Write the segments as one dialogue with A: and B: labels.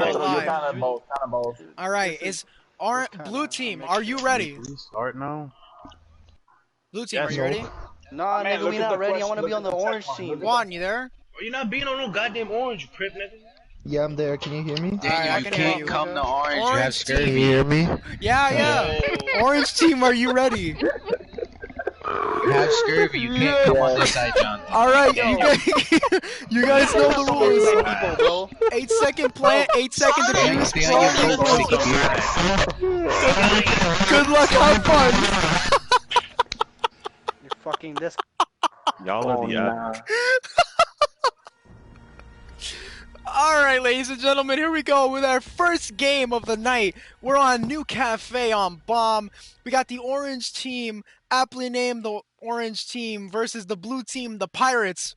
A: are
B: You're
A: live.
B: kind of both. Kind of both.
A: All right, is our blue team? Are you ready?
C: We start now.
A: Blue team, are
B: Yes.
A: you ready?
D: Nah,
B: Man,
D: nigga,
B: look
D: we
B: at the
D: not ready. I
B: question.
D: want to be
B: Look
D: on
B: at
D: the
B: the
D: orange
B: check mark. Look
D: team.
B: at the.
A: Juan, you there?
E: Are you not being on no goddamn orange, you crip nigga?
F: Yeah, I'm there. Can you hear me?
A: All right,
G: Daniel,
A: I
G: you
A: can hear
G: can't
A: you.
G: come to Orange. You have
A: Orange
F: Can you
A: team.
G: scurvy.
F: hear me?
A: Yeah, yeah.
E: Yo.
A: Orange team, are you ready?
G: You have scurvy. You can't come on this side, Jonathan.
A: All right,
G: Daniel.
A: you guys know the rules.
D: People, bro.
A: 8-second plant, 8-second
G: Daniel,
A: defuse.
G: stay on your boat, sticky beard.
A: Good luck, have fun.
D: You're fucking this.
C: Y'all are the
B: Nah.
A: All right, ladies and gentlemen, here we go with our first game of the night. We're on New Cafe on Bomb. We got the orange team, aptly named the orange team, versus the blue team, the Pirates,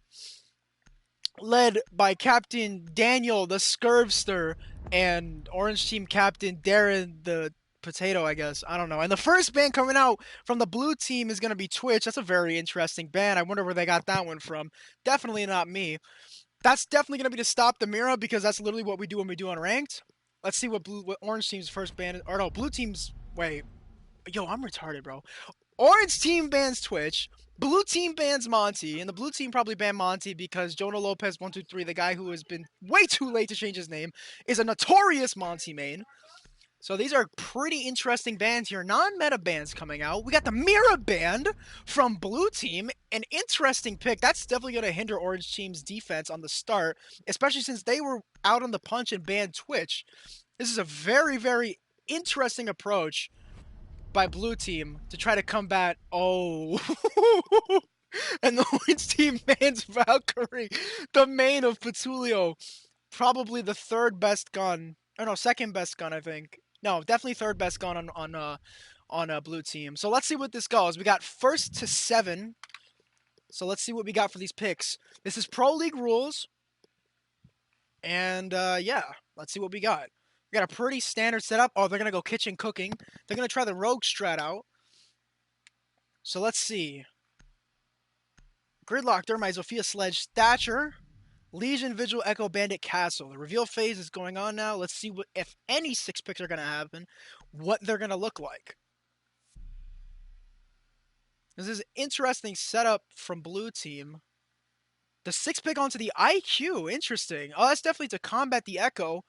A: led by Captain Daniel, the Scurvster, and orange team captain Darren, the potato, I guess. I don't know. And the first band coming out from the blue team is going to be Twitch. That's a very interesting band. I wonder where they got that one from. Definitely not me. That's definitely going to be to Stop the Mirror, because that's literally what we do when we do unranked. Let's see what orange team's first band is. Or no, blue team's... Wait. Yo, I'm retarded, bro. Orange team bans Twitch. Blue team bans Monty. And the blue team probably banned Monty because Jonah Lopez 123, the guy who has been way too late to change his name, is a notorious Monty main. So these are pretty interesting bands here. Non-meta bands coming out. We got the Mira band from Blue Team. An interesting pick. That's definitely going to hinder Orange Team's defense on the start, especially since they were out on the punch and banned Twitch. This is a very, very interesting approach by Blue Team to try to combat... Oh... And the Orange Team bans Valkyrie, the main of Petulio. Probably the third best gun. Or no, second best gun, I think. No, definitely third best gun on blue team. So let's see what this goes. We got 1st to 7. So let's see what we got for these picks. This is Pro League rules. And yeah, let's see what we got. We got a pretty standard setup. Oh, they're going to go kitchen cooking. They're going to try the rogue strat out. So let's see. Gridlock, Thermite, Zofia Sledge, Thatcher, Legion, Vigil, Echo, Bandit, Castle. The reveal phase is going on now. Let's see what, if any 6 picks are going to happen, what they're going to look like. This is an interesting setup from Blue Team. The 6 pick onto the IQ. Interesting. Oh, that's definitely to combat the Echo.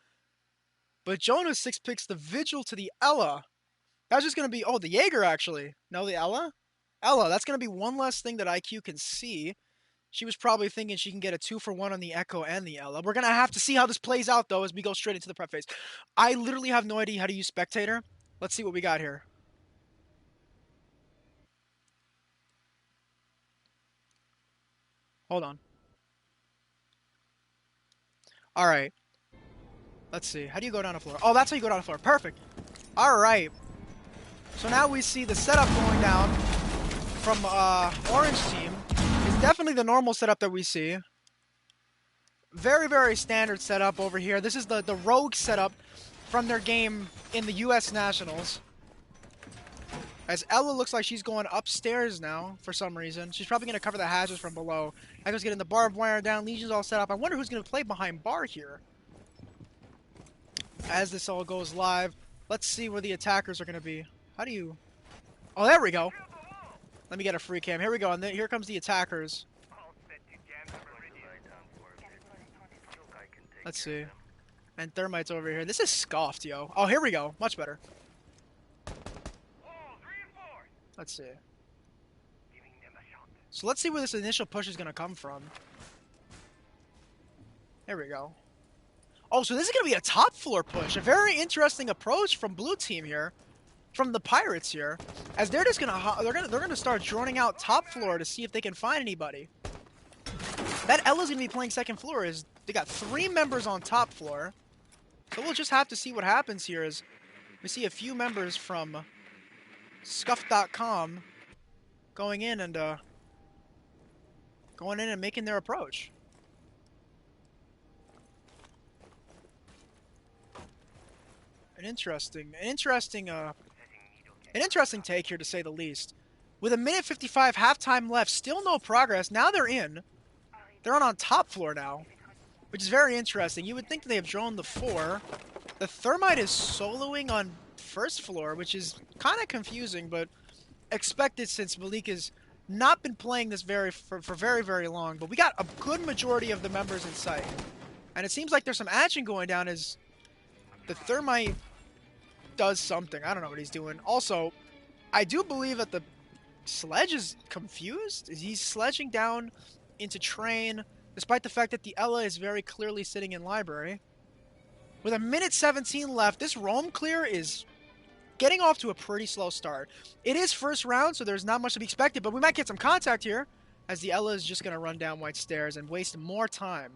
A: But Jonah's 6 picks the Vigil to the Ella. That's just going to be... Oh, the Jaeger, actually. No, the Ella? Ella, that's going to be one less thing that IQ can see. She was probably thinking she can get a 2-for-1 on the Echo and the Ella. We're going to have to see how this plays out, though, as we go straight into the prep phase. I literally have no idea how to use Spectator. Let's see what we got here. Hold on. All right. Let's see. How do you go down the floor? Oh, that's how you go down the floor. Perfect. All right. So now we see the setup going down from Orange Team. It's definitely the normal setup that we see. Very, very standard setup over here. This is the rogue setup from their game in the U.S. Nationals. As Ella looks like she's going upstairs now for some reason. She's probably going to cover the hatches from below. Echo's getting the barbed wire down. Legion's all set up. I wonder who's going to play behind bar here. As this all goes live, let's see where the attackers are going to be. How do you... Oh, there we go. Let me get a free cam. Here we go. And then here comes the attackers. Let's see. And Thermite's over here. This is Scuffed, yo. Oh, here we go. Much better. Let's see. So let's see where this initial push is going to come from. There we go. Oh, so this is going to be a top floor push. A very interesting approach from Blue Team here. From the Pirates here. As they're just going to they're going to start droning out top floor to see if they can find anybody. That Ella's going to be playing second floor. Is they got 3 members on top floor. So we'll just have to see what happens here as we see a few members from Scuffed.com going in and making their approach. An interesting take here, to say the least. With 1:55 halftime left, still no progress. Now they're in. They're on top floor now. which is very interesting. You would think they have drawn the 4. The Thermite is soloing on first floor, which is kind of confusing, but expected since Malik has not been playing this for very, very long. But we got a good majority of the members in sight. And it seems like there's some action going down as the Thermite does something. I don't know what he's doing. Also, I do believe that the Sledge is confused. He's sledging down into train, despite the fact that the Ella is very clearly sitting in library. With a minute 17 left, this roam clear is getting off to a pretty slow start. It is first round, so there's not much to be expected, but we might get some contact here, as the Ella is just going to run down White Stairs and waste more time,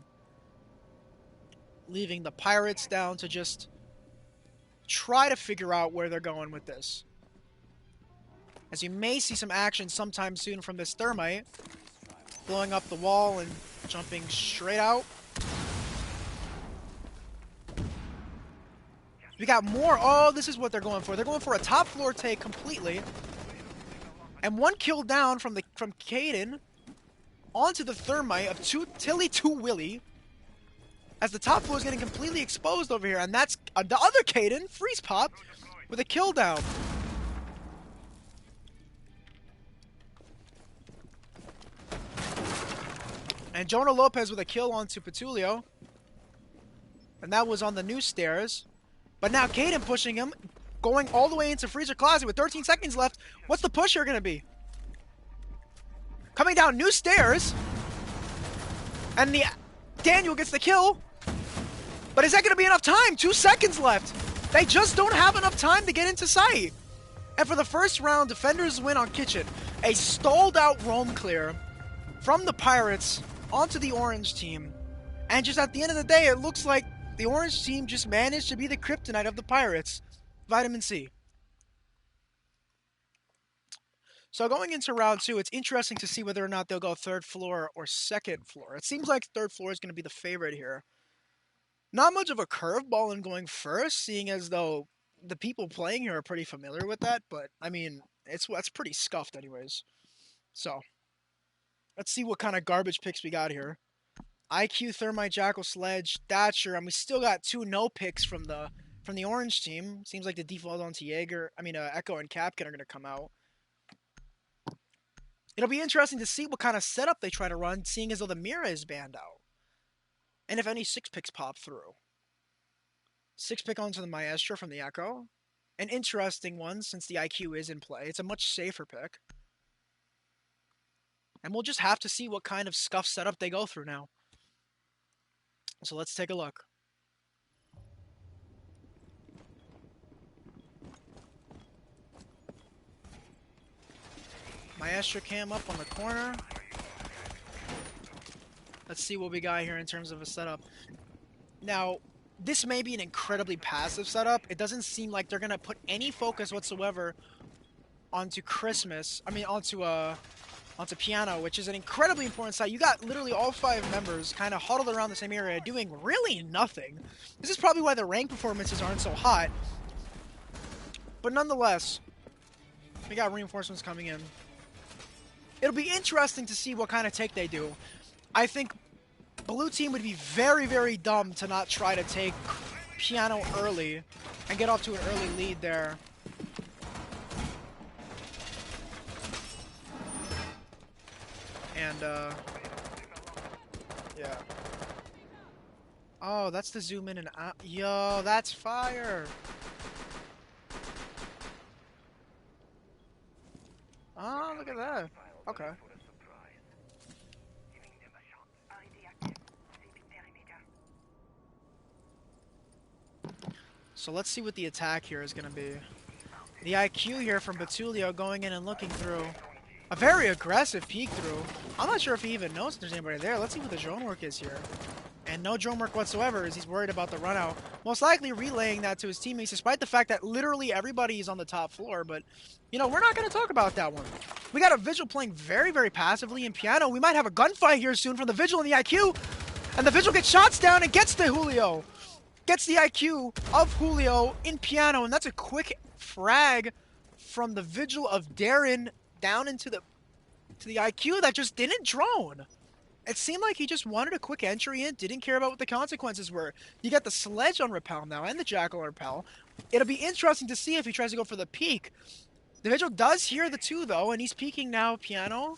A: leaving the Pirates down to just try to figure out where they're going with this. As you may see some action sometime soon from this Thermite, blowing up the wall and jumping straight out. We got more. Oh, this is what they're going for. They're going for a top floor take completely. And one kill down from Caden onto the Thermite of Tilly to Willie. As the top floor is getting completely exposed over here. And that's the other Caden, Freeze Pop, with a kill down. And Jonah Lopez with a kill onto Petulio. And that was on the new stairs. But now Caden pushing him, going all the way into Freezer Closet with 13 seconds left. What's the push here going to be? Coming down new stairs. And Daniel gets the kill. But is that going to be enough time? 2 seconds left. They just don't have enough time to get into sight. And for the first round, Defenders win on Kitchen. A stalled out roam clear from the Pirates onto the Orange team. And just at the end of the day, it looks like the Orange team just managed to be the kryptonite of the Pirates. Vitamin C. So going into round 2, it's interesting to see whether or not they'll go third floor or second floor. It seems like third floor is going to be the favorite here. Not much of a curveball in going first, seeing as though the people playing here are pretty familiar with that. But, I mean, that's pretty scuffed anyways. So, let's see what kind of garbage picks we got here. IQ, Thermite, Jackal, Sledge, Thatcher, and we still got 2 no picks from the Orange team. Seems like the default onto Echo and Capkin are going to come out. It'll be interesting to see what kind of setup they try to run, seeing as though the Mira is banned out. And if any 6 picks pop through. 6 pick onto the Maestro from the Echo. An interesting one since the IQ is in play. It's a much safer pick. And we'll just have to see what kind of scuff setup they go through now. So let's take a look. Maestro cam up on the corner. Let's see what we got here in terms of a setup. Now, this may be an incredibly passive setup. It doesn't seem like they're going to put any focus whatsoever onto onto Piano, which is an incredibly important site. You got literally all 5 members kind of huddled around the same area doing really nothing. This is probably why the rank performances aren't so hot. But nonetheless, we got reinforcements coming in. It'll be interesting to see what kind of take they do. I think Blue Team would be very, very dumb to not try to take Piano early and get off to an early lead there. And, yeah. Oh, that's the zoom in and out. Yo, that's fire. Oh, look at that. Okay. So let's see what the attack here is going to be. The IQ here from Betulio going in and looking through. A very aggressive peek through. I'm not sure if he even knows there's anybody there. Let's see what the drone work is here. And no drone work whatsoever as he's worried about the run out. Most likely relaying that to his teammates despite the fact that literally everybody is on the top floor. But, you know, we're not going to talk about that one. We got a Vigil playing very, very passively in Piano. We might have a gunfight here soon from the Vigil and the IQ. And the Vigil gets shots down and gets the Julio. Gets the IQ of Julio in Piano. And that's a quick frag from the Vigil of Darren down into the IQ that just didn't drone. It seemed like he just wanted a quick entry in, didn't care about what the consequences were. You got the Sledge on Repel now, and the Jackal on Repel. It'll be interesting to see if he tries to go for the peek. The Vigil does hear the two, though, and he's peeking now Piano.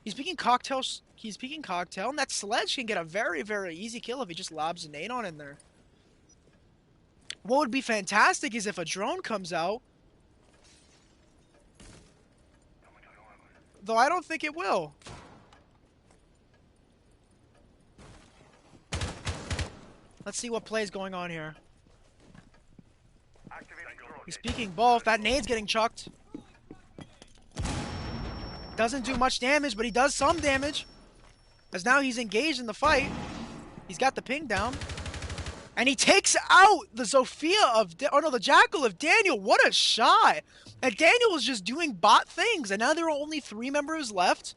A: He's peeking Cocktail, and that Sledge can get a very, very easy kill if he just lobs a nade on in there. What would be fantastic is if a drone comes out. Though I don't think it will. Let's see what play is going on here. He's peeking both. That nade's getting chucked. Doesn't do much damage, but he does some damage. As now he's engaged in the fight. He's got the ping down. And he takes out the the Jackal of Daniel. What a shot. And Daniel was just doing bot things. And now there are only 3 members left.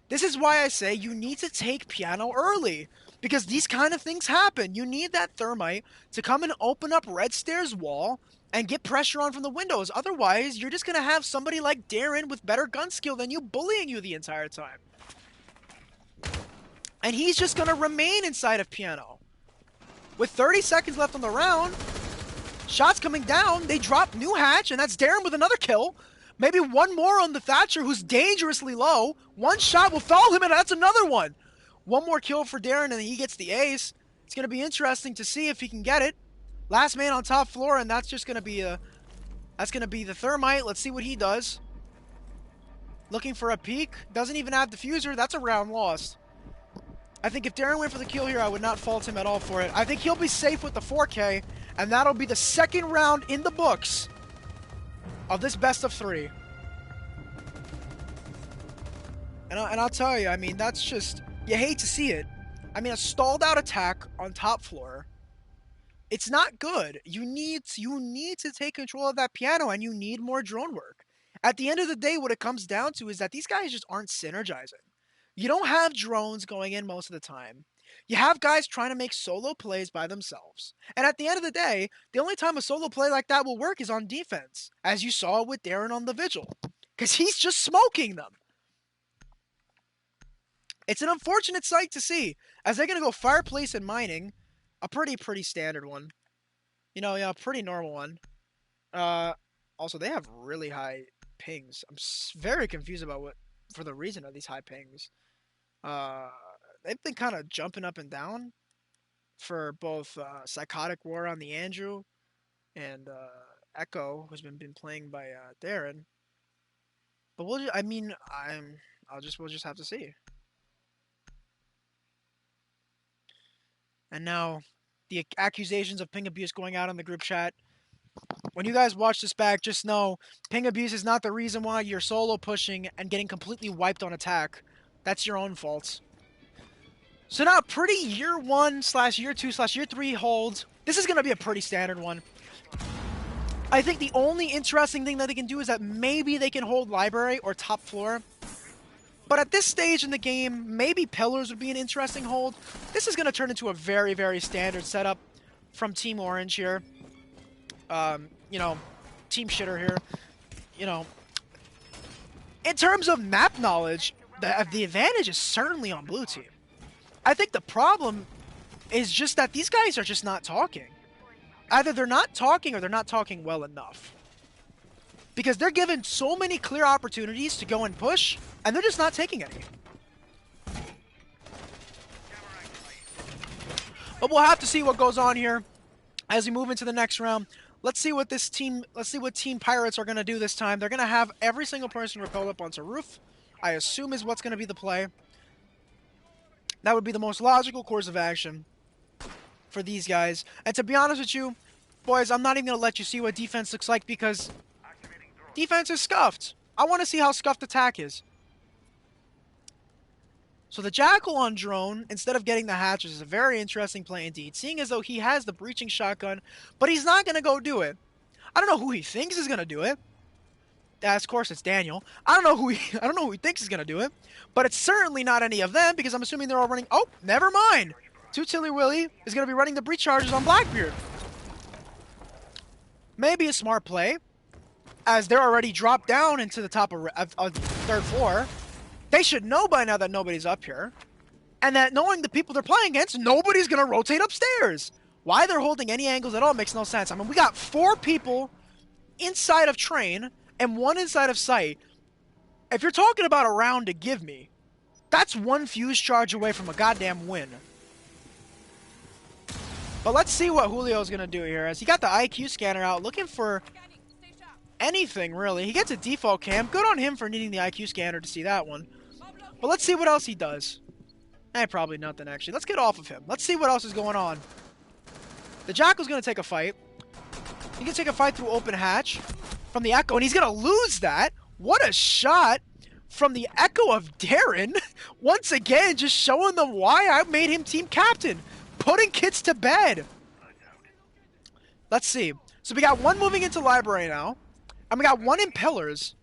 A: This is why I say you need to take Piano early. Because these kind of things happen. You need that Thermite to come and open up Red Stairs wall and get pressure on from the windows. Otherwise, you're just going to have somebody like Darren with better gun skill than you bullying you the entire time. And he's just going to remain inside of Piano. With 30 seconds left on the round, shots coming down, they drop new hatch, and that's Darren with another kill. Maybe one more on the Thatcher, who's dangerously low. One shot will foul him, and that's another one. One more kill for Darren, and he gets the ace. It's going to be interesting to see if he can get it. Last man on top floor, and that's just going to be the Thermite. Let's see what he does. Looking for a peek. Doesn't even have diffuser. That's a round lost. I think if Darren went for the kill here, I would not fault him at all for it. I think he'll be safe with the 4K, and that'll be the second round in the books of this best of 3. And I'll tell you, I mean, that's just... You hate to see it. I mean, a stalled out attack on top floor. It's not good. You need to take control of that Piano, and you need more drone work. At the end of the day, what it comes down to is that these guys just aren't synergizing. You don't have drones going in most of the time. You have guys trying to make solo plays by themselves. And at the end of the day, the only time a solo play like that will work is on defense, as you saw with Darren on the Vigil. Because he's just smoking them. It's an unfortunate sight to see, as they're going to go Fireplace and Mining. A pretty standard one. You know, yeah, a pretty normal one. Also, they have really high pings. I'm very confused about for the reason of these high pings. They've been kind of jumping up and down for both Psychotic War on the Andrew and Echo, who's been playing by Darren. But we'll just have to see. And now, the accusations of ping abuse going out in the group chat. When you guys watch this back, just know ping abuse is not the reason why you're solo pushing and getting completely wiped on attack. That's your own fault. So now, pretty year 1/year 2/year 3 holds. This is going to be a pretty standard one. I think the only interesting thing that they can do is that maybe they can hold Library or top floor. But at this stage in the game, maybe Pillars would be an interesting hold. This is going to turn into a very, very standard setup from Team Orange here. You know, Team Shitter here. You know, in terms of map knowledge, the advantage is certainly on Blue Team. I think the problem is just that these guys are just not talking. Either they're not talking or they're not talking well enough. Because they're given so many clear opportunities to go and push, and they're just not taking any. But we'll have to see what goes on here as we move into the next round. Let's see what Team Pirates are going to do this time. They're going to have every single person repel up onto roof, I assume is what's going to be the play. That would be the most logical course of action for these guys. And to be honest with you, boys, I'm not even going to let you see what defense looks like because defense is scuffed. I want to see how scuffed attack is. So the Jackal on drone, instead of getting the hatches, is a very interesting play indeed. Seeing as though he has the breaching shotgun, but he's not going to go do it. I don't know who he thinks is going to do it. Of course, it's Daniel. I don't know who he thinks is going to do it, but it's certainly not any of them because I'm assuming they're all running. Oh, never mind. Two Tilly Willy is going to be running the breach charges on Blackbeard. Maybe a smart play, as they're already dropped down into the top of third floor. They should know by now that nobody's up here. And that knowing the people they're playing against, nobody's going to rotate upstairs. Why they're holding any angles at all makes no sense. I mean, we got 4 people inside of train and 1 inside of site. If you're talking about a round to give me, that's 1 fuse charge away from a goddamn win. But let's see what Julio's going to do here, as he got the IQ scanner out, looking for anything, really. He gets a default cam. Good on him for needing the IQ scanner to see that one. But let's see what else he does. Probably nothing, actually. Let's get off of him. Let's see what else is going on. The Jackal's going to take a fight. He can take a fight through open hatch from the Echo, and he's going to lose that. What a shot from the Echo of Darren. Once again, just showing them why I made him team captain. Putting kids to bed. Let's see. So we got 1 moving into library now. And we got 1 in pillars.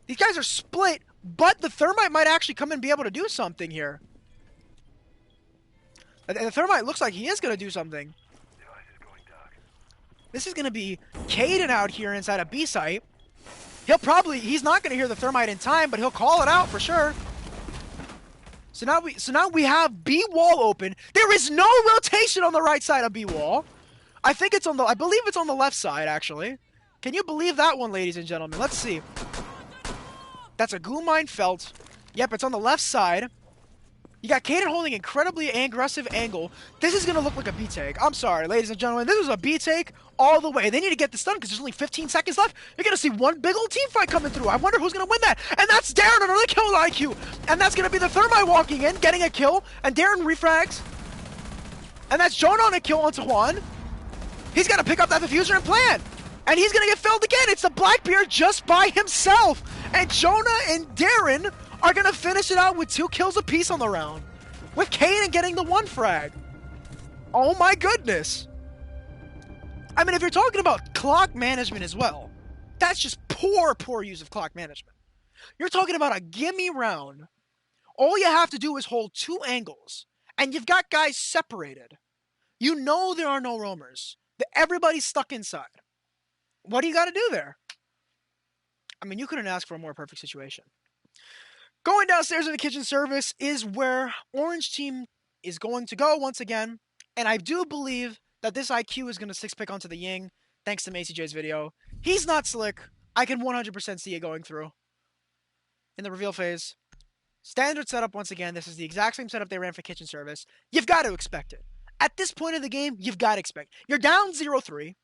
A: These guys are split, but the Thermite might actually come and be able to do something here. And the Thermite looks like he is going to do something. This is going to be Caden out here inside a B site. He's not going to hear the Thermite in time, but he'll call it out for sure. So now we have B wall open. There is no rotation on the right side of B wall. I believe it's on the left side, actually. Can you believe that one, ladies and gentlemen? Let's see. That's a goo mine felt. Yep, it's on the left side. You got Caden holding incredibly aggressive angle. This is going to look like a B-take. I'm sorry, ladies and gentlemen. This is a B-take all the way. They need to get this done because there's only 15 seconds left. You're going to see one big old team fight coming through. I wonder who's going to win that. And that's Darren, another kill with IQ. And that's going to be the Thermite walking in, getting a kill. And Darren refrags. And that's Jonah on a kill onto Juan. He's got to pick up that diffuser and plant. And he's going to get felled again. It's the Blackbeard just by himself. And Jonah and Darren are going to finish it out with 2 kills apiece on the round. With Caden getting the 1 frag. Oh my goodness. I mean, if you're talking about clock management as well, that's just poor use of clock management. You're talking about a gimme round. All you have to do is hold 2 angles. And you've got guys separated. You know there are no roamers. Everybody's stuck inside. What do you got to do there? I mean, you couldn't ask for a more perfect situation. Going downstairs in the kitchen service is where Orange Team is going to go once again. And I do believe that this IQ is going to 6-pick onto the Ying, thanks to Macy J's video. He's not slick. I can 100% see it going through. In the reveal phase. Standard setup once again. This is the exact same setup they ran for kitchen service. You've got to expect it. At this point of the game, you've got to expect. You're down 0-3,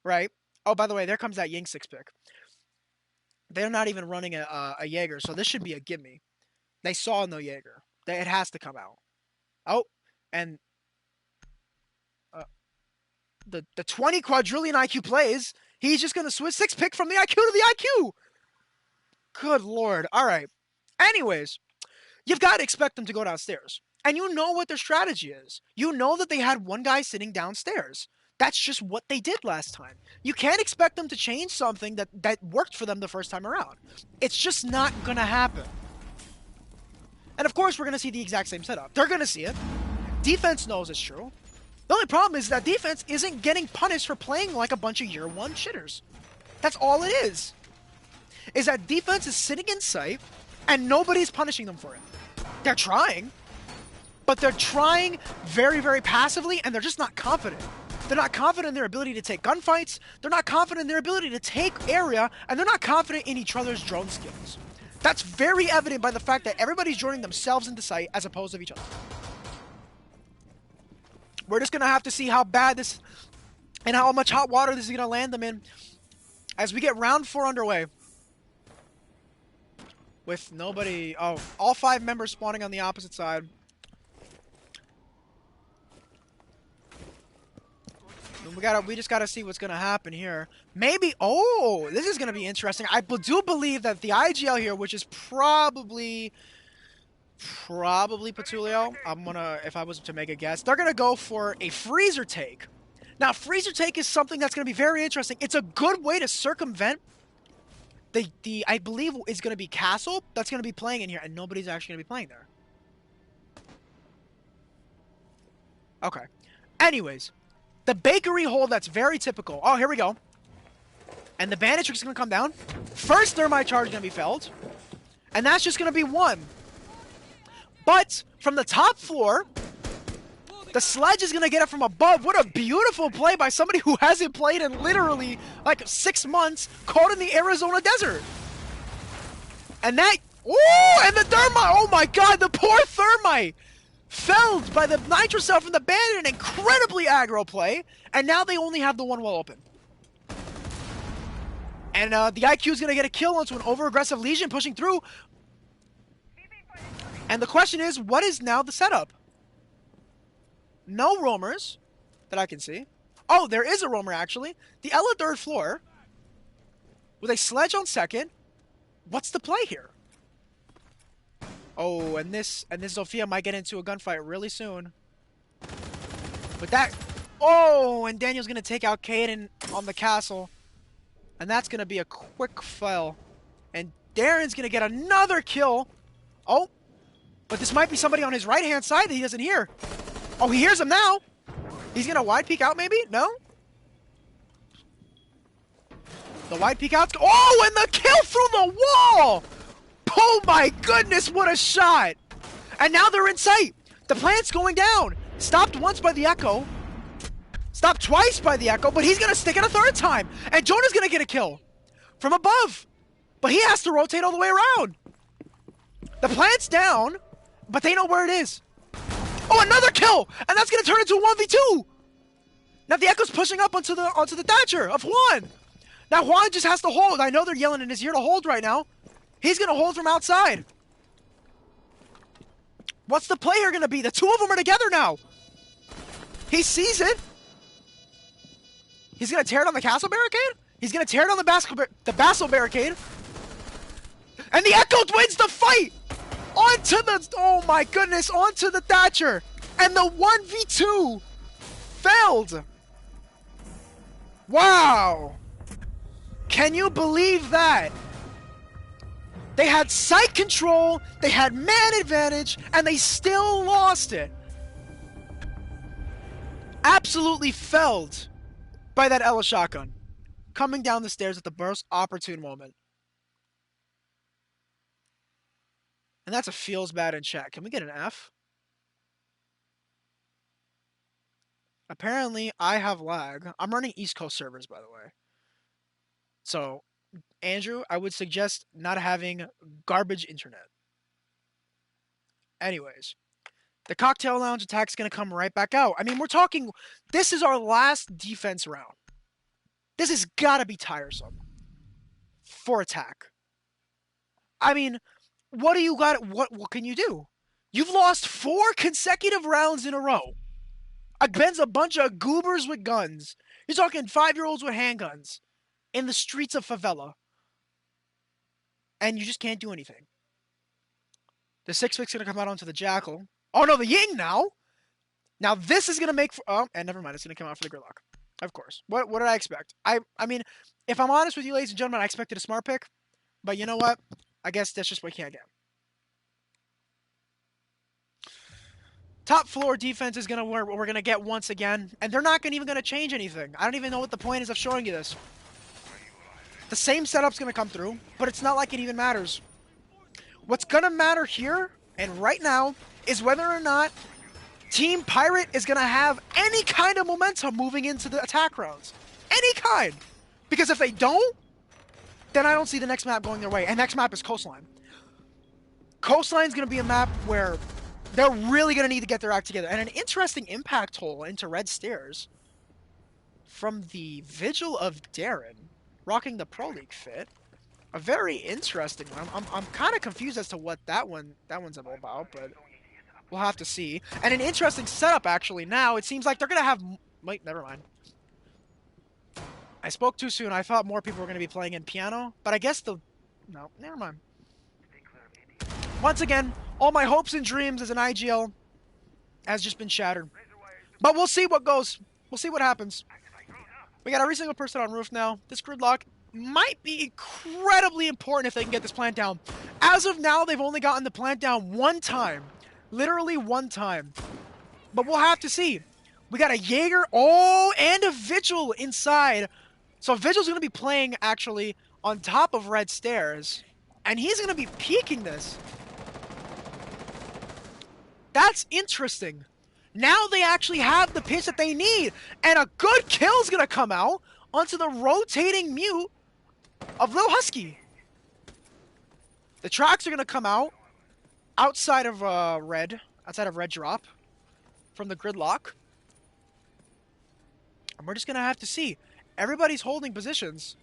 A: right? Oh, by the way, there comes that Ying 6-pick. They're not even running a Jaeger, so this should be a gimme. They saw no Jaeger. It has to come out. Oh, and the 20 quadrillion IQ plays. He's just going to switch 6-pick from the IQ to the IQ. Good lord. All right. Anyways, you've got to expect them to go downstairs. And you know what their strategy is. You know that they had 1 guy sitting downstairs. That's just what they did last time. You can't expect them to change something that worked for them the first time around. It's just not going to happen. And of course, we're going to see the exact same setup. They're going to see it. Defense knows it's true. The only problem is that defense isn't getting punished for playing like a bunch of year 1 shitters. That's all it is. Is that defense is sitting in sight and nobody's punishing them for it. They're trying. But they're trying very, very passively and they're just not confident. They're not confident in their ability to take gunfights. They're not confident in their ability to take area. And they're not confident in each other's drone skills. That's very evident by the fact that everybody's joining themselves into sight as opposed to each other. We're just going to have to see how bad this and how much hot water this is going to land them in as we get round 4 underway. With nobody... Oh, all 5 members spawning on the opposite side. We just gotta see what's gonna happen here. Maybe, oh, this is gonna be interesting. I do believe that the IGL here, which is probably Petulio. If I was to make a guess, they're gonna go for a freezer take. Now, freezer take is something that's gonna be very interesting. It's a good way to circumvent I believe is gonna be Castle that's gonna be playing in here, and nobody's actually gonna be playing there. Okay. Anyways. The bakery hold that's very typical. Oh, here we go. And the bandit trick's going to come down. First thermite charge is going to be felled. And that's just going to be 1. But from the top floor, the sledge is going to get it from above. What a beautiful play by somebody who hasn't played in literally like 6 months, caught in the Arizona desert. And that, oh, and the thermite, oh my god, the poor thermite. Felled by the Nitro Cell from the Bandit, an incredibly aggro play. And now they only have the one wall open. And the IQ is going to get a kill onto an over-aggressive Legion pushing through. And the question is, what is now the setup? No roamers that I can see. Oh, there is a roamer, actually. The Ella 3rd floor. With a sledge on 2nd. What's the play here? Oh, and this Zofia might get into a gunfight really soon. But that... Oh, and Daniel's going to take out Kaden on the castle. And that's going to be a quick fail. And Darren's going to get another kill. Oh, but this might be somebody on his right-hand side that he doesn't hear. Oh, he hears him now. He's going to wide peek out, maybe? No? The wide peek out. Oh, and the kill through the wall! Oh my goodness, what a shot! And now they're in sight. The plant's going down. Stopped once by the Echo. Stopped twice by the Echo, but he's going to stick it a 3rd time. And Jonah's going to get a kill. From above. But he has to rotate all the way around. The plant's down, but they know where it is. Oh, another kill! And that's going to turn into a 1v2! Now the Echo's pushing up onto the Thatcher of Juan. Now Juan just has to hold. I know they're yelling in his ear to hold right now. He's going to hold from outside. What's the play here going to be? The two of them are together now. He sees it. He's going to tear down the castle barricade? He's going to tear down the Basel barricade. And the Echo wins the fight! Onto the... Oh my goodness, onto the Thatcher. And the 1v2 failed. Wow. Can you believe that? They had site control, they had man advantage, and they still lost it. Absolutely felled by that Ella shotgun. Coming down the stairs at the most opportune moment. And that's a feels bad in chat. Can we get an F? Apparently, I have lag. I'm running East Coast servers, by the way. So... Andrew, I would suggest not having garbage internet. Anyways, the cocktail lounge attack's going to come right back out. I mean, we're talking, this is our last defense round. This has got to be tiresome for attack. I mean, what do you got? What can you do? You've lost 4 consecutive rounds in a row against a bunch of goobers with guns. You're talking 5-year-olds with handguns in the streets of favela. And you just can't do anything. The 6-6 going to come out onto the Jackal. Oh no, the Ying now! Now this is going to make... Oh, and never mind, it's going to come out for the Gridlock. Of course. What did I expect? I mean, if I'm honest with you, ladies and gentlemen, I expected a smart pick. But you know what? I guess that's just what we can't get. Top floor defense is what we're going to get once again. And they're not even going to change anything. I don't even know what the point is of showing you this. The same setup's going to come through, but it's not like it even matters. What's going to matter here, and right now, is whether or not Team Pirate is going to have any kind of momentum moving into the attack rounds. Any kind. Because if they don't, then I don't see the next map going their way. And next map is Coastline. Coastline's going to be a map where they're really going to need to get their act together. And an interesting impact hole into Red Stairs from the Vigil of Darren. Rocking the Pro League fit. A very interesting one. I'm kind of confused as to what that one's all about, but we'll have to see. And an interesting setup, actually, now. It seems like they're going to have... Wait, never mind. I spoke too soon. I thought more people were going to be playing in piano, but I guess the... No, never mind. Once again, all my hopes and dreams as an IGL has just been shattered. But we'll see what goes. We'll see what happens. We got every single person on roof now. This gridlock might be incredibly important if they can get this plant down. As of now, they've only gotten the plant down 1 time. Literally 1 time. But we'll have to see. We got a Jaeger, and a Vigil inside. So Vigil's going to be playing, actually, on top of Red Stairs. And he's going to be peeking this. That's interesting. Now they actually have the pitch that they need, and a good kill's gonna come out onto the rotating mute of Lil Husky. The tracks are gonna come out outside of red drop from the gridlock, and we're just gonna have to see. Everybody's holding positions.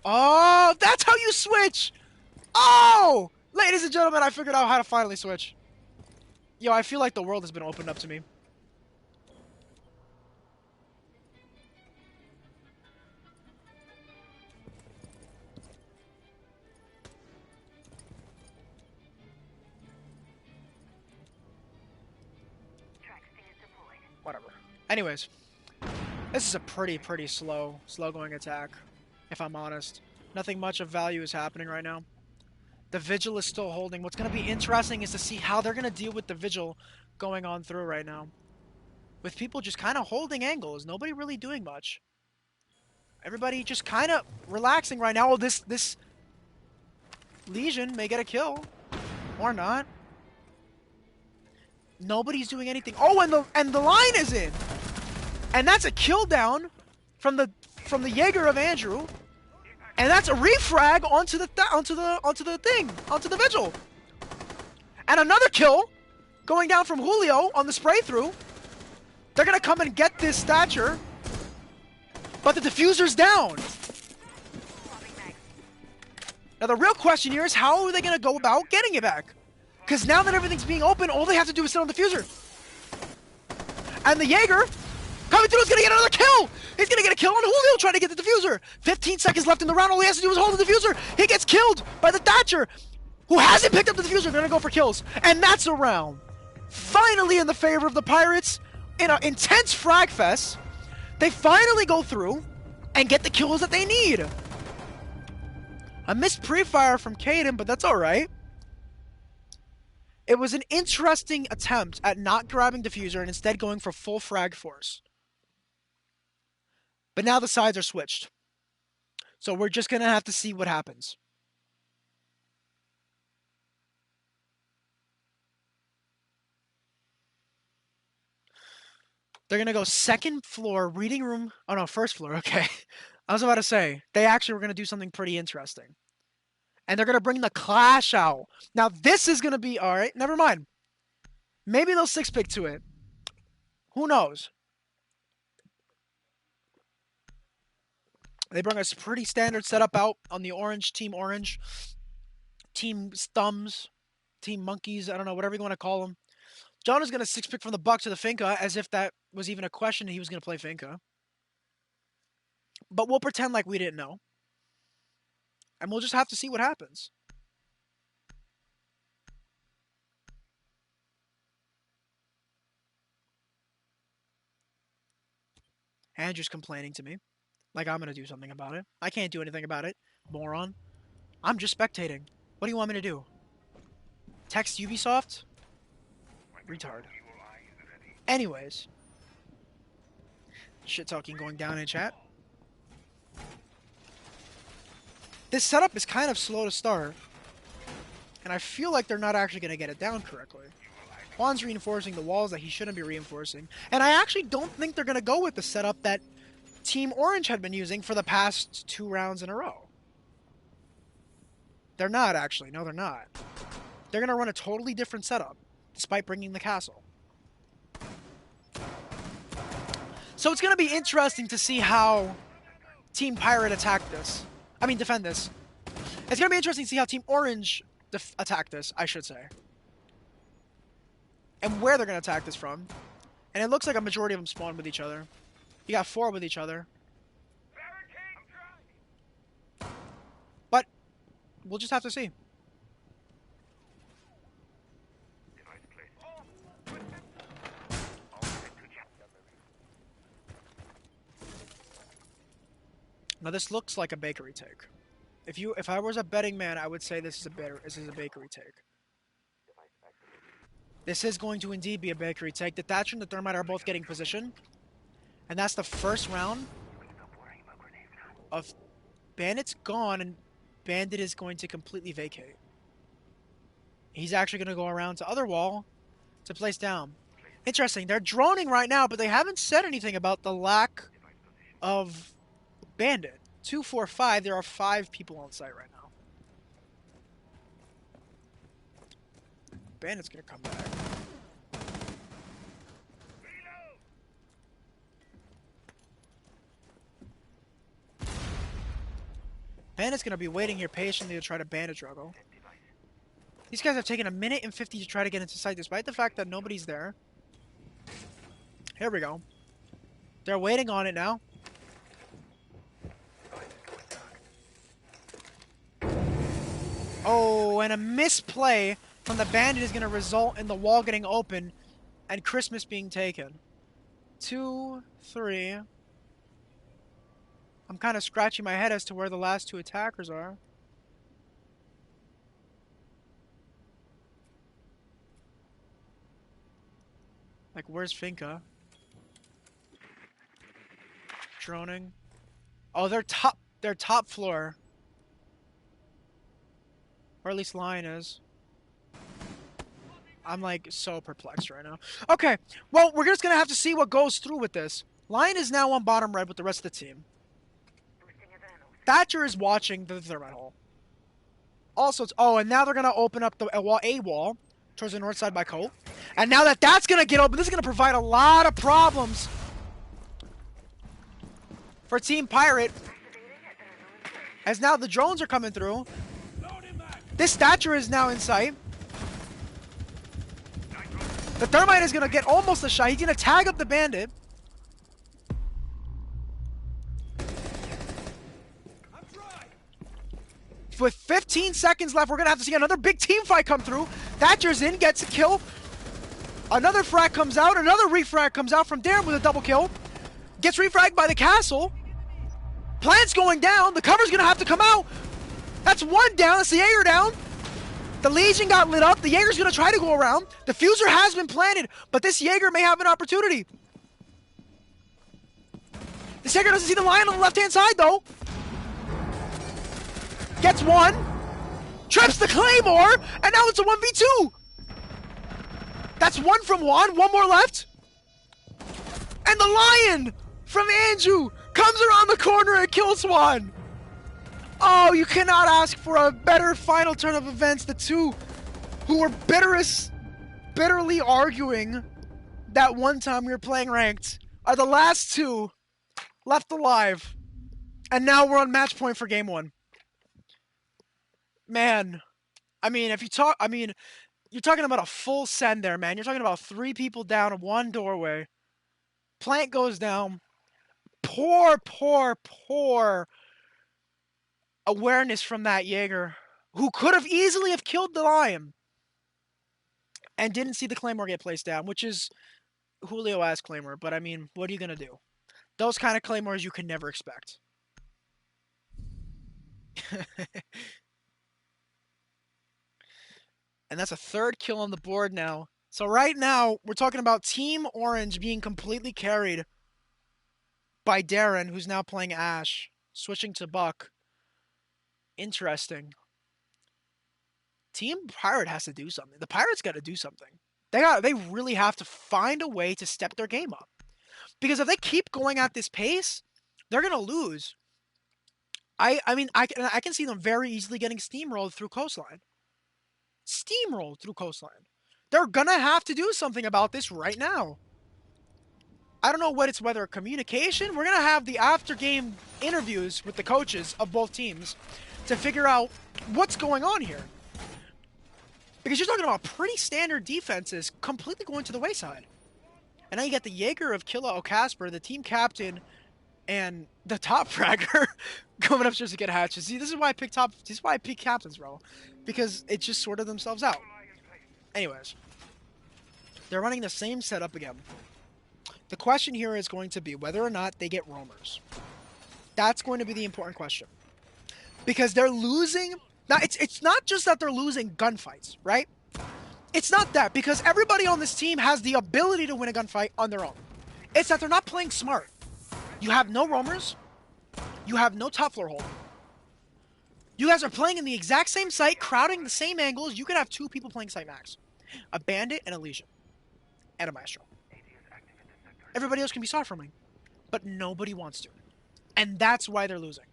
A: Oh, that's how you switch! Oh! Ladies and gentlemen, I figured out how to finally switch. Yo, I feel like the world has been opened up to me. Whatever. Anyways, this is a pretty slow going attack, if I'm honest. Nothing much of value is happening right now. The Vigil is still holding. What's going to be interesting is to see how they're going to deal with the Vigil going on through right now. With people just kind of holding angles. Nobody really doing much. Everybody just kind of relaxing right now. Oh, this Legion may get a kill. Or not. Nobody's doing anything. Oh, and the line is in! And that's a kill down from the Jaeger of Andrew. And that's a refrag onto the Vigil. And another kill going down from Julio on the spray through. They're gonna come and get this stature. But the diffuser's down. Now the real question here is how are they gonna go about getting it back? Because now that everything's being open, all they have to do is sit on the diffuser. And the Jaeger coming through is gonna get another kill! He's gonna get a kill on Julio trying to get the diffuser! 15 seconds left in the round, all he has to do is hold the diffuser! He gets killed by the Thatcher! Who hasn't picked up the diffuser, they're gonna go for kills. And that's a round! Finally in the favor of the Pirates, in an intense frag fest, they finally go through and get the kills that they need. A missed pre-fire from Caden, but that's alright. It was an interesting attempt at not grabbing diffuser and instead going for full frag force. But now the sides are switched. So we're just going to have to see what happens. They're going to go second floor, reading room. Oh no, first floor, okay. I was about to say, they actually were going to do something pretty interesting. And they're going to bring the Clash out. Now this is going to be, alright, never mind. Maybe they'll 6-pick to it. Who knows? They bring us pretty standard setup out on the orange, team thumbs, team monkeys, I don't know, whatever you want to call them. John is going to 6-pick from the Buck to the Finca, as if that was even a question he was going to play Finca. But we'll pretend like we didn't know. And we'll just have to see what happens. Andrew's complaining to me. Like I'm going to do something about it. I can't do anything about it, moron. I'm just spectating. What do you want me to do? Text Ubisoft? Retard. Anyways. Shit talking going down in chat. This setup is kind of slow to start. And I feel like they're not actually going to get it down correctly. Juan's reinforcing the walls that he shouldn't be reinforcing. And I actually don't think they're going to go with the setup that Team Orange had been using for the past 2 rounds in a row. They're not, actually. No, they're not. They're going to run a totally different setup, despite bringing the castle. So it's going to be interesting to see how Team Pirate defend this. It's going to be interesting to see how Team Orange attack this, I should say. And where they're going to attack this from. And it looks like a majority of them spawn with each other. You got 4 with each other. But we'll just have to see. Now this looks like a bakery take. If I was a betting man, I would say this is a bakery take. This is going to indeed be a bakery take. The Thatcher and the Thermite are both getting position. And that's the first round of Bandit's gone, and Bandit is going to completely vacate. He's actually going to go around to other wall to place down. Interesting. They're droning right now, but they haven't said anything about the lack of Bandit. 2, 4, 5. There are 5 people on site right now. Bandit's going to come back. Bandit's going to be waiting here patiently to try to bandit juggle. These guys have taken 1:50 to try to get into sight, despite the fact that nobody's there. Here we go. They're waiting on it now. Oh, and a misplay from the bandit is going to result in the wall getting open and Christmas being taken. 2, 3... I'm kind of scratching my head as to where the last 2 attackers are. Like, where's Finka? Droning. Oh, they're top floor. Or at least Lion is. I'm like so perplexed right now. Okay, well, we're just gonna have to see what goes through with this. Lion is now on bottom red with the rest of the team. Thatcher is watching the thermite hole. Also, oh, and now they're going to open up a wall towards the north side by Colt. And now that that's going to get open, this is going to provide a lot of problems for Team Pirate. As now the drones are coming through. This Thatcher is now in sight. The thermite is going to get almost a shot. He's going to tag up the bandit. With 15 seconds left, we're going to have to see another big team fight come through. Thatcher's in, gets a kill. Another frag comes out. Another refrag comes out from Darren with a double kill. Gets refragged by the castle. Plant's going down. The cover's going to have to come out. That's 1 down. That's the Jaeger down. The Legion got lit up. The Jaeger's going to try to go around. The Fuser has been planted, but this Jaeger may have an opportunity. This Jaeger doesn't see the Lion on the left-hand side, though. Gets 1, trips the Claymore, and now it's a 1v2! That's 1 from Juan, 1 more left. And the Lion from Andrew comes around the corner and kills Juan. Oh, you cannot ask for a better final turn of events. The two who were bitterly arguing that one time we were playing ranked are the last 2 left alive. And now we're on match point for game 1. Man, I mean, you're talking about a full send there, man. You're talking about 3 people down, 1 doorway. Plant goes down. Poor awareness from that Jaeger, who could have easily have killed the Lion and didn't see the Claymore get placed down, which is Julio-ass Claymore. But, I mean, what are you going to do? Those kind of Claymores you can never expect. And that's a 3rd kill on the board now. So right now, we're talking about Team Orange being completely carried by Darren, who's now playing Ash, switching to Buck. Interesting. Team Pirate has to do something. The Pirates got to do something. They really have to find a way to step their game up. Because if they keep going at this pace, they're going to lose. I mean, I can see them very easily getting steamrolled through Coastline. Steamrolled through Coastline. They're gonna have to do something about this right now. I don't know whether communication. We're gonna have the after game interviews with the coaches of both teams to figure out what's going on here. Because you're talking about pretty standard defenses completely going to the wayside. And now you got the Jaeger of Killa O'Casper, the team captain, and the top fragger going upstairs to get hatches. See, this is why I pick captains, bro. Because it just sorted themselves out. Anyways. They're running the same setup again. The question here is going to be whether or not they get roamers. That's going to be the important question. Because they're losing... Now, it's not just that they're losing gunfights, right? It's not that, because everybody on this team has the ability to win a gunfight on their own. It's that they're not playing smart. You have no roamers. You have no top floor hold. You guys are playing in the exact same site, crowding the same angles. You could have 2 people playing site max. A bandit and a legion. And a maestro. Everybody else can be soft farming. But nobody wants to. And that's why they're losing.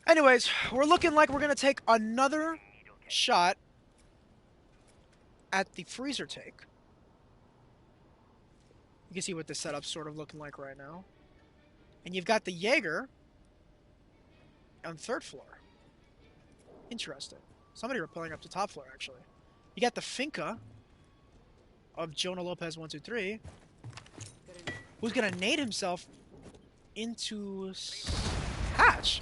A: Anyways, we're looking like we're going to take another shot at the freezer take. You can see what this setup's sort of looking like right now. And you've got the Jaeger on 3rd floor. Interesting. Somebody repelling up to top floor, actually. You got the Finca of Jonah Lopez 123, who's going to nade himself into hatch.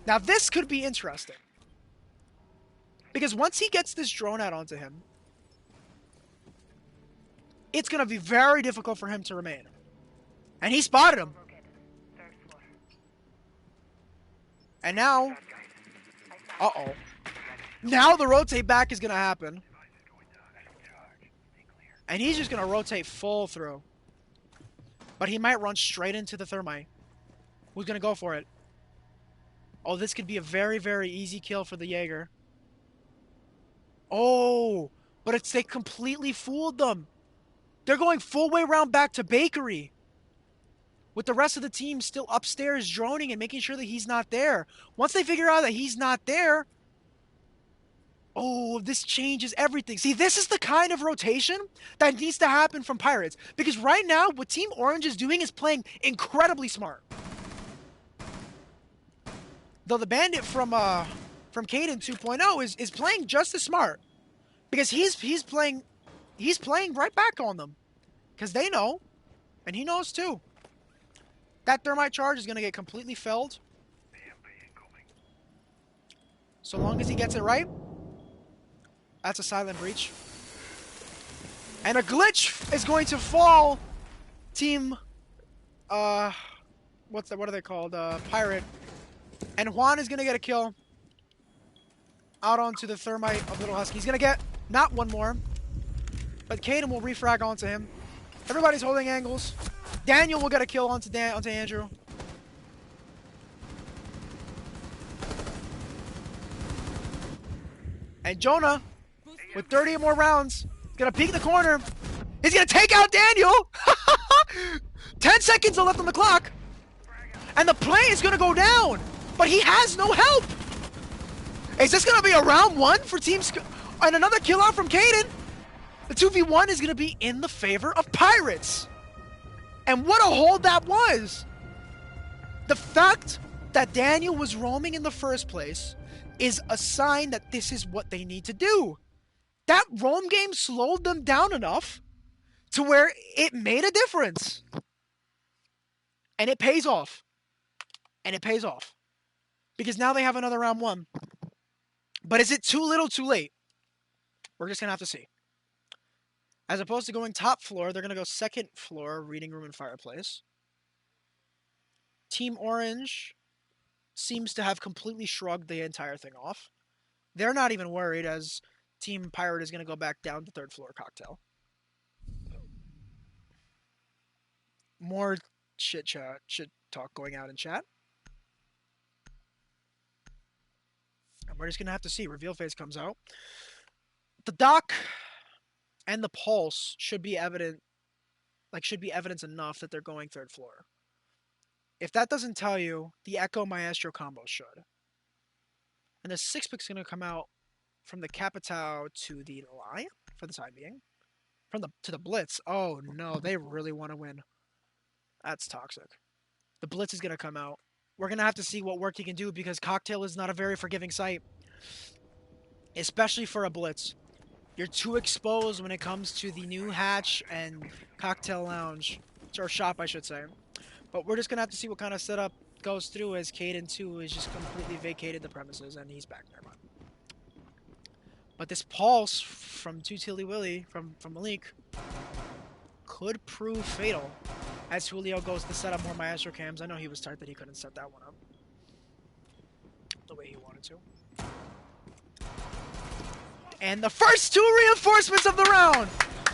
A: Now, this could be interesting. Because once he gets this drone out onto him, it's going to be very difficult for him to remain. And he spotted him. And now... Uh-oh. Now the rotate back is going to happen. And he's just going to rotate full through. But he might run straight into the thermite. Who's going to go for it? Oh, this could be a very, very easy kill for the Jaeger. Oh, but they completely fooled them. They're going full way round back to Bakery. With the rest of the team still upstairs droning and making sure that he's not there. Once they figure out that he's not there... Oh, this changes everything. See, this is the kind of rotation that needs to happen from Pirates. Because right now, what Team Orange is doing is playing incredibly smart. Though the Bandit from Caden 2.0 is playing just as smart. Because he's playing right back on them. Because they know. And he knows too. That thermite charge is going to get completely felled. So long as he gets it right. That's a silent breach. And a glitch is going to fall. Team... what are they called? Pirate. And Juan is going to get a kill. Out onto the thermite of Little Husky. He's going to get not one more. But Caden will refrag onto him. Everybody's holding angles. Daniel will get a kill onto Andrew. And Jonah, with 30 or more rounds, is going to peek the corner. He's going to take out Daniel. 10 seconds are left on the clock. And the play is going to go down. But he has no help. Is this going to be a round 1 for Team and another kill out from Caden? The 2v1 is going to be in the favor of Pirates. And what a hold that was. The fact that Daniel was roaming in the first place is a sign that this is what they need to do. That roam game slowed them down enough to where it made a difference. And it pays off. And it pays off. Because now they have another round 1. But is it too little, too late? We're just going to have to see. As opposed to going top floor, they're going to go 2nd floor, reading room and fireplace. Team Orange seems to have completely shrugged the entire thing off. They're not even worried as Team Pirate is going to go back down to 3rd floor cocktail. More shit talk going out in chat. And we're just going to have to see. Reveal phase comes out. The dock and the pulse should be evident, should be evidence enough that they're going 3rd floor. If that doesn't tell you, the Echo Maestro combo should. And the 6-pick's going to come out from the Capitao to the Lie, for the time being. To the Blitz. Oh no, they really want to win. That's toxic. The Blitz is going to come out. We're going to have to see what work he can do because Cocktail is not a very forgiving site. Especially for a Blitz. You're too exposed when it comes to the new hatch and Cocktail Lounge. Or shop, I should say. But we're just going to have to see what kind of setup goes through as Caden 2 is just completely vacated the premises and he's back there. But this pulse from 2 Tilly Willy, from Malik, could prove fatal as Julio goes to set up more Maestro cams. I know he was tight that he couldn't set that one up the way he wanted to. And the first 2 reinforcements of the round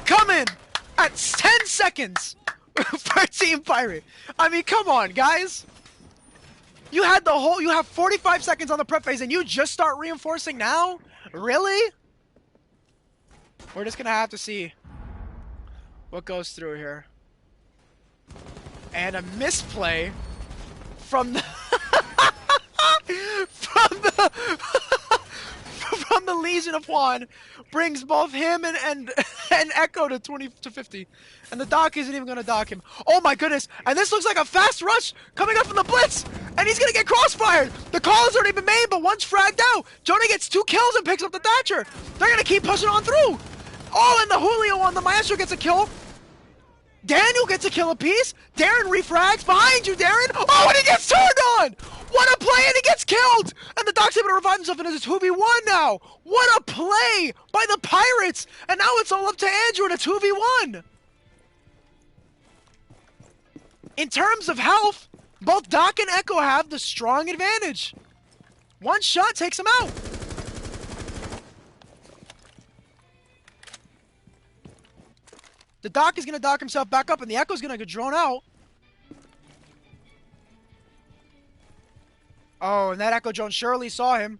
A: coming at 10 seconds for Team Pirate. I mean, come on, guys. You have 45 seconds on the prep phase and you just start reinforcing now? Really? We're just gonna have to see what goes through here. And a misplay from the from the Legion of Juan brings both him and Echo to 20 to 50. And the doc isn't even gonna dock him. Oh my goodness! And this looks like a fast rush coming up from the Blitz! And he's gonna get crossfired! The call has already been made, but one's fragged out! Jonah gets 2 kills and picks up the Thatcher! They're gonna keep pushing on through! Oh, and the Julio on the Maestro gets a kill! Daniel gets a kill apiece! Darren refrags behind you, Darren! Oh, and he gets turned on! What a play, and he gets killed! And the Doc's able to revive himself, and it's a 2v1 now! What a play by the Pirates! And now it's all up to Andrew in a 2v1! In terms of health, both Doc and Echo have the strong advantage. One shot takes him out. The Doc is going to dock himself back up, and the Echo's going to get drawn out. Oh, and that Echo drone surely saw him.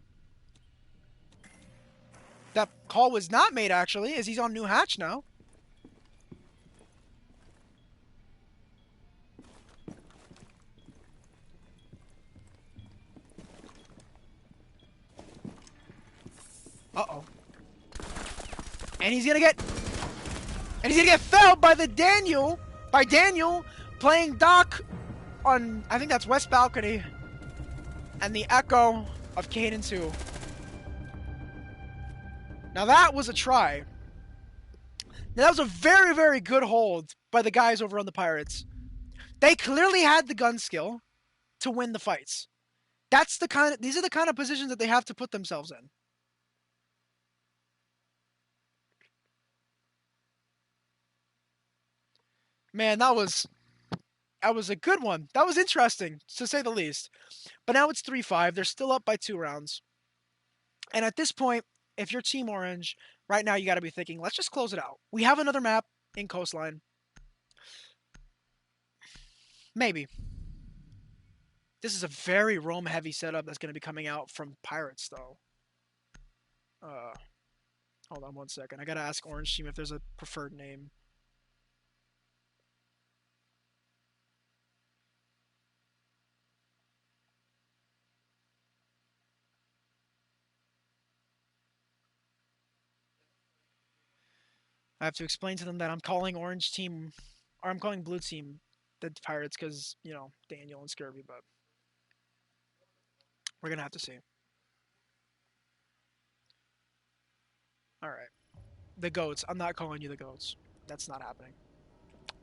A: That call was not made, actually, as he's on New Hatch now. Uh-oh. And he's gonna get felled by Daniel playing Doc on, I think that's West Balcony, and the Echo of Caden 2. Now that was a try. Now that was a very, very good hold by the guys over on the Pirates. They clearly had the gun skill to win the fights. These are the kind of positions that they have to put themselves in. Man, that was a good one. That was interesting, to say the least. But now it's 3-5. They're still up by 2 rounds. And at this point, if you're Team Orange, right now you got to be thinking, let's just close it out. We have another map in Coastline. Maybe. This is a very roam-heavy setup that's going to be coming out from Pirates, though. Hold on one second. I got to ask Orange Team if there's a preferred name. I have to explain to them that I'm calling Orange Team, or I'm calling Blue Team the Pirates because, you know, Daniel and Scurvy, but we're going to have to see. Alright. The Goats. I'm not calling you the Goats. That's not happening.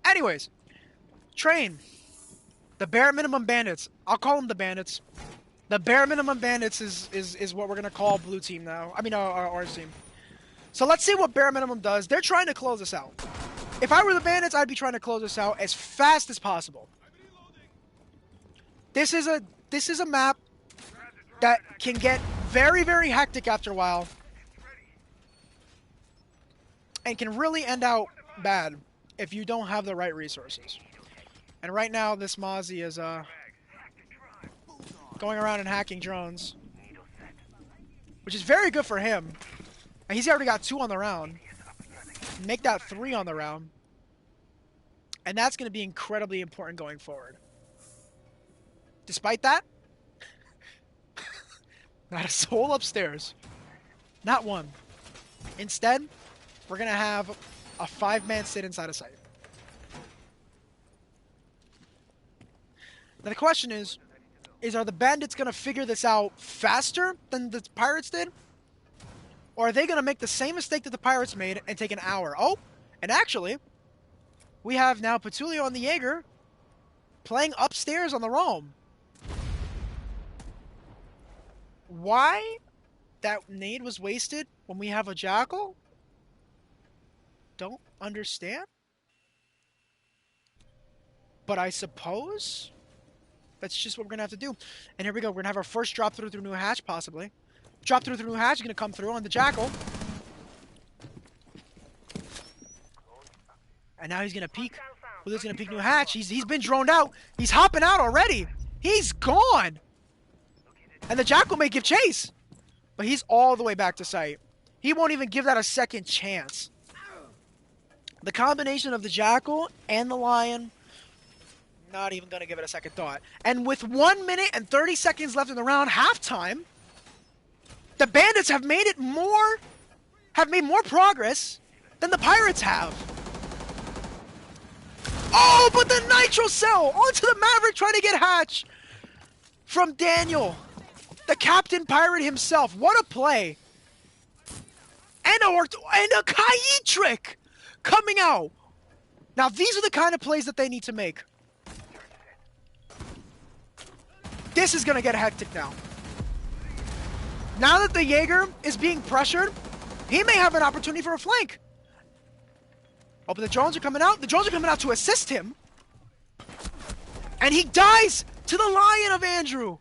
A: Anyways. Train. The bare minimum bandits. I'll call them the bandits. The bare minimum bandits is what we're going to call Blue Team now. I mean, our Orange Team. So let's see what bare minimum does. They're trying to close this out. If I were the bandits, I'd be trying to close this out as fast as possible. This is a map that can get very, very hectic after a while. And can really end out bad if you don't have the right resources. And right now, this Mozzie is going around and hacking drones. Which is very good for him. And he's already got 2 on the round. Make that 3 on the round. And that's going to be incredibly important going forward. Despite that, not a soul upstairs. Not one. Instead, we're going to have a 5-man sit inside a site. Now the question is are the bandits going to figure this out faster than the Pirates did? Or are they going to make the same mistake that the Pirates made and take an hour? Oh, and actually, we have now Petulio on the Jaeger playing upstairs on the Rome. Why that nade was wasted when we have a Jackal? Don't understand. But I suppose that's just what we're going to have to do. And here we go. We're going to have our first drop through New Hatch, possibly. Drop through New Hatch is going to come through on the Jackal. And now he's going to peek. Who's going to peek New Hatch? He's been droned out. He's hopping out already. He's gone. And the Jackal may give chase. But he's all the way back to sight. He won't even give that a second chance. The combination of the Jackal and the Lion, not even going to give it a second thought. And with 1 minute and 30 seconds left in the round, halftime, the Bandits have made more progress than the Pirates have. Oh, but the Nitro Cell onto the Maverick trying to get Hatch from Daniel, the Captain Pirate himself. What a play. And a Kai trick coming out. Now, these are the kind of plays that they need to make. This is going to get hectic now. Now that the Jaeger is being pressured, he may have an opportunity for a flank. Oh, but the drones are coming out. The drones are coming out to assist him. And he dies to the Lion of Andrew.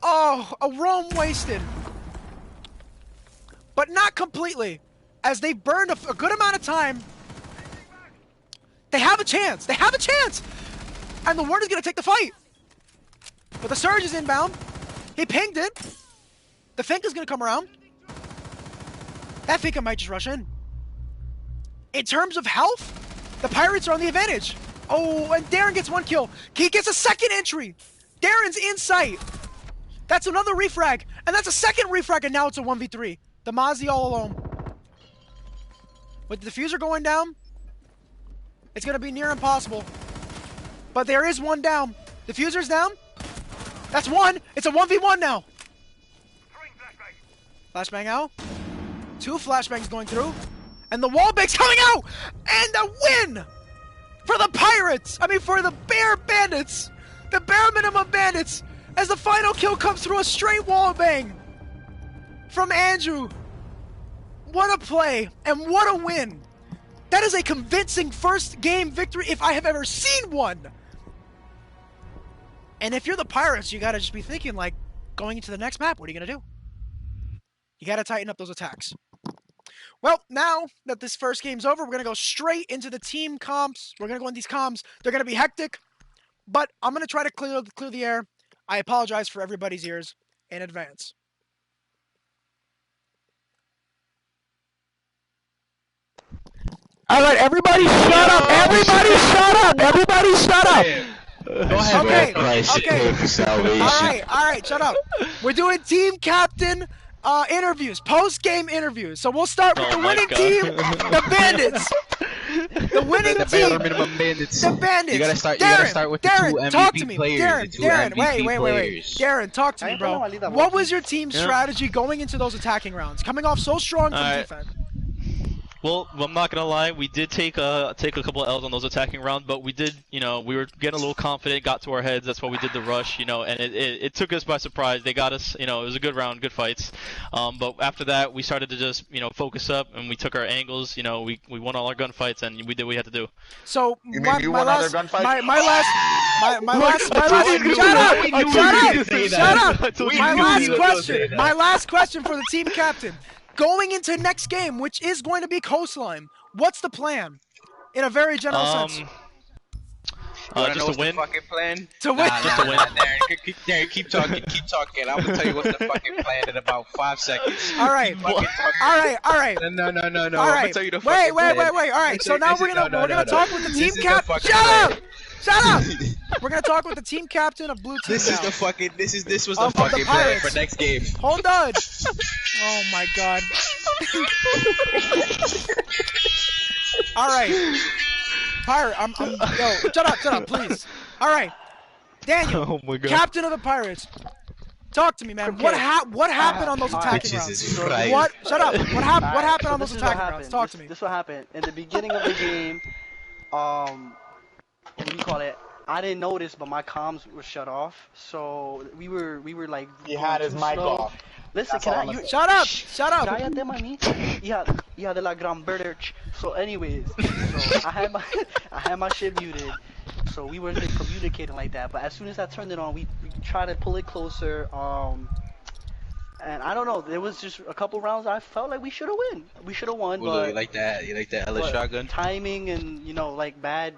A: Oh, a roam wasted. But not completely. As they burned a good amount of time, they have a chance. They have a chance. And the Word is going to take the fight. But the Surge is inbound. He pinged it. The Fink is going to come around. That Fink might just rush in. In terms of health, the Pirates are on the advantage. Oh, and Darren gets 1 kill. He gets a second entry. Darren's in sight. That's another refrag. And that's a second refrag, and now it's a 1v3. The Mozzie all alone. With the diffuser going down, it's going to be near impossible. But there is one down. Diffuser's down. That's one. It's a 1v1 now. Flashbang out. 2 flashbangs going through. And the wallbang's coming out! And a win! For the Pirates! I mean, for the Bare Bandits! The Bare Minimum Bandits! As the final kill comes through a straight wallbang! From Andrew! What a play! And what a win! That is a convincing first game victory if I have ever seen one! And if you're the Pirates, you gotta just be thinking, like, going into the next map, what are you gonna do? You gotta tighten up those attacks. Well, now that this first game's over, we're going to go straight into the team comps. We're going to go in these comps. They're going to be hectic, but I'm going to try to clear the air. I apologize for everybody's ears in advance. All right, everybody shut up! Everybody shut up! Everybody shut up!
G: Go ahead,
A: Okay,
G: Christ,
A: okay.
G: for salvation.
A: All right, shut up. We're doing team captain interviews, post-game interviews. So we'll start with the winning team, the Bandits. The winning team,
G: Minimum Bandits.
A: the Bandits.
G: You gotta start with the
A: Darren,
G: 2 MVP
A: talk to me.
G: players.
A: Darren,
G: the 2
A: Darren,
G: MVP
A: wait.
G: players.
A: Darren, talk to me, bro. What was your team's strategy going into those attacking rounds? Coming off so strong from defense.
B: Well, I'm not gonna lie. We did take a couple of L's on those attacking rounds, but we did, we were getting a little confident, got to our heads. That's why we did the rush, and it took us by surprise. They got us, it was a good round, good fights. But after that, we started to just, focus up, and we took our angles. We won all our gunfights, and we did what we had to do.
A: So my last question for the team captain. Going into next game, which is going to be Coastline, what's the plan? In a very general sense.
B: Just to win.
H: Fucking plan?
A: To win.
B: Just to win.
H: Darren, keep talking. I'm gonna tell you what's the fucking plan in about 5 seconds.
A: All right. All right.
H: No.
A: All
H: I'm gonna
A: right.
H: tell you the fucking
A: Wait.
H: plan.
A: All right. So now we're gonna talk with the team captain. Shut up! We're gonna talk with the team captain of Blue Team.
H: This was the fucking plan for next game.
A: Hold on. Oh my god. All right. Pirate, yo, shut up, please. All right. Daniel, captain of the Pirates. Talk to me, man.
D: Okay.
A: What happened on those attacking rounds? Shut up. What happened on those attacking rounds? Talk to me.
D: This is what happened. In the beginning of the game, what do you call it? I didn't notice, but my comms were shut off. So we were like.
G: He had his mic off.
D: Listen,
A: Shut up!
D: Cállate, mami. Hija de la gran birch. So, anyways, I had my shit muted. So we weren't communicating like that. But as soon as I turned it on, we tried to pull it closer. And I don't know. There was just a couple rounds I felt like we should have won. We should have won.
H: Ooh,
D: but
H: you like that? You like that Ellis shotgun?
D: Timing and like bad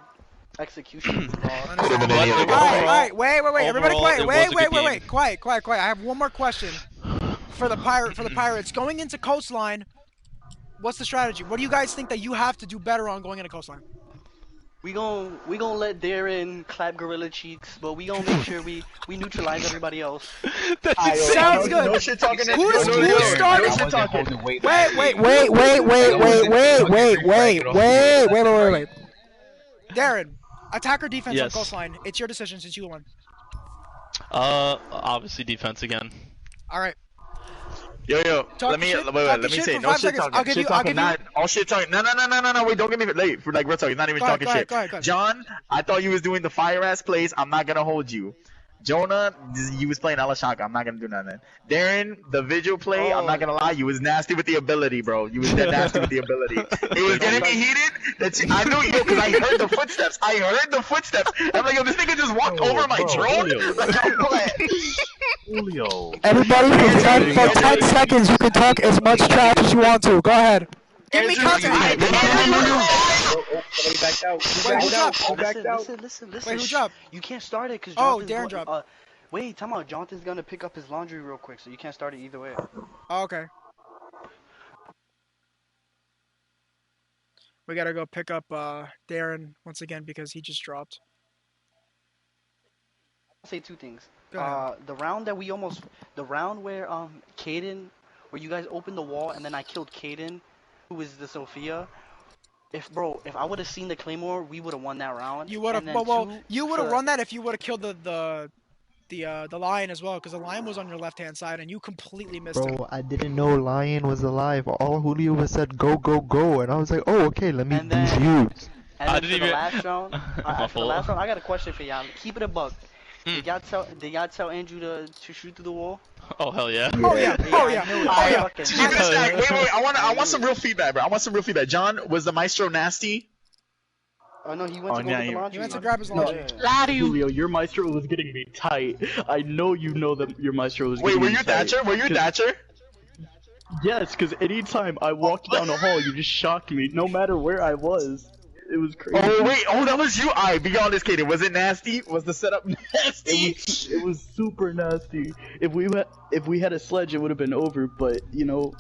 D: Execution.
A: Alright, wait, everybody
B: Overall,
A: quiet,
B: it
A: wait,
B: was a good game.
A: quiet. I have one more question for the Pirates. Going into Coastline, what's the strategy? What do you guys think that you have to do better on going into Coastline?
D: We gon' let Darren clap gorilla cheeks, but we gonna make sure we neutralize everybody else.
A: Sounds good.
F: No shit talking.
A: Who's starting?
F: No shit talking.
A: Wait. Darren, attack or defense on
B: Yes.
A: Coastline? It's your decision since you won.
B: Obviously defense again.
A: Alright.
C: Yo,
A: Talk
C: let me
A: shit-
C: wait,
A: talk
C: let me
A: shit
C: say
A: for
C: no
A: 5
C: shit
A: seconds.
C: talking.
A: I'll give
C: Shit
A: you-
C: talking, not all shit talking. No. Wait, don't get me late for like real talk. He's not even
A: Go ahead,
C: talking
A: go ahead,
C: shit.
A: go ahead.
C: John, I thought you was doing the fire ass plays. I'm not gonna hold you. Jonah, you was playing Alashaka. I'm not gonna do nothing. Darren, the visual play. I'm not gonna lie. You was nasty with the ability, bro. You was dead nasty with the ability. It was getting me heated. I knew you because I heard the footsteps. I'm like, yo, this nigga just walked over my drone. Like, I'm like,
F: Julio.
A: Everybody for 10 seconds, you can talk as much trash as you want to. Go ahead. Give me content.
E: Somebody backed out.
A: Wait, who dropped?
D: Listen.
A: Wait, who dropped?
D: You can't start it because
A: Oh, Darren dropped.
D: Wait, time out. Jonathan's gonna pick up his laundry real quick, so you can't start it either way.
A: Oh, okay. We gotta go pick up Darren once again because he just dropped.
D: I'll say two things.
A: Go ahead.
D: The round where Caden, where you guys opened the wall and then I killed Caden, who is the Sophia. If I would have seen the Claymore, we would have won that round.
A: You would have. You would have run that if you would have killed the lion as well, because the lion was on your left hand side and you completely missed him.
F: Bro, I didn't know Lion was alive. All Julio was said go, and I was like, oh, okay, let me
D: And then-
F: defuse.
D: And
B: I
D: then
B: didn't
D: for the
B: even-
D: last round, for the last round, I got a question for y'all. Keep it a buck.
B: Mm.
D: Did y'all tell Andrew to shoot through the wall?
B: Oh hell yeah.
A: Oh yeah.
D: I knew it.
C: Keep it a stack. Wait. I want some real feedback, bro. I want some real feedback. John, was the maestro nasty?
D: Oh no, he went to go
C: yeah,
D: get the
C: you-
D: laundry.
A: He went to grab his laundry.
I: Julio, your maestro was getting me tight. I know you know that your maestro was
C: Wait,
I: getting
C: were
I: me
C: you
I: tight.
C: Thatcher? Were you Thatcher?
I: Yes, because anytime I walked down the hall, you just shocked me, no matter where I was. It was crazy.
C: Oh wait, that was you. Alright, be honest, Kaden. Was it nasty? Was the setup nasty?
I: It was super nasty. If we had a sledge, it would have been over. But you know,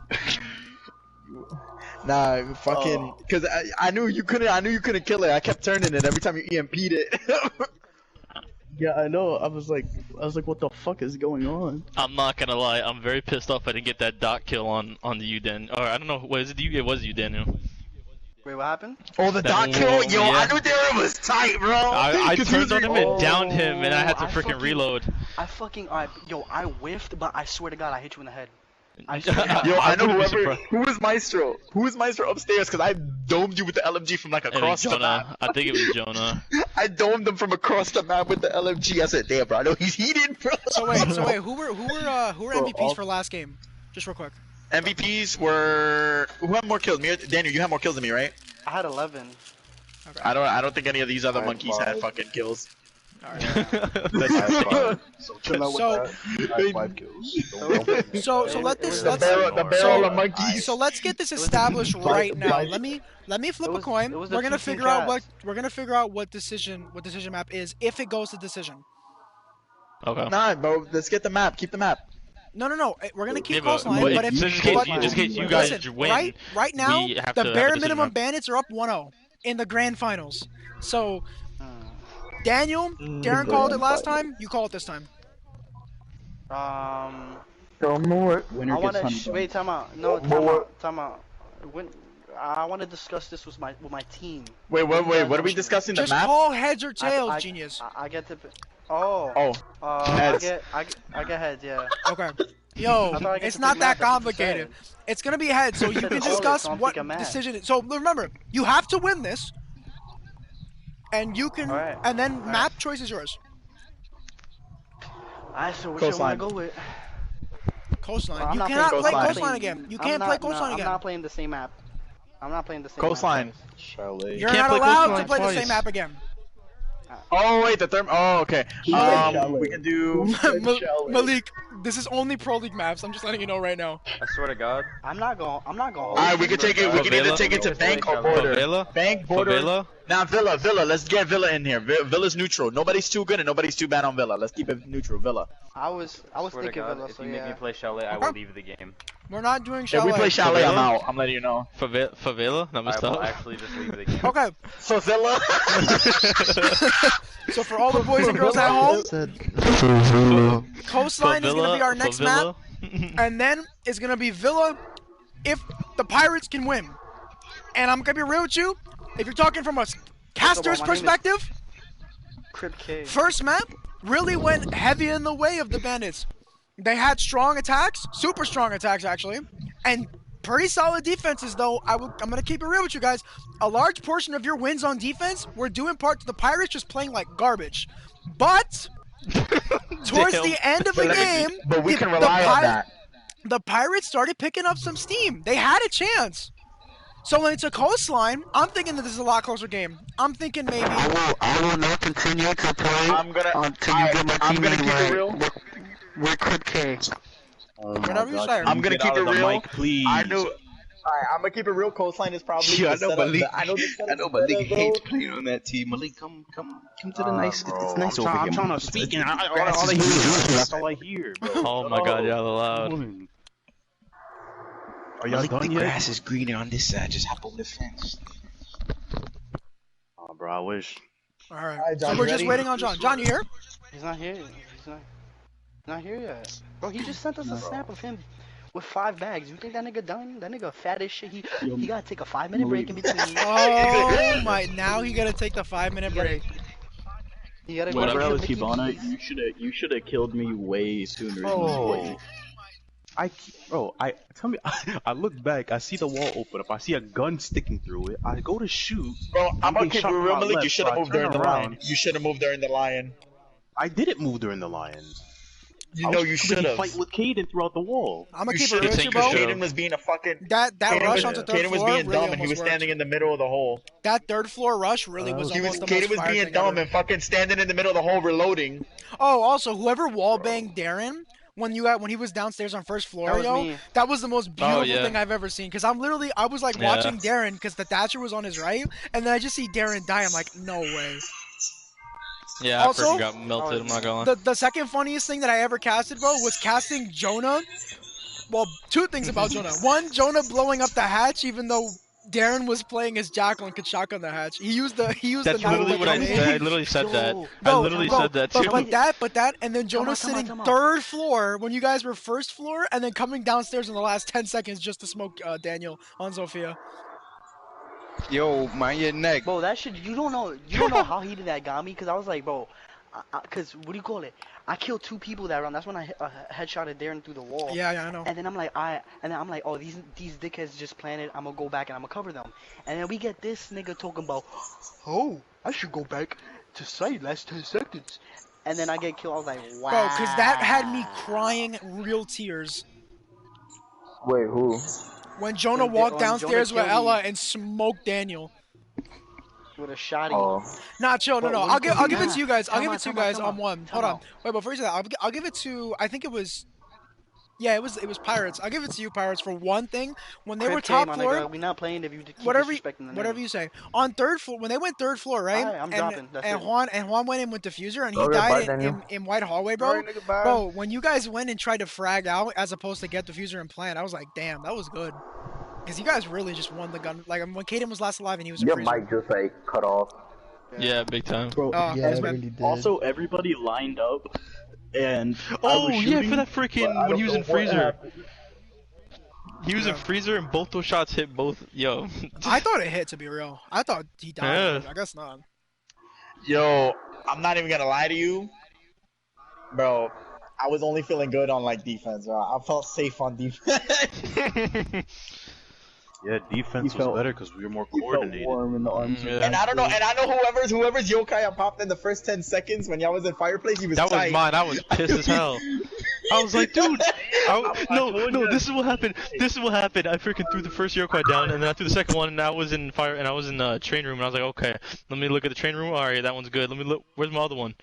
F: Nah, fucking, cause I knew you couldn't kill it. I kept turning it every time you EMP'd it.
I: yeah, I know. I was like, what the fuck is going on?
B: I'm not gonna lie. I'm very pissed off I didn't get that dot kill on the you, Dan. Or I don't know. Was it you? It was you, Daniel.
D: Wait, what happened?
C: Oh, the dot kill? Yo,
B: yeah.
C: I knew Darren was tight, bro.
B: I
C: 'Cause
B: turned on him and downed him, and I had to
D: I
B: freaking
D: fucking-
B: reload.
D: I whiffed, but I swear to God, I hit you in the head. I
C: Yo, I know
B: wouldn't be surprised.
C: who was Maestro? Who was Maestro upstairs? Cause I domed you with the LMG from like
B: It was
C: across the
B: Jonah.
C: map.
B: I think it was Jonah.
C: I domed him from across the map with the LMG. I said, damn, bro, I know he's heated, bro.
A: So wait, who were MVPs for last game? Just real quick.
C: MVPs were who had more kills? Me or Daniel? You had more kills than me, right?
D: I had 11.
A: Okay.
C: I don't think any of these other
F: I had
C: monkeys had
F: 5.
C: fucking kills.
F: So chill out with that. I had 5 kills.
A: So let this
C: The barrel of monkeys.
A: So let's get this established right now. Let me flip a coin.
D: it was the
A: We're gonna
D: 2
A: figure out
D: cats.
A: what decision map is if it goes to decision.
B: Okay.
C: Nah, bro, let's get the map. Keep the map.
A: No. We're gonna keep
B: Yeah, but
A: coastline. But if
B: just in case you guys
A: listen,
B: win,
A: right now
B: we have
A: the
B: to have a
A: bare
B: decision
A: minimum
B: map.
A: bandits are up 1-0 in the grand finals. So Daniel, Darren called it last time. You call it this time.
F: Don't know it.
I: Winner
D: I
I: gets
D: wanna
I: honey bun.
D: wait. Time out. No, time out. When I want to discuss this with my team.
C: Wait, what are we discussing? The
A: Just
C: map?
A: call heads or tails, genius.
D: I get to. Oh.
C: Oh, heads.
D: I get heads. Yeah.
A: Okay. Yo,
D: I thought I get
A: it's
D: to
A: not
D: pick
A: that
D: maps, that's what you
A: complicated.
D: said.
A: It's gonna be heads, so you
D: said
A: can
D: always,
A: discuss
D: so I'm
A: what
D: picking map.
A: decision. So remember, you have to win this, and you can,
D: Alright.
A: and then map choice is yours.
D: Alright, so what you
C: Coastline.
D: wanna go with?
A: Coastline.
D: I'm
A: You
D: not
A: cannot
D: playing
A: play
C: Coastline.
A: coastline again. You can't play coastline
D: I'm
A: again.
D: not playing the same map. I'm not playing the same
C: Coastline.
D: map.
F: Chalet.
A: You're
B: can't
A: not
B: play
A: allowed to
B: coastline
A: play the
B: twice.
A: same map again.
C: Oh wait, the third. Oh okay. We can do.
A: Malik, this is only Pro League maps. I'm just letting you know right now.
J: I swear to God.
D: I'm not going.
C: Alright, we can take it. We can either take it to bank or border.
J: Favela?
C: Bank, border.
J: Favela?
C: Now Villa. Let's get Villa in here. Villa's neutral. Nobody's too good and nobody's too bad on Villa. Let's keep it neutral. Villa.
D: I was
J: Swear to
D: thinking
J: God,
D: Villa,
J: if
D: so
J: you make me
D: yeah.
J: play Chalet, I will leave the game.
A: We're not doing
C: If
A: Chalet.
C: we play Chalet, I'm
B: Villa?
C: out. I'm letting you know.
B: Favela? Não, mas
J: I will
B: tá.
J: actually just leave the game.
A: Okay,
C: For Villa.
A: so for all the boys and girls at home, Coastline is gonna be our next map, and then it's gonna be Villa if the Pirates can win. And I'm gonna be real with you, if you're talking from a caster's
D: my name is-
A: perspective,
D: Crib K.
A: first map really went heavy in the way of the Bandits. They had strong attacks, super strong attacks actually, and pretty solid defenses though. I'm gonna keep it real with you guys. A large portion of your wins on defense were due in part to the Pirates just playing like garbage. But towards the end of the game,
C: But we can rely on that.
A: the Pirates started picking up some steam. They had a chance. So when it's a Coastline, I'm thinking that this is a lot closer game. I'm thinking maybe.
K: I will not continue to play until you get my
C: I'm gonna
K: teammate
C: keep it
K: right.
C: real.
K: We're Crib K.
I: Oh my
A: Whatever you
I: God,
A: say.
I: can
C: I'm
I: you
C: gonna
I: get
C: keep
I: out
C: it
I: of the
C: real.
I: mic, please.
C: I knew. Alright, I'm gonna keep it real. Coastline is probably.
H: Yeah, I
C: the
H: know,
C: setup
H: Malik.
C: that- I know the
H: I know,
C: setup's
H: Malik
C: better,
H: hates
C: bro.
H: playing on that team. Malik, come to the nice.
C: bro,
H: It's nice over here.
I: I'm trying to
H: man.
I: speak, and
H: Grass
I: all I
H: is
I: hear
H: green.
I: that's all I hear. Bro.
B: Oh my god, y'all loud.
I: Woman. Are y'all
H: Malik,
I: done
H: the
I: yet?
H: grass is greener on this side. Just hop over the fence.
I: Oh, bro, I wish.
A: All right.
C: Alright, John,
A: So
C: you
A: we're just
C: ready?
A: waiting on John. John, you here?
D: He's not here. He's not here yet. Bro, he just sent us a snap of him with 5 bags. You think that nigga done? That nigga fat as shit. He gotta take a 5-minute break in between.
A: Oh my! Now he gotta take the 5-minute break.
D: He gotta go
I: Whenever
D: get
I: I was
D: Mickey
I: Hibana,
D: D's.
I: you should have killed me way sooner.
H: Oh.
I: Tell me, I look back, I see the wall open up, I see a gun sticking through it, I go to shoot.
C: Bro, I'm gonna
I: getting
C: keep it
I: shot from
C: real,
I: my
C: Malik. You
I: left,
C: should
I: so
C: have
I: I
C: moved
I: turn
C: during the
I: around.
C: lion. You should have moved during the lion.
I: I didn't move during the lion.
C: You
I: I
C: know
I: was
C: you
I: too
C: should
I: busy
C: have.
I: fighting with Caden throughout the wall.
A: I'm gonna
C: You
A: keep it real with you,
B: think
A: bro.
B: you should've.
C: Caden was being a fucking.
A: That
C: Caden
A: rush
C: was,
A: onto third
C: Caden was
A: floor
C: being
A: really
C: dumb and he was
A: almost
C: standing
A: worked.
C: in the middle of the hole.
A: That third floor rush really was
C: He was
A: almost the
C: Caden
A: most
C: was
A: fire
C: being
A: thing
C: dumb
A: ever.
C: and fucking standing in the middle of the hole reloading.
A: Oh, also, whoever wallbanged Darren when he was downstairs on first floor,
D: That was
A: yo,
D: me.
A: that was the most beautiful
B: yeah.
A: thing I've ever seen. Cause I was like
B: Yeah.
A: watching Darren, cause the Thatcher was on his right, and then I just see Darren die. I'm like, no way.
B: Yeah,
A: Also-
B: I freaking got melted, I'm not gonna lie.
A: The second funniest thing that I ever casted, bro, was casting Jonah. Well, 2 things about Jonah. One, Jonah blowing up the hatch, even though Darren was playing as Jackal and could shotgun the hatch. He used the
B: That's
A: knife
B: literally
A: with
B: what
A: the
B: I
A: grenade.
B: said. I literally said that.
D: Yo,
B: I literally said that too.
A: But that, and then Jonah
D: Come on,
A: sitting
D: come on.
A: 3rd floor when you guys were 1st floor, and then coming downstairs in the last 10 seconds just to smoke Daniel on Zofia.
H: Yo, mind your neck.
D: Bro, that shit, you don't know how heated that got me, because I was like, bro, because, what do you call it? I killed 2 people that round. That's when I headshotted Darren through the wall.
A: Yeah, I know.
D: And then I'm like, oh, these dickheads just planted. I'm gonna go back and I'm gonna cover them. And then we get this nigga talking about, oh, I should go back to site last 10 seconds. And then I get killed. I was like, wow.
A: Bro, because that had me crying real tears.
F: Wait, who?
A: When Jonah
D: When
A: walked
D: Jonah
A: downstairs with
D: killed
A: Ella
D: me.
A: and smoked Daniel.
D: With a shotty.
F: Oh.
A: Nah, chill, no.
D: But
A: I'll
D: when-
A: give it to you guys. I'll
D: Time
A: give
D: out,
A: it to you
D: time out,
A: guys
D: time
A: on
D: out,
A: one.
D: time
A: Hold on.
D: out.
A: Wait, before you say that, I'll give it to. I think it was. Yeah, it was Pirates. I'll give it to you, Pirates, for one thing. When they were
D: Crib K,
A: top
D: my
A: floor,
D: nigga, we not playing if you keep
A: whatever
D: disrespecting the
A: whatever
D: name.
A: you say. On 3rd floor, when they went 3rd floor, right?
D: Alright, I'm dropping, that's
A: and
D: it.
A: Juan went in with diffuser and he
F: Okay, bye,
A: died
F: Daniel.
A: in white hallway, bro.
H: Alright, nigga, bye.
A: Bro, when you guys went and tried to frag out as opposed to get diffuser and plant, I was like, damn, that was good. Because you guys really just won the gun. Like when Caden was last alive and he was in
F: Your
A: freezer.
F: mic just like cut off.
B: Yeah, big time.
I: Bro,
A: Oh,
K: Yeah,
A: that's
K: it
A: bad.
K: really did.
I: also everybody lined up, and I
B: Oh
I: was
B: yeah,
I: shooting,
B: for that
F: but I
B: freaking when he
F: don't
B: was in
F: know what
B: freezer.
F: happened.
B: He was in
A: Yeah.
B: freezer and both those shots hit both. Yo.
A: I thought it hit, to be real. I thought he died.
B: Yeah.
A: I guess not.
C: Yo, I'm not even gonna lie to you, bro. I was only feeling good on like defense. Bro. I felt safe on defense.
I: Yeah, defense
F: You
I: was
F: felt-
I: better because we were more
F: You felt
I: coordinated.
F: warm in the arms.
B: Yeah.
C: And I don't know, whoever's yokai I popped in the first 10 seconds when y'all was in fireplace, he was
B: That was
C: tight.
B: mine. I was pissed as hell. I was like, dude, no, this is what happened. This is what happened. I freaking threw the first Yokai down, and then I threw the second one, and I was in train room, and I was like, okay, let me look at the train room. All right, that one's good. Let me look. Where's my other one?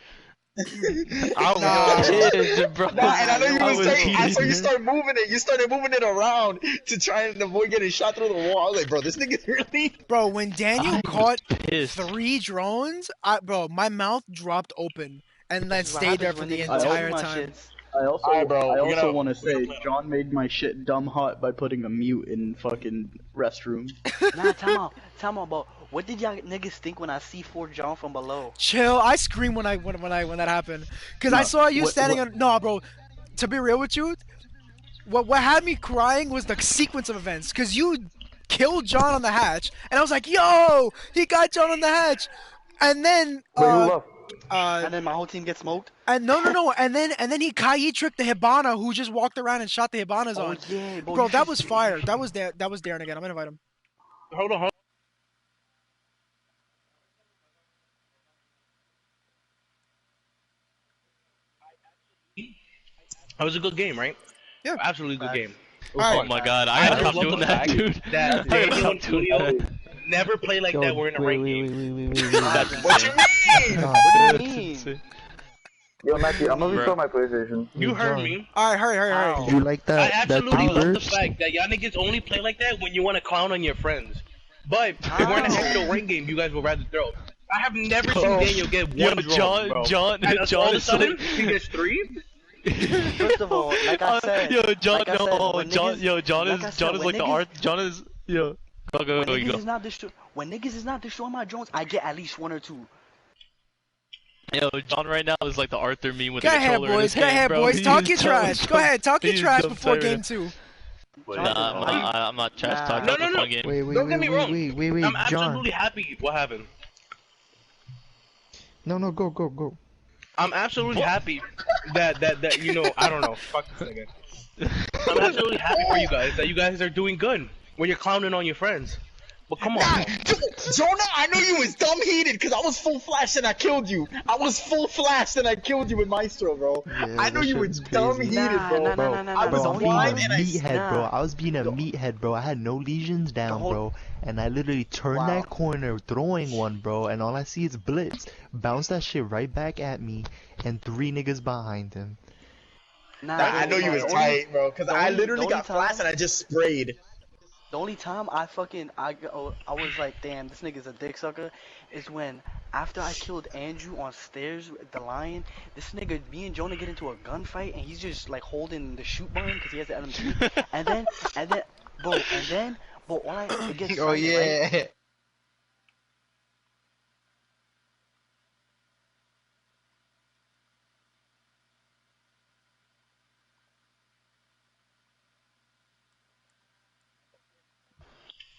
B: I was cheating, bro.
C: Nah, and I know you
B: I
C: was
B: was
C: saying. I saw you
B: cheating.
C: start moving it. You started moving it around to try and avoid getting shot through the wall. I was like, bro, this nigga's really.
A: Bro, when Daniel
B: I
A: caught
B: was pissed.
A: 3 drones, bro, my mouth dropped open and then
D: This is what
A: stayed there
D: happens
A: for
D: when
A: the
D: niggas don't do
A: entire
D: my
A: time.
D: shits.
I: I also,
C: Alright, bro,
I: I
C: we're
I: also
C: gonna-
I: want to say John made my shit dumb hot by putting a mute in fucking restroom.
D: Nah, time out, bro. What did y'all niggas think when I C4 John from below?
A: Chill. I screamed when that happened, cause I
I: No,
A: saw you
I: what-
A: standing on. No, bro. To be real with you, what had me crying was the sequence of events, cause you killed John on the hatch, and I was like, yo, he got John on the hatch, and then
D: And then my whole team gets smoked.
A: and no, and then he Kai tricked the Hibana who just walked around and shot the Hibanas
D: Oh
A: on.
D: yeah,
A: Bro,
D: you
A: that
D: should-
A: was fire. That was Darren again. I'm gonna invite him.
E: Hold on. That was a good game, right?
A: Yeah.
E: Absolutely good game.
A: Alright.
B: Oh my god, I gotta stop
E: love
B: doing
E: the
B: that,
E: fact
B: dude.
E: That
B: I gotta
E: Daniel
B: stop
E: and
B: doing
E: Julio
B: that.
E: never play like that. We're in a rank game.
C: What you mean?
D: What do you mean?
K: Yo, Matthew, I'm gonna
B: Bruh.
K: restore my PlayStation.
E: You heard me.
A: All right, hurry.
D: Ow.
G: Did you like
E: I
G: that? That
E: absolutely
G: three
E: love the
G: burst?
E: fact that y'all niggas only play like that when you want to clown on your friends. But if we're in an actual rank game, you guys will rather throw. I have never seen Daniel get
B: Yo,
E: one drone, bro.
B: John
E: And all of a
B: is
E: sudden,
B: like-
E: he gets 3?
D: First of all, like I said,
B: yo, John,
D: like I said,
B: no,
D: when
B: John,
D: niggas-
B: yo, John
D: like I
B: is,
D: said,
B: John is
D: when
B: like the
D: niggas-
B: art, John is, yo, go,
D: When
B: you
D: niggas
B: go.
D: is not when niggas is not destroying my drones, I get at least 1 or 2.
B: Yo, John right now is like the Arthur meme with
A: Go
B: the
A: ahead,
B: controller in
A: boys.
B: his
A: Go
B: hand,
A: ahead,
B: bro.
A: boys.
B: He's
A: Talk your
B: dumb,
A: trash. Go
B: dumb.
A: ahead. Talk your
B: He's
A: trash
B: dumb
A: before
B: tired.
A: game 2.
B: Nah, I'm not trash talking.
E: No,
B: That's
E: no,
B: a
E: no.
B: fun game.
G: Wait,
E: Don't get me wrong.
G: wait,
E: I'm
G: John.
E: absolutely happy. What happened?
G: No, go.
E: I'm absolutely happy that you know, I don't know. Fuck this nigga. I'm absolutely happy for you guys that you guys are doing good when you're clowning on your friends. But come on.
C: Jonah, I know you was dumb heated because I was full flash and I killed you. I was full flash and I killed you with Maestro, bro.
G: Yeah,
C: I know
G: that
C: you
G: shit
C: was
G: was
C: dumb
G: crazy.
C: heated, bro.
D: Nah,
C: I was
G: Bro, I'm being a
C: blind and I
G: meathead, bro.
D: nah.
G: I was being a meathead, bro. I had no lesions down,
D: whole-
G: bro. And I literally turned
D: Wow.
G: that corner, throwing one, bro. And all I see is Blitz. Bounce that shit right back at me. And 3 niggas behind him.
D: Nah,
C: I know you was
D: the only-
C: tight, bro, because
D: the
C: I
D: only-
C: literally
D: the
C: got
D: only
C: flash
D: time-
C: and I just sprayed.
D: The only time I was like, damn, this nigga's a dick sucker, is when after I killed Andrew on stairs with the lion, this nigga, me and Jonah get into a gunfight, and he's just like holding the shoot button because he has the LMG, and then, bro, it gets
G: Oh,
D: silent,
G: yeah.
D: right?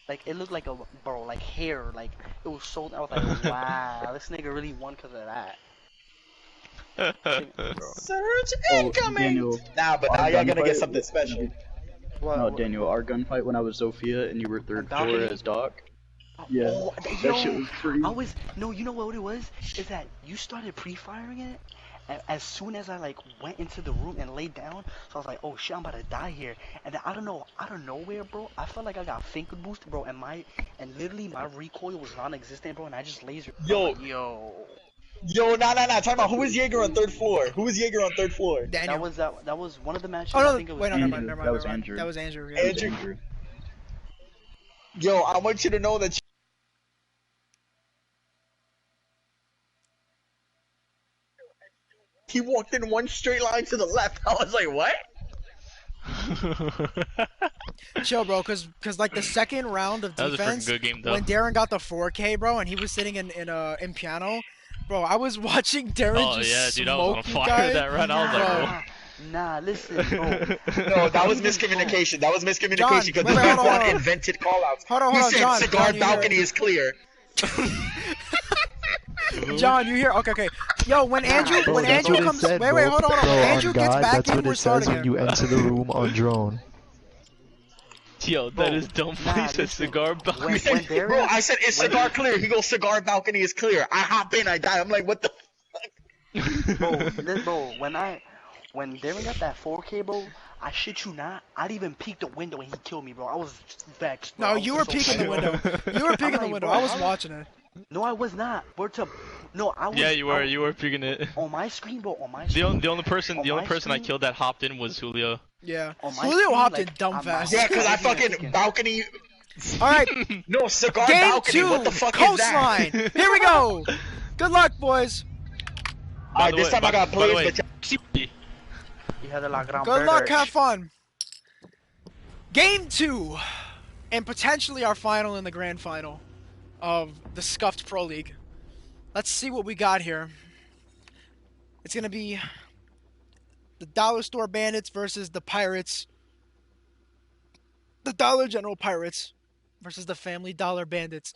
D: Like, it looked like like hair, like, it was so, I was like, wow, this nigga really won because of that.
C: Surge
I: incoming! Daniel,
C: Nah, but now
I: our
C: y'all gonna get
I: gunfight-
C: something special.
I: No, Daniel, our gunfight when I was Sophia and you were third floor
D: Balcony?
I: as Doc. Yeah,
D: Oh,
I: that shit was free.
D: you know what it was? Is that you started pre-firing it, and as soon as I like went into the room and laid down, so I was like, oh shit, I'm about to die here. And then I don't know, out of nowhere, bro, I felt like I got finger boost, bro, and literally my recoil was non-existent, bro, and I just lasered.
C: Yo.
D: Yo,
C: Nah. Talk about who was Jaeger on 3rd floor? Who was Jaeger on 3rd floor?
A: Daniel.
D: that was one of the matches.
A: Oh no!
D: I think it was
A: Wait, no, never
I: Andrew.
A: mind.
I: That was Andrew.
A: That was Andrew. Yeah.
C: Andrew. Yo, I want you to know that. He walked in one straight line to the left. I was like, what?
A: Chill, bro, cause like the second round of
B: That was a freaking
A: defense,
B: good game, though.
A: when Darren got the 4K, bro, and he was sitting in piano, bro, I was watching Darren
B: Oh
A: just
B: yeah, dude, I
A: smoke
B: was on
A: you
B: fire
A: guys.
B: that round. I was like,
A: Bro.
B: bro.
D: Nah, listen, bro.
C: No, that was miscommunication. That was miscommunication
A: John,
C: because
A: wait,
C: this
A: hold on,
C: one
A: hold on.
C: invented callouts.
A: Hold on,
C: He
A: hold on,
C: said
A: John.
C: cigar
A: John, you
C: balcony
A: hear-
C: is clear.
A: John, you hear? Okay. Yo, when Andrew
G: Bro,
A: when
G: that's
A: Andrew
G: what it
A: comes,
G: said,
A: wait,
G: bro.
A: hold on.
G: Bro,
A: When Andrew
G: on
A: gets
G: God,
A: back
G: that's
A: in,
G: what
A: we're
G: it says
A: starting
G: when
A: it.
G: you enter the room on drone.
B: Yo, that is dumb.
D: Nah,
B: He said
D: listen,
B: cigar
D: when
B: balcony.
D: Darren,
C: Bro, I said is cigar clear. He goes cigar balcony is clear. I hop in, I die. I'm like, what the fuck?
D: bro, when Darren got that 4K, bro, I shit you not, I'd even peek the window and he killed me, bro. I was vexed. Bro.
A: No,
D: I was
A: you were
D: so
A: peeking the
D: mad.
A: window. You were peeking the
D: like,
A: window.
D: bro,
A: I was
D: how-
A: watching it.
D: No, I was not. No, I was.
B: Yeah, you were picking it.
D: On my screen, bro. On my
B: The
D: screen.
B: only person I
D: screen?
B: killed that hopped in was Julio.
A: Yeah.
D: On my
A: Julio
D: screen,
A: hopped
D: like,
A: in dumb
D: I'm
A: fast.
C: Yeah, because I
D: wasn't even
C: fucking
D: thinking.
C: balcony.
A: All right.
C: No, cigar
A: Game
C: balcony.
A: 2.
C: What the fuck is that?
A: Coastline. Here we go. Good luck, boys.
C: Alright, this time I got
B: by the
C: players,
B: way,
C: but
D: Hija de la gran
A: Good luck.
D: Berder.
A: Have fun. Game 2. And potentially our final in the grand final of the Scuffed Pro League. Let's see what we got here. It's going to be the Dollar Store Bandits versus the Pirates. The Dollar General Pirates versus the Family Dollar Bandits.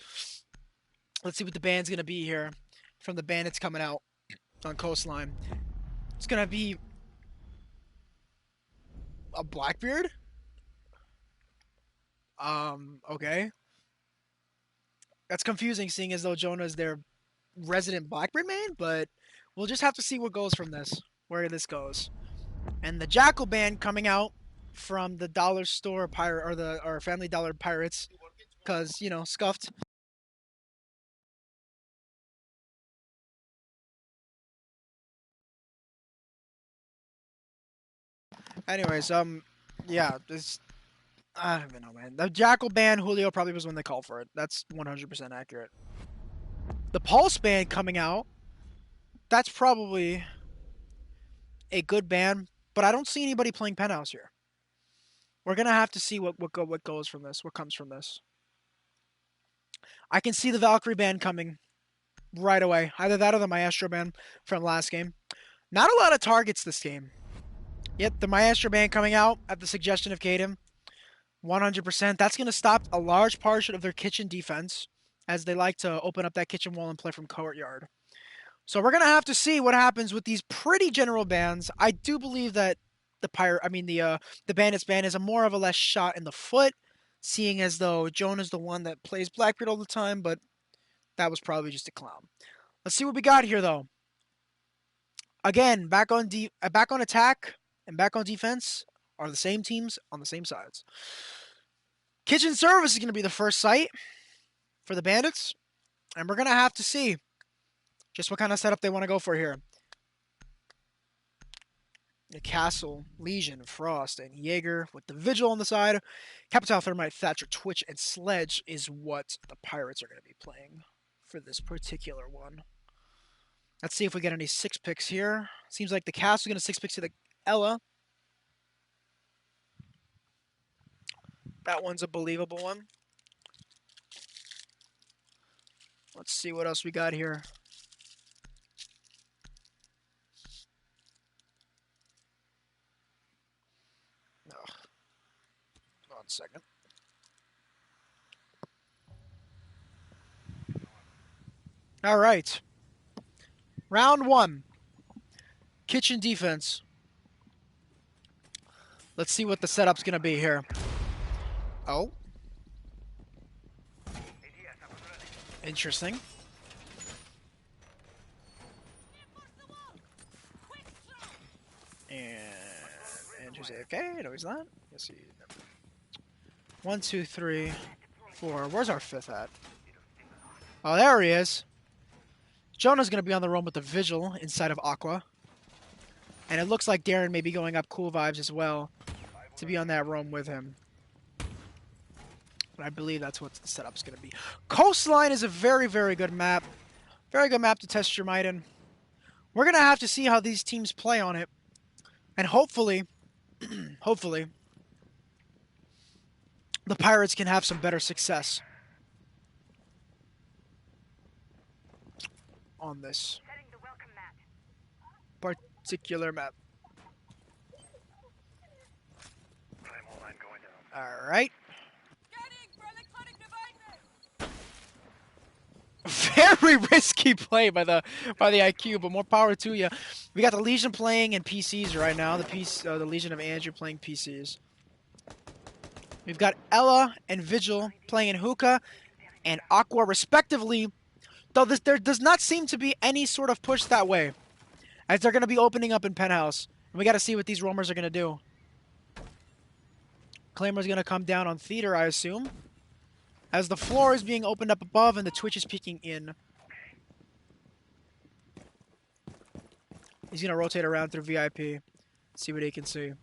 A: Let's see what the band's going to be here from the Bandits coming out on Coastline. It's going to be a Blackbeard? Okay. That's confusing, seeing as though Jonah is their resident Blackbeard main, but we'll just have to see what goes from this, where this goes. And the Jackal band coming out from the Dollar Store Pirate or Family Dollar Pirates, because you know, Scuffed. Anyways, yeah, this. I don't even know, man. The Jackal band, Julio probably was when they called for it. That's 100% accurate. The Pulse band coming out, that's probably a good band, but I don't see anybody playing Penthouse here. We're gonna have to see what goes from this, what comes from this. I can see the Valkyrie band coming right away. Either that or the Maestro band from last game. Not a lot of targets this game. Yet the Maestro band coming out at the suggestion of Caden. 100%. That's going to stop a large portion of their kitchen defense, as they like to open up that kitchen wall and play from courtyard. So we're going to have to see what happens with these pretty general bans. I do believe that the Bandits ban is a more of a less shot in the foot, seeing as though Jonah's the one that plays Blackbeard all the time, but that was probably just a clown. Let's see what we got here, though. Again, back on attack and back on defense are the same teams on the same sides. Kitchen service is going to be the first site for the Bandits, and we're going to have to see just what kind of setup they want to go for here. The Castle, Legion, Frost, and Jaeger with the Vigil on the side. Capital, Thermite, Thatcher, Twitch, and Sledge is what the Pirates are going to be playing for this particular one. Let's see if we get any 6-picks here. Seems like the Castle is going to 6-pick to the Ella. That one's a believable one. Let's see what else we got here. Oh. 1 second. All right. Round 1. Kitchen defense. Let's see what the setup's going to be here. Oh. Interesting. And Andrew's AFK. No, he's not. Yes, he. 1, 2, 3, 4. Where's our 5th at? Oh, there he is. Jonah's going to be on the roam with the Vigil inside of Aqua. And it looks like Darren may be going up Cool Vibes as well to be on that roam with him. But I believe that's what the setup's going to be. Coastline is a very, very good map. Very good map to test your might in. We're going to have to see how these teams play on it. And hopefully, hopefully, the Pirates can have some better success on this particular map. All right. Very risky play by the IQ, but more power to you. We got the Legion playing in PCs right now. The Legion of Andrew playing PCs. We've got Ella and Vigil playing in Hookah and Aqua respectively. Though there does not seem to be any sort of push that way, as they're going to be opening up in Penthouse. And we got to see what these roamers are going to do. Claimer's going to come down on Theater, I assume, as the floor is being opened up above and the Twitch is peeking in. He's gonna rotate around through VIP, see what he can see.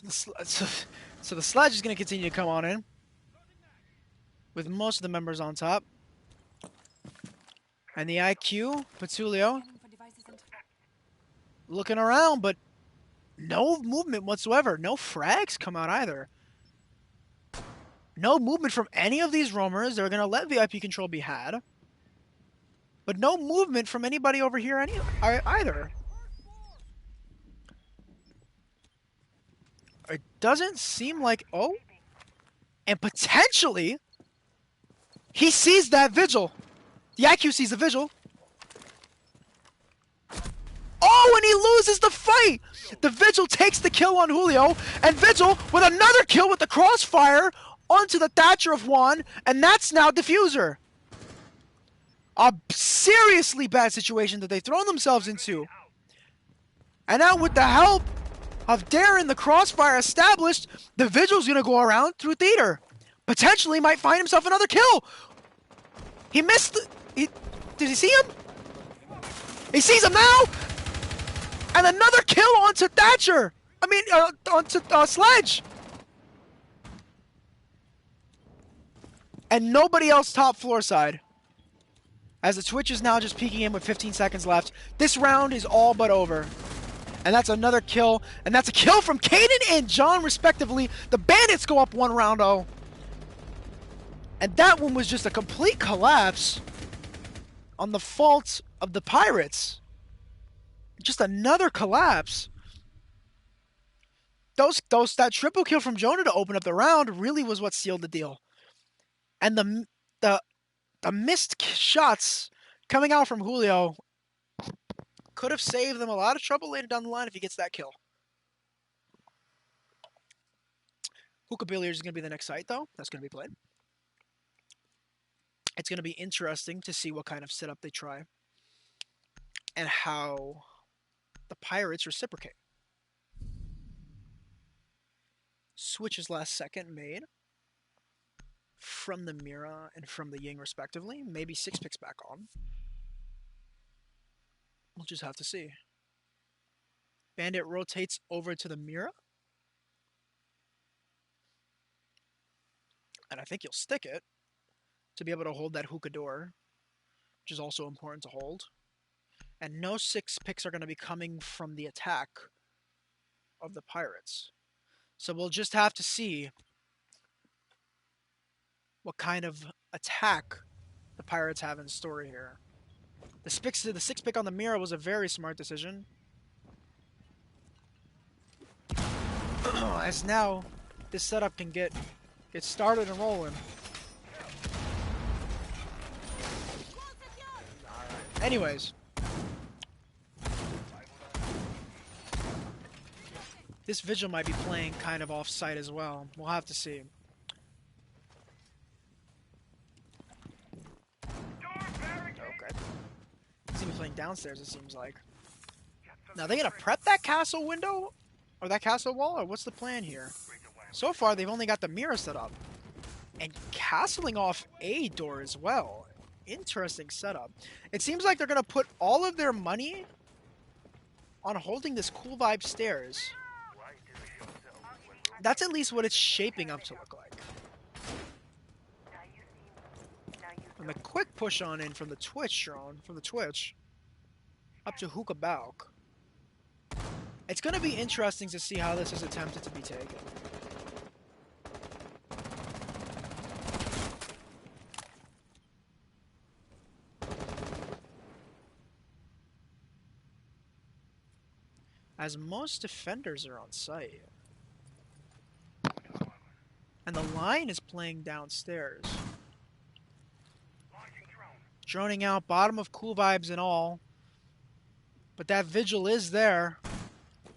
A: So the sledge is gonna continue to come on in, with most of the members on top. And the IQ, Patulio, looking around, but no movement whatsoever. No frags come out either. No movement from any of these roamers. They're going to let VIP control be had. But no movement from anybody over here either. It doesn't seem like... Oh. And potentially, he sees that Vigil. The IQ sees the Vigil. Oh, and he loses the fight! The Vigil takes the kill on Julio, and Vigil with another kill with the crossfire onto the Thatcher of Juan, and that's now Diffuser. A seriously bad situation that they've thrown themselves into. And now with the help of Darren, the crossfire established, the Vigil's gonna go around through theater. Potentially might find himself another kill. He missed the... Did he see him? He sees him now! And another kill onto Thatcher! Onto Sledge! And nobody else top floor side. As the Twitch is now just peeking in with 15 seconds left. This round is all but over. And that's another kill. And that's a kill from Caden and John, respectively. The Bandits go up 1 round 0. And that one was just a complete collapse on the fault of the Pirates. Just another collapse. That triple kill from Jonah to open up the round really was what sealed the deal. And the missed shots coming out from Julio could have saved them a lot of trouble later down the line if he gets that kill. Hookah Billiards is going to be the next site, though. That's going to be played. It's going to be interesting to see what kind of setup they try and how the Pirates reciprocate. Switches last second made from the Mira and from the Ying respectively. Maybe 6 picks back on. We'll just have to see. Bandit rotates over to the Mira. And I think he'll stick it to be able to hold that hookah door, which is also important to hold. And no 6 picks are going to be coming from the attack of the Pirates. So we'll just have to see what kind of attack the Pirates have in store here. The 6 pick on the Mira was a very smart decision. As now, this setup can get started and rolling. Anyways. This Vigil might be playing kind of off-site as well. We'll have to see. Okay. He's even playing downstairs, it seems like. Now, they gonna prep that castle window? Or that castle wall? Or what's the plan here? So far, they've only got the mirror set up. And castling off a door as well. Interesting setup. It seems like they're gonna put all of their money on holding this cool vibe stairs. That's at least what it's shaping up to look like. And the quick push on in from the Twitch drone, up to Hookah Bauk. It's going to be interesting to see how this is attempted to be taken. As most defenders are on site. And the line is playing downstairs. Droning out, bottom of cool vibes and all. But that Vigil is there.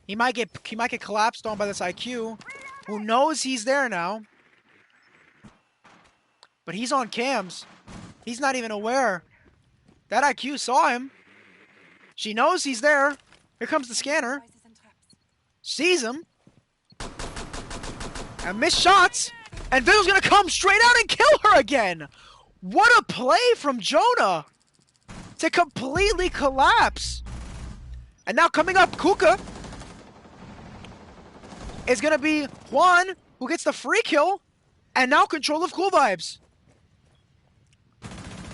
A: He might get collapsed on by this IQ. Who knows he's there now. But he's on cams. He's not even aware. That IQ saw him. She knows he's there. Here comes the scanner. Sees him. And missed shots. And Vigil's gonna come straight out and kill her again. What a play from Jonah to completely collapse. And now coming up, Kuka is gonna be Juan, who gets the free kill, and now control of Cool Vibes.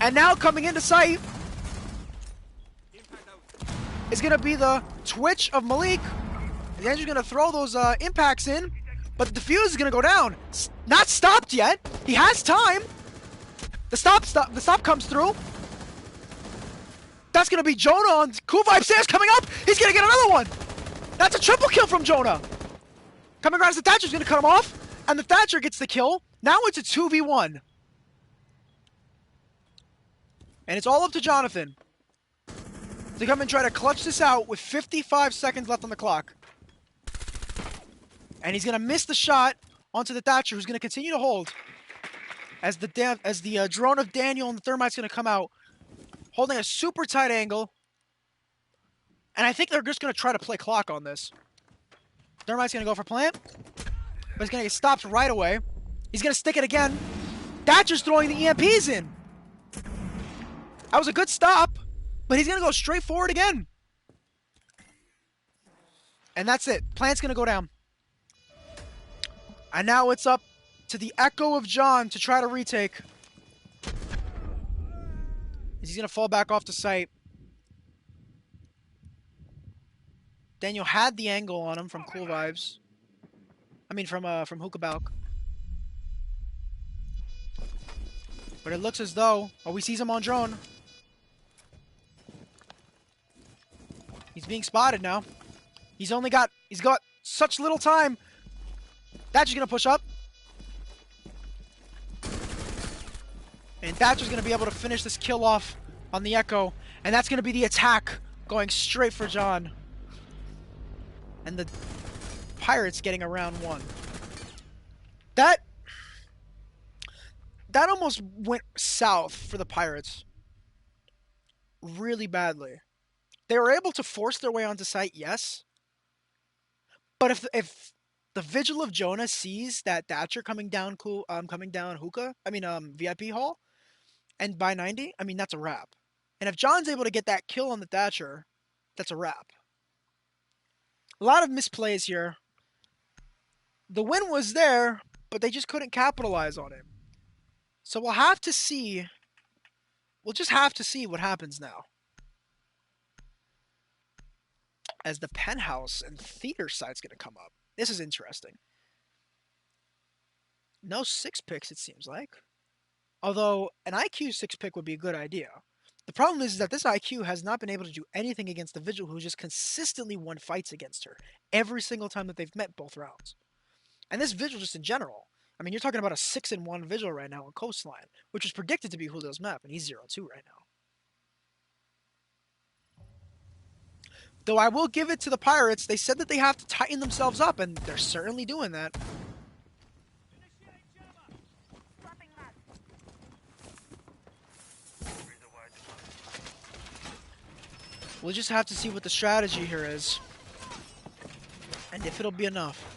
A: And now coming into sight is gonna be the Twitch of Malik. And then he's gonna throw those impacts in, but the defuse is gonna go down. Not stopped yet. He has time. The stop comes through. That's gonna be Jonah on Cool Vibe stairs coming up. He's gonna get another one. That's a triple kill from Jonah. Coming around as the Thatcher's gonna cut him off, and the Thatcher gets the kill. Now it's a 2v1. And it's all up to Jonathan to come and try to clutch this out with 55 seconds left on the clock. And he's gonna miss the shot onto the Thatcher, who's gonna continue to hold as the drone of Daniel and the Thermite's gonna come out, holding a super tight angle. And I think they're just gonna try to play clock on this. Thermite's gonna go for plant, but he's gonna get stopped right away. He's gonna stick it again. Thatcher's throwing the EMPs in. That was a good stop, but he's gonna go straight forward again. And that's it. Plant's gonna go down. And now it's up to the Echo of John to try to retake. He's gonna fall back off the site. Daniel had the angle on him from Cool Vibes. I mean from Hookahbalk. But it looks as though, we sees him on drone. He's being spotted now. He's got such little time. Thatcher's gonna push up. And Thatcher's gonna be able to finish this kill off on the Echo. And that's gonna be the attack going straight for John. And the Pirates getting a round one. That almost went south for the Pirates. Really badly. They were able to force their way onto site, yes. But if the Vigil of Jonah sees that Thatcher coming down VIP hall, and by 90, I mean that's a wrap. And if John's able to get that kill on the Thatcher, that's a wrap. A lot of misplays here. The win was there, but they just couldn't capitalize on it. So we'll have to see. We'll just have to see what happens now. As the penthouse and theater side's going to come up. This is interesting. No 6-picks, it seems like. Although an IQ 6-pick would be a good idea. The problem is that this IQ has not been able to do anything against the Vigil, who just consistently won fights against her every single time that they've met both rounds. And this Vigil just in general. I mean, you're talking about a 6-1 Vigil right now on Coastline, which was predicted to be Julio's map, and he's 0-2 right now. Though I will give it to the Pirates, they said that they have to tighten themselves up, and they're certainly doing that. We'll just have to see what the strategy here is, and if it'll be enough.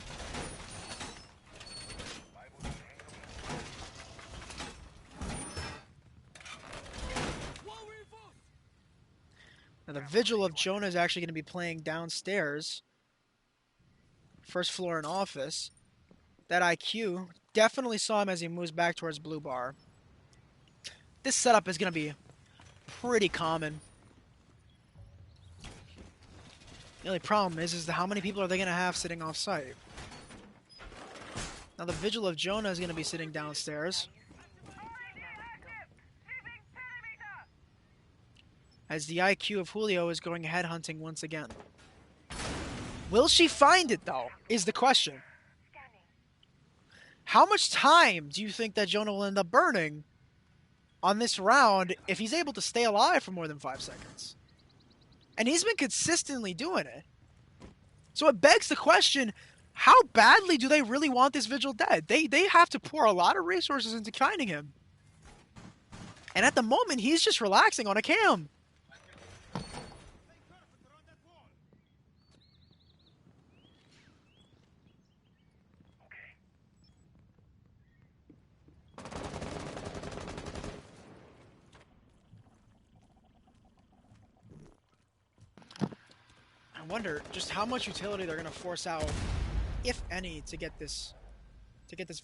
A: Now the Vigil of Jonah is actually going to be playing downstairs. First floor in office. That IQ definitely saw him as he moves back towards Blue Bar. This setup is going to be pretty common. The only problem is how many people are they going to have sitting off site? Now the Vigil of Jonah is going to be sitting downstairs. As the IQ of Julio is going headhunting once again. Will she find it, though, is the question. How much time do you think that Jonah will end up burning on this round if he's able to stay alive for more than 5 seconds? And he's been consistently doing it. So it begs the question, how badly do they really want this Vigil dead? They have to pour a lot of resources into finding him. And at the moment, he's just relaxing on a cam. wonder just how much utility they're gonna force out, if any, to get this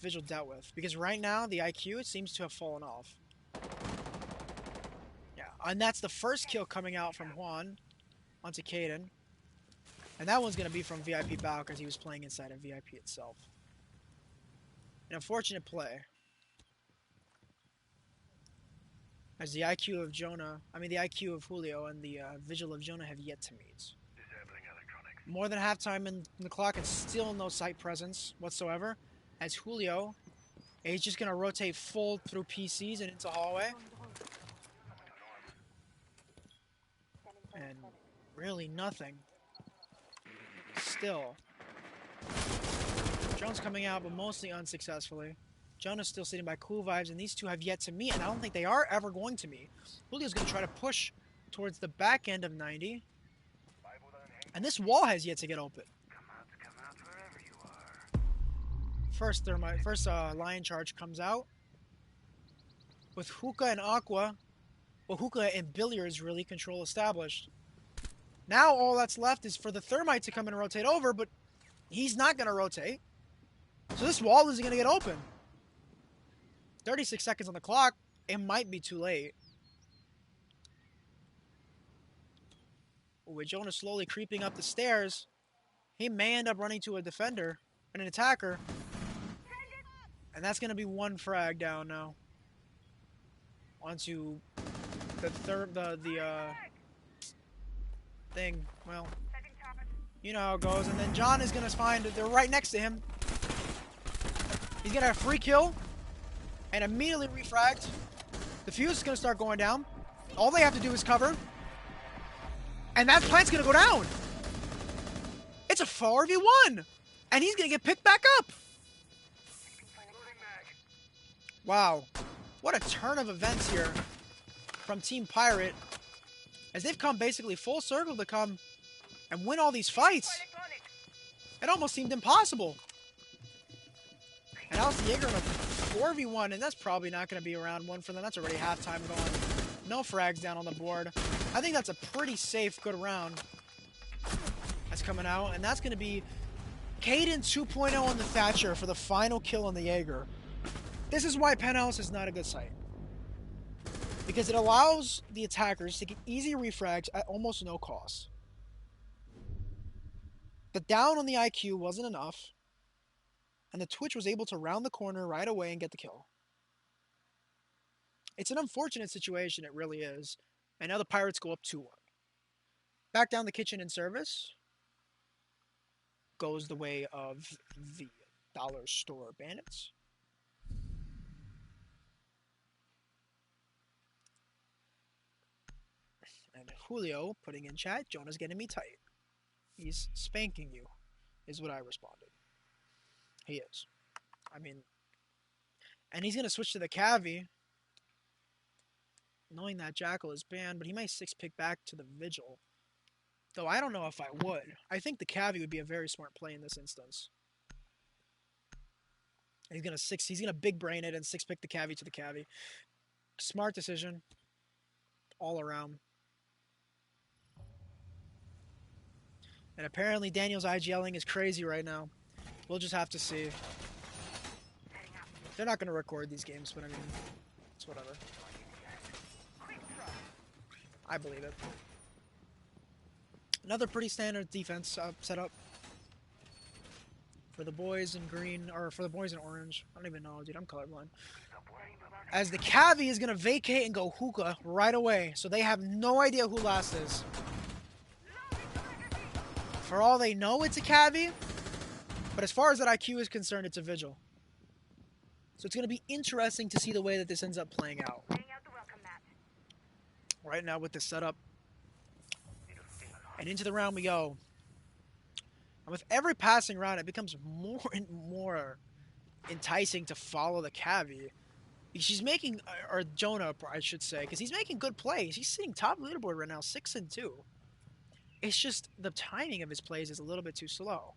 A: vigil dealt with. Because right now the IQ, it seems to have fallen off. Yeah, and that's the first kill coming out from Juan onto Caden. And that one's gonna be from VIP Bao because he was playing inside of VIP itself. An unfortunate play. As the IQ of the IQ of Julio and the vigil of Jonah have yet to meet. More than halftime in the clock and still no site presence whatsoever. As Julio, he's just going to rotate full through PCs and into hallway. And really nothing. Still. Jones coming out, but mostly unsuccessfully. Jonah's still sitting by Cool Vibes, and these two have yet to meet, and I don't think they are ever going to meet. Julio's going to try to push towards the back end of 90. And this wall has yet to get open. First Lion Charge comes out. With Hookah and Aqua. Well, Hookah and Billiards really control established. Now all that's left is for the Thermite to come and rotate over, but he's not going to rotate. So this wall isn't going to get open. 36 seconds on the clock. It might be too late. With Jonah slowly creeping up the stairs, he may end up running to a defender and an attacker. And that's going to be one frag down now. Onto the thing. Well, you know how it goes. And then John is going to find, they're right next to him. He's going to have a free kill and immediately refragged. The fuse is going to start going down. All they have to do is cover. And that plant's going to go down. It's a 4v1. And he's going to get picked back up. Wow. What a turn of events here from Team Pirate. As they've come basically full circle to come and win all these fights. It almost seemed impossible. And now it's the Jaeger in a 4v1. And that's probably not going to be around one for them. That's already halftime going. No frags down on the board. I think that's a pretty safe, good round. That's coming out. And that's going to be Caden 2.0 on the Thatcher for the final kill on the Jaeger. This is why Penthouse is not a good site. Because it allows the attackers to get easy refrags at almost no cost. The down on the IQ wasn't enough. And the Twitch was able to round the corner right away and get the kill. It's an unfortunate situation, it really is. And now the Pirates go up 2-1. Back down the kitchen in service. Goes the way of the Dollar Store Bandits. And Julio putting in chat, Jonah's getting me tight. He's spanking you, is what I responded. He is. I mean, and he's going to switch to the Cavi. Knowing that Jackal is banned, but he might 6-pick back to the Vigil. Though I don't know if I would. I think the Cavi would be a very smart play in this instance. He's gonna big brain it and 6-pick the Cavi to the Cavi. Smart decision. All around. And apparently Daniel's IGLing is crazy right now. We'll just have to see. They're not gonna record these games, but I mean, it's whatever. I believe it. Another pretty standard defense setup for the boys in green, or for the boys in orange. I don't even know, dude. I'm colorblind. As the Cavi is going to vacate and go hookah right away. So they have no idea who last is. For all they know, it's a Cavi. But as far as that IQ is concerned, it's a Vigil. So it's going to be interesting to see the way that this ends up playing out. Right now with this setup. And into the round we go. And with every passing round, it becomes more and more enticing to follow the Cavi. She's making, or Jonah, I should say, because he's making good plays. He's sitting top leaderboard right now, 6-2. It's just the timing of his plays is a little bit too slow.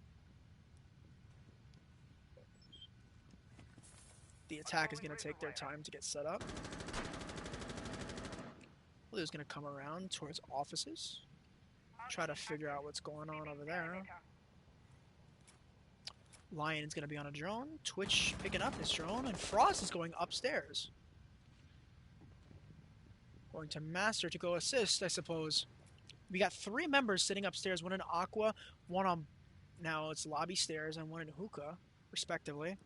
A: The attack is going to take their time to get set up. Julio's going to come around towards offices. Try to figure out what's going on over there. Lion is going to be on a drone. Twitch picking up his drone. And Frost is going upstairs. Going to Master to go assist, I suppose. We got 3 members sitting upstairs. One in Aqua, one on... Now it's lobby stairs, and one in Hookah, respectively.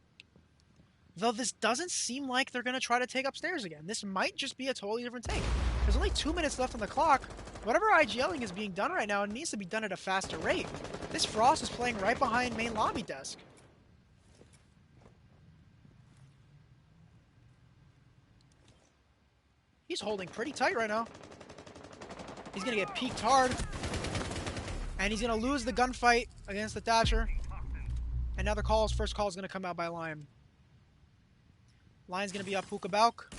A: Though this doesn't seem like they're going to try to take upstairs again. This might just be a totally different take. There's only 2 minutes left on the clock. Whatever IGLing is being done right now, it needs to be done at a faster rate. This Frost is playing right behind main lobby desk. He's holding pretty tight right now. He's going to get peeked hard. And he's going to lose the gunfight against the Thatcher. And now the first call is going to come out by Lion. Lion's going to be up Hookah Balk.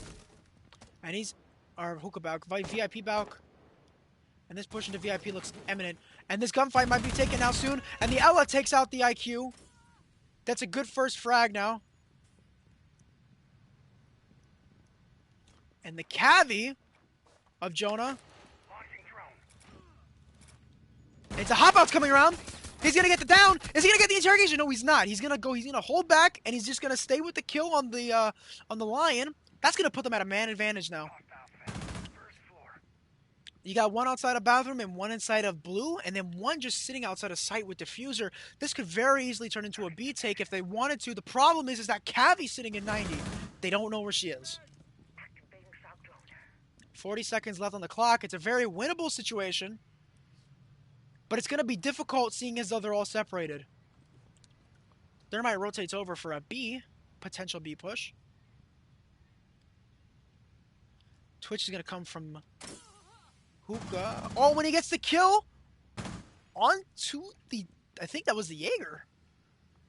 A: And he's... Or Hookah Balk, VIP Balk. And this push into VIP looks imminent. And this gunfight might be taken out soon. And the Ella takes out the IQ. That's a good first frag now. And the Cavi of Jonah. It's a hop out's coming around. He's gonna get the down. Is he gonna get the interrogation? No, he's not. He's gonna go. He's gonna hold back, and he's just gonna stay with the kill on the Lion. That's gonna put them at a man advantage now. You got one outside of bathroom and one inside of blue, and then one just sitting outside of sight with diffuser. This could very easily turn into a B take if they wanted to. The problem is that Cavi's sitting at 90. They don't know where she is. 40 seconds left on the clock. It's a very winnable situation. But it's going to be difficult seeing as though they're all separated. Thermite rotates over for a B. Potential B push. Twitch is going to come from Hookah. Oh, when he gets the kill onto the... I think that was the Jaeger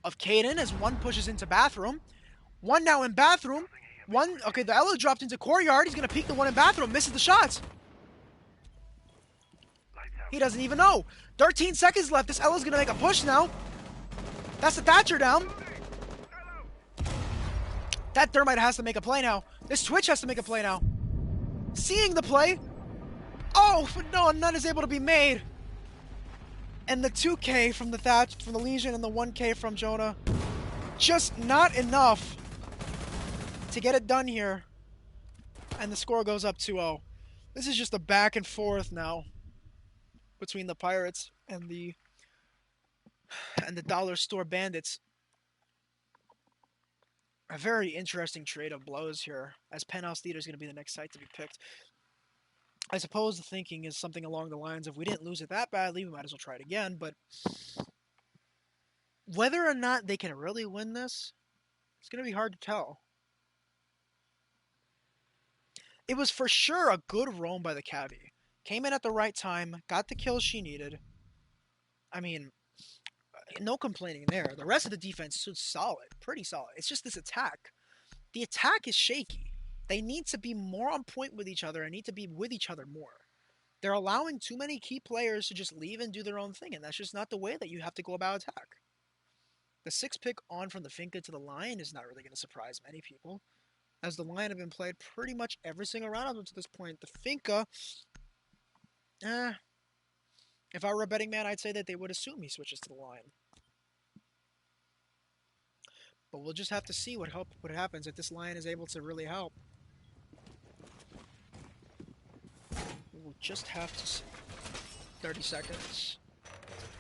A: of Kaden as one pushes into bathroom. One now in bathroom. One... Okay, the Elo dropped into courtyard. He's going to peek the one in bathroom. Misses the shots. He doesn't even know. 13 seconds left. This Ella's going to make a push now. That's the Thatcher down. That Thermite has to make a play now. This Twitch has to make a play now. Seeing the play. Oh, but no, none is able to be made. And the 2K from the Legion and the 1K from Jonah. Just not enough to get it done here. And the score goes up 2-0. This is just a back and forth now between the Pirates and the Dollar Store Bandits. A very interesting trade of blows here, as Penthouse Theater is going to be the next site to be picked. I suppose the thinking is something along the lines of, we didn't lose it that badly, we might as well try it again, but whether or not they can really win this, it's going to be hard to tell. It was for sure a good roam by the Cavi. Came in at the right time, got the kills she needed. I mean, no complaining there. The rest of the defense stood solid, pretty solid. It's just this attack. The attack is shaky. They need to be more on point with each other and need to be with each other more. They're allowing too many key players to just leave and do their own thing, and that's just not the way that you have to go about attack. The 6 pick on from the Finka to the Lion is not really going to surprise many people, as the Lion have been played pretty much every single round up to this point. The Finka... if I were a betting man, I'd say that they would assume he switches to the Lion. But we'll just have to see what happens if this Lion is able to really help. We'll just have to see. 30 seconds.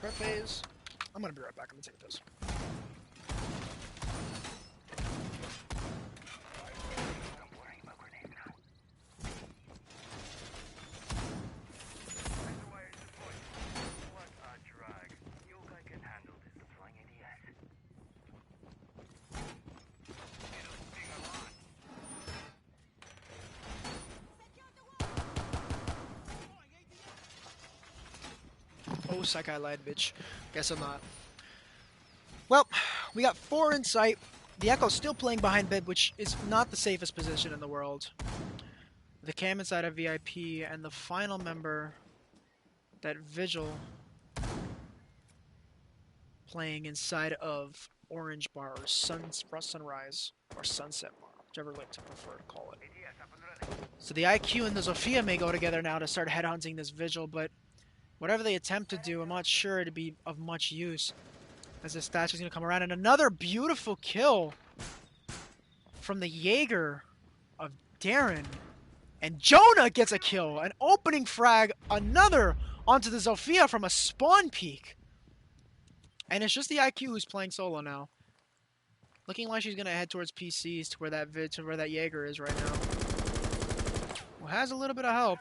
A: Prep phase. I'm gonna be right back. I'm gonna take this. Oh, psych, I lied, bitch. Guess I'm not. Well, we got 4 in sight. The Echo's still playing behind bed, which is not the safest position in the world. The Cam inside of VIP, and the final member, that Vigil, playing inside of Orange Bar, or Sunrise, or Sunset Bar, whichever like to prefer to call it. So the IQ and the Zofia may go together now to start headhunting this Vigil, but Whatever they attempt to do, I'm not sure it'd be of much use. As this Thatch is going to come around. And another beautiful kill from the Jaeger of Darren. And Jonah gets a kill. An opening frag. Another onto the Zofia from a spawn peek. And it's just the IQ who's playing solo now. Looking like she's going to head towards PCs to where that Jaeger is right now. Who has a little bit of help.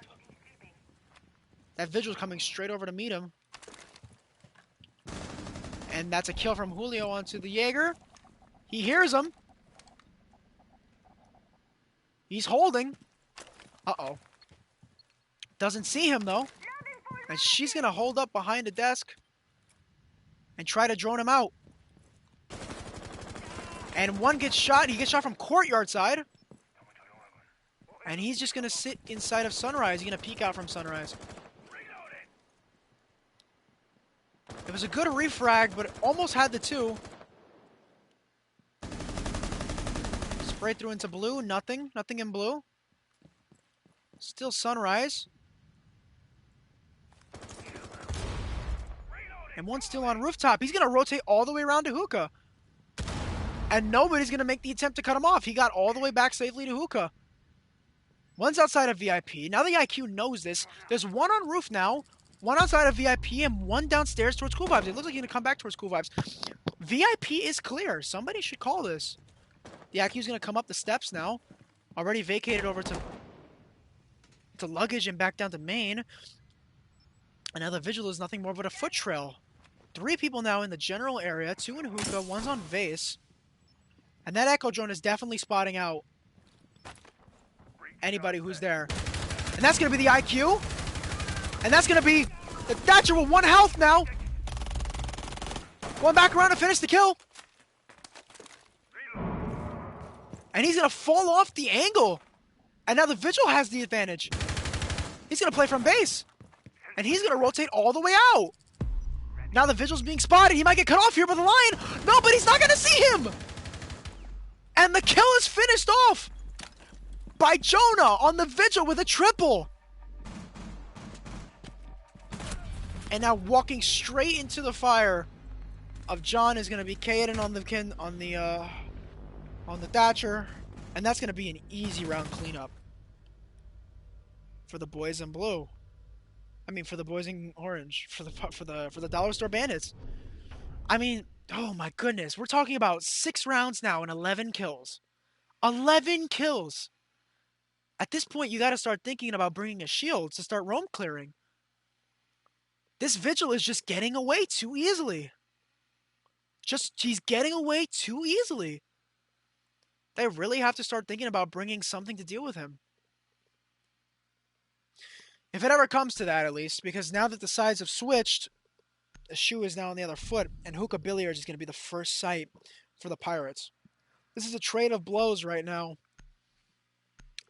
A: That Vigil's coming straight over to meet him. And that's a kill from Julio onto the Jaeger. He hears him. He's holding. Uh-oh. Doesn't see him, though. And she's going to hold up behind a desk and try to drone him out. And one gets shot. He gets shot from courtyard side. And he's just going to sit inside of Sunrise. He's going to peek out from Sunrise. It was a good refrag, but almost had the two. Sprayed through into blue. Nothing. Nothing in blue. Still Sunrise. And one still on rooftop. He's going to rotate all the way around to Hookah. And nobody's going to make the attempt to cut him off. He got all the way back safely to Hookah. One's outside of VIP. Now the IQ knows this. There's one on roof now. One outside of VIP and one downstairs towards Cool Vibes. It looks like he's going to come back towards Cool Vibes. VIP is clear. Somebody should call this. The IQ's going to come up the steps now. Already vacated over to luggage and back down to main. And now the Vigil is nothing more but a foot trail. 3 people now in the general area. 2 in Hookah. 1's on Vase. And that Echo drone is definitely spotting out anybody who's there. And that's going to be the IQ. And that's going to be the Thatcher with 1 health now. Going back around to finish the kill. And he's going to fall off the angle. And now the Vigil has the advantage. He's going to play from base. And he's going to rotate all the way out. Now the Vigil's being spotted. He might get cut off here by the line. No, but he's not going to see him. And the kill is finished off by Jonah on the Vigil with a triple. And now walking straight into the fire of John is going to be Kaden on the Thatcher, and that's going to be an easy round cleanup for the boys in blue. I mean, for the boys in orange, for the Dollar Store Bandits. I mean, oh my goodness, we're talking about 6 rounds now and 11 kills. 11 kills. At this point, you got to start thinking about bringing a shield to start roam clearing. This Vigil is just getting away too easily. He's getting away too easily. They really have to start thinking about bringing something to deal with him. If it ever comes to that, at least, because now that the sides have switched, the shoe is now on the other foot, and Hookah Billiards is going to be the first sight for the Pirates. This is a trade of blows right now.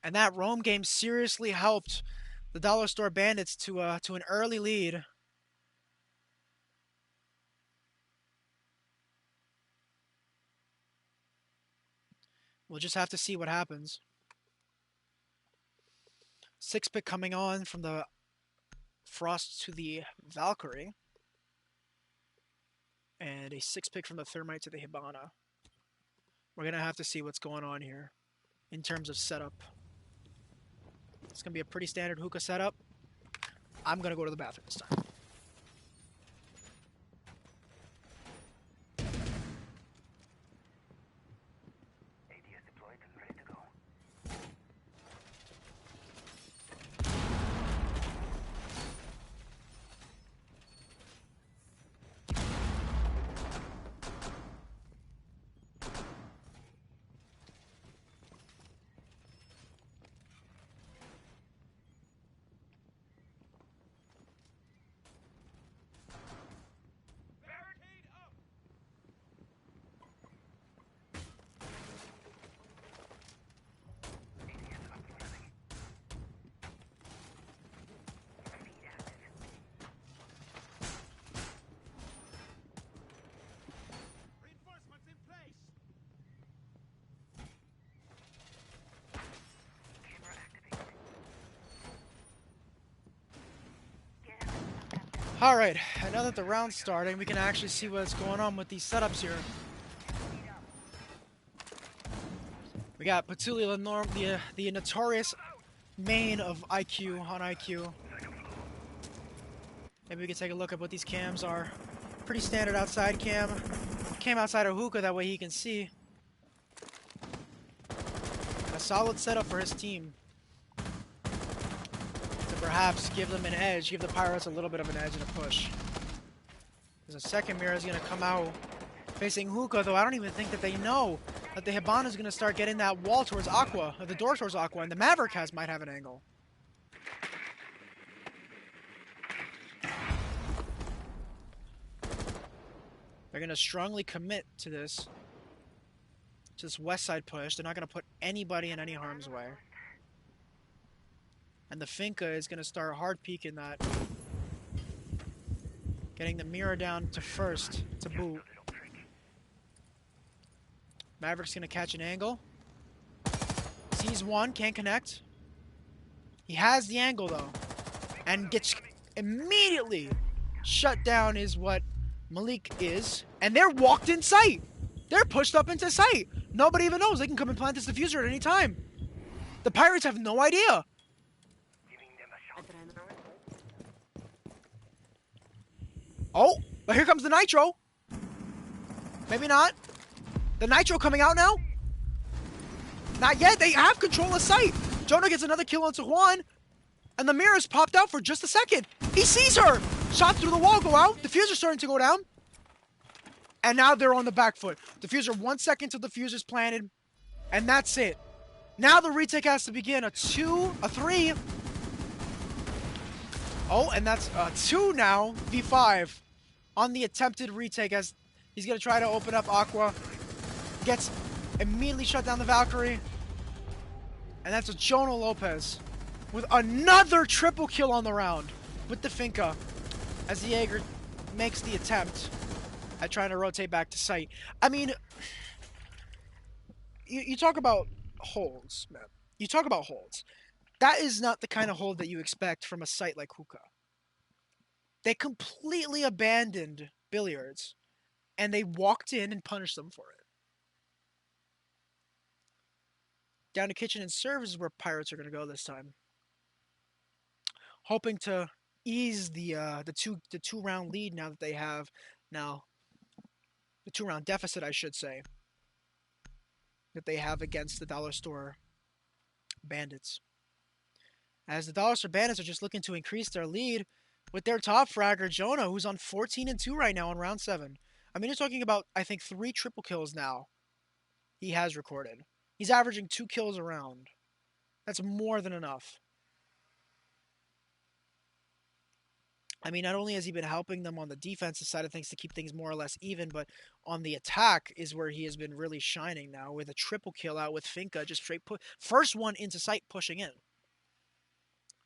A: And that roam game seriously helped the Dollar Store Bandits to an early lead. We'll just have to see what happens. 6-pick coming on from the Frost to the Valkyrie. And a 6-pick from the Thermite to the Hibana. We're going to have to see what's going on here in terms of setup. It's going to be a pretty standard Hookah setup. I'm going to go to the bathroom this time. Alright, now that the round's starting, we can actually see what's going on with these setups here. We got Patuli Lenorm, the notorious main of IQ on IQ. Maybe we can take a look at what these cams are. Pretty standard outside cam. Cam outside of hookah, that way he can see. A solid setup for his team. To perhaps give them an edge, give the Pirates a little bit of an edge in a push. There's a second mirror is going to come out facing hookah, though I don't even think that they know that the Hibana is going to start getting that wall towards Aqua, or the door towards Aqua, and the Maverick might have an angle. They're going to strongly commit to this west side push. They're not going to put anybody in any harm's way. And the Finca is going to start hard peeking that. Getting the mirror down to first to boot. Maverick's going to catch an angle. Sees one, can't connect. He has the angle though. And gets immediately shut down is what Malik is. And they're walked in sight. They're pushed up into sight. Nobody even knows. They can come and plant this diffuser at any time. The Pirates have no idea. Oh, but here comes the Nitro. Maybe not. The Nitro coming out now? Not yet. They have control of sight. Jonah gets another kill onto Juan. And the mirror's popped out for just a second. He sees her. Shots through the wall go out. Diffuser's starting to go down. And now they're on the back foot. Diffuser 1 second till diffuser's planted. And that's it. Now the retake has to begin. A 2, a 3. Oh, and that's a 2 now. V5 on the attempted retake as he's going to try to open up Aqua. Gets immediately shut down the Valkyrie. And that's a Jonah Lopez with another triple kill on the round with the Finca as the Jaeger makes the attempt at trying to rotate back to sight. I mean, you talk about holds, man. You talk about holds. That is not the kind of hold that you expect from a site like Hookah. They completely abandoned billiards, and they walked in and punished them for it. Down to kitchen and service is where Pirates are going to go this time, hoping to ease the two round lead now that they have now. The 2-round deficit, I should say, that they have against the Dollar Store Bandits. As the Dollar Store Bandits are just looking to increase their lead with their top fragger, Jonah, who's on 14-2 right now in round 7. I mean, you're talking about, I think, 3 triple kills now he has recorded. He's averaging 2 kills a round. That's more than enough. I mean, not only has he been helping them on the defensive side of things to keep things more or less even, but on the attack is where he has been really shining now with a triple kill out with Finca, just straight put first one into sight pushing in.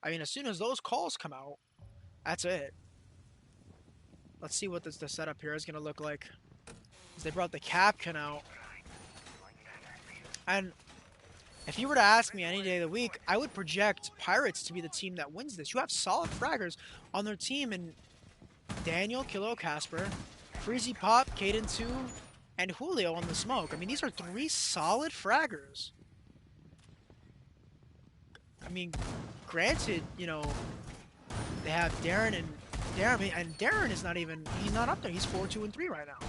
A: I mean, as soon as those calls come out, that's it. Let's see what the setup here is going to look like. As they brought the Capcan out. And if you were to ask me any day of the week, I would project Pirates to be the team that wins this. You have solid fraggers on their team in Daniel, Kilo, Casper, Freezy Pop, Caden 2, and Julio on the smoke. I mean, these are 3 solid fraggers. I mean, granted, you know, they have Darren and Darren is not even, he's not up there. He's 4, 2, and 3 right now.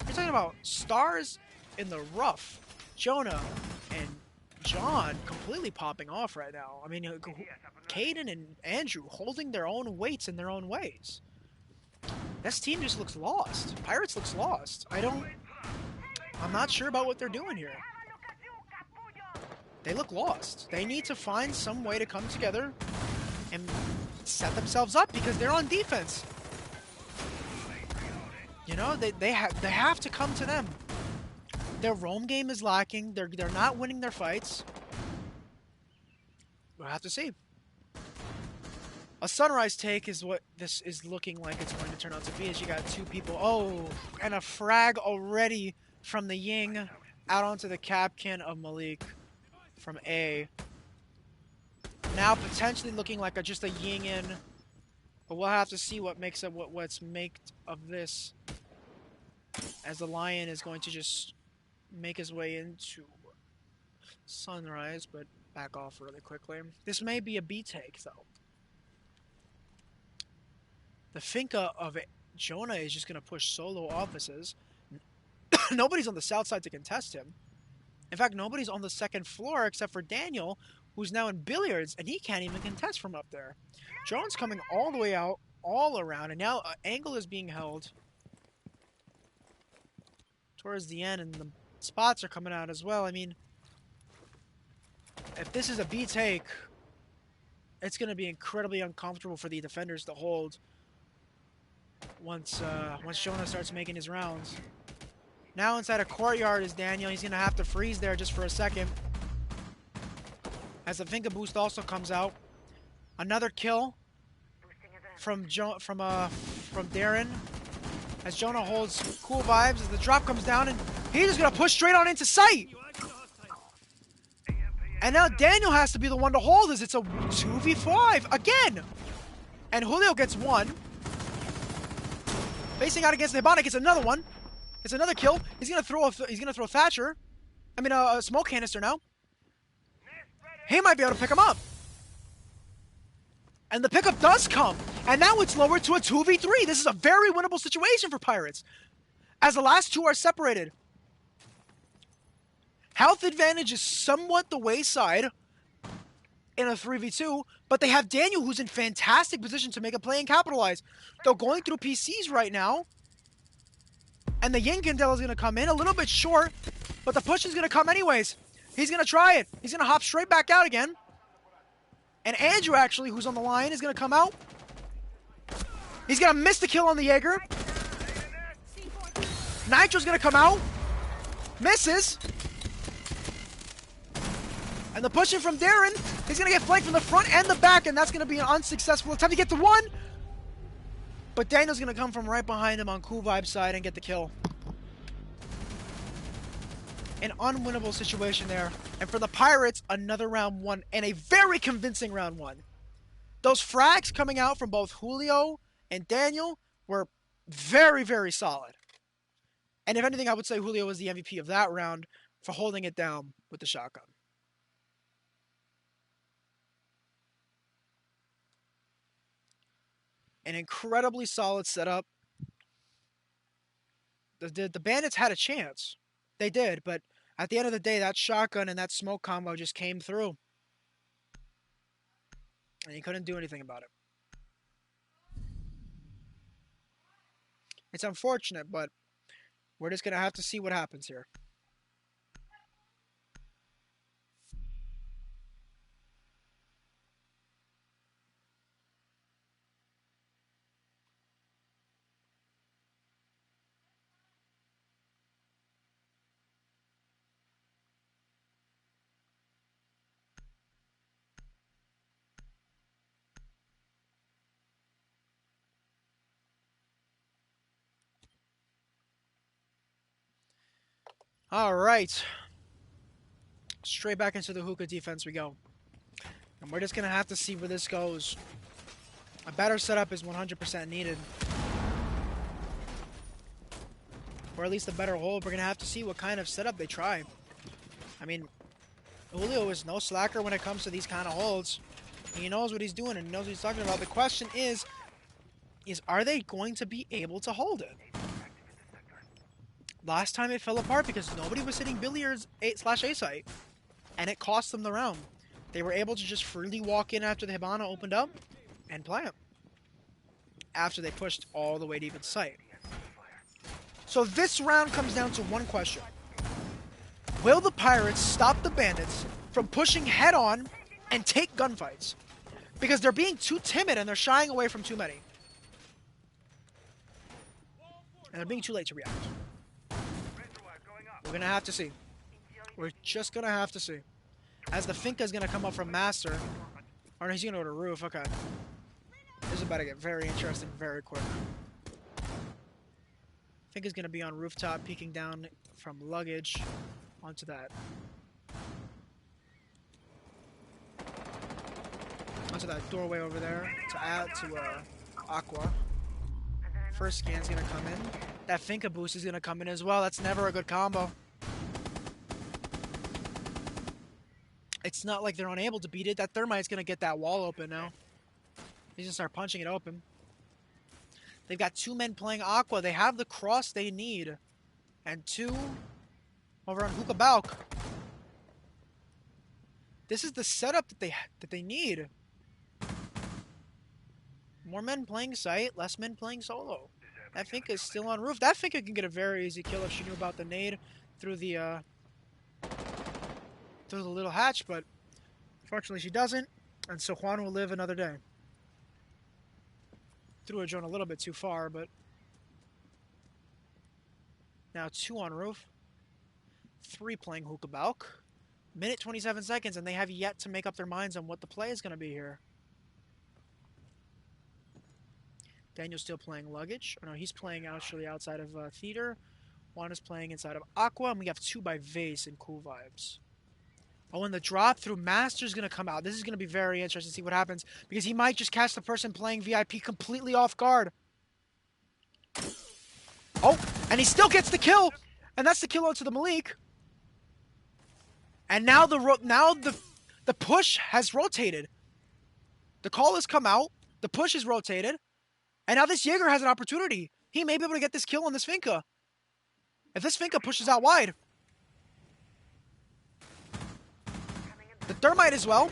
A: You're talking about stars in the rough. Jonah and John completely popping off right now. I mean, Caden and Andrew holding their own weights in their own ways. This team just looks lost. Pirates looks lost. I'm not sure about what they're doing here. They look lost. They need to find some way to come together and set themselves up because they're on defense. You know, they have to come to them. Their roam game is lacking. They're not winning their fights. We'll have to see. A sunrise take is what this is looking like it's going to turn out to be as you got 2 people. Oh, and a frag already from the Ying out onto the Capcan of Malik from A. Now potentially looking like just a Ying in But we'll have to see what makes up what's made of this, as the Lion is going to just make his way into Sunrise, but back off really quickly. This may be a B take though. The Finca of Jonah is just going to push solo offices. Nobody's on the south side to contest him. In fact, nobody's on the second floor except for Daniel, who's now in billiards, and he can't even contest from up there. Jones coming all the way out, all around, and now Angle is being held towards the end, and the spots are coming out as well. I mean, if this is a B take, it's going to be incredibly uncomfortable for the defenders to hold once Jonah starts making his rounds. Now inside a courtyard is Daniel. He's going to have to freeze there just for a second. As the Finca boost also comes out. Another kill from Darren. As Jonah holds cool vibes as the drop comes down, and he's just going to push straight on into sight. And now Daniel has to be the one to hold as it's a 2v5 again. And Julio gets one. Facing out against Hibana gets another one. It's another kill. He's gonna throw Thatcher. I mean a smoke canister now. He might be able to pick him up. And the pickup does come. And now it's lowered to a 2v3. This is a very winnable situation for Pirates, as the last two are separated. Health advantage is somewhat the wayside in a 3v2, but they have Daniel, who's in fantastic position to make a play and capitalize. They're going through PCs right now. And the Yinkendel is going to come in a little bit short, but the push is going to come anyways. He's going to try it. He's going to hop straight back out again. And Andrew, actually, who's on the line, is going to come out. He's going to miss the kill on the Jaeger. Nitro's going to come out. Misses. And the pushing from Darren, he's going to get flanked from the front and the back, and that's going to be an unsuccessful attempt to get to one. But Daniel's going to come from right behind him on Cool Vibe's side and get the kill. An unwinnable situation there. And for the Pirates, another round one, and a very convincing round one. Those frags coming out from both Julio and Daniel were very, very solid. And if anything, I would say Julio was the MVP of that round for holding it down with the shotgun. An incredibly solid setup. The Bandits had a chance. They did, but at the end of the day, that shotgun and that smoke combo just came through. And you couldn't do anything about it. It's unfortunate, but we're just going to have to see what happens here. All right. Straight back into the hookah defense we go. And we're just going to have to see where this goes. A better setup is 100% needed. Or at least a better hold. We're going to have to see what kind of setup they try. I mean, Julio is no slacker when it comes to these kind of holds. He knows what he's doing and he knows what he's talking about. The question is are they going to be able to hold it? Last time it fell apart because nobody was hitting billiards /A site, and it cost them the round. They were able to just freely walk in after the Hibana opened up and play it after they pushed all the way deep into sight. So this round comes down to one question. Will the Pirates stop the Bandits from pushing head-on and take gunfights? Because they're being too timid and they're shying away from too many. And they're being too late to react. We're going to have to see. We're just going to have to see. As the Finca is going to come up from Master. Or no, he's going to go to Roof. Okay. This is about to get very interesting very quick. Finca's going to be on rooftop, peeking down from luggage onto that. Onto that doorway over there to add to Aqua. First scan's gonna come in. That Finka boost is gonna come in as well. That's never a good combo. It's not like they're unable to beat it. That Thermite's gonna get that wall open now. He's gonna start punching it open. They've got 2 men playing Aqua. They have the cross they need. And 2 over on Hookah Balk. This is the setup that they need. More men playing site, less men playing solo. That Finka is still on roof. That Finka can get a very easy kill if she knew about the nade through the little hatch, but unfortunately she doesn't, and so Juan will live another day. Threw a drone a little bit too far, but now 2 on roof. 3 playing Hookah Balk. Minute 27 seconds, and they have yet to make up their minds on what the play is going to be here. Daniel's still playing luggage. Oh no, he's playing actually outside of theater. Juan is playing inside of Aqua, and we have 2 by Vase and Cool Vibes. Oh, and the drop through Master's going to come out. This is going to be very interesting to see what happens, because he might just catch the person playing VIP completely off guard. Oh, and he still gets the kill, and that's the kill onto the Malik. And now the push has rotated. The call has come out. The push is rotated. And now this Jaeger has an opportunity. He may be able to get this kill on this Finka. If this Finka pushes out wide. The Thermite as well.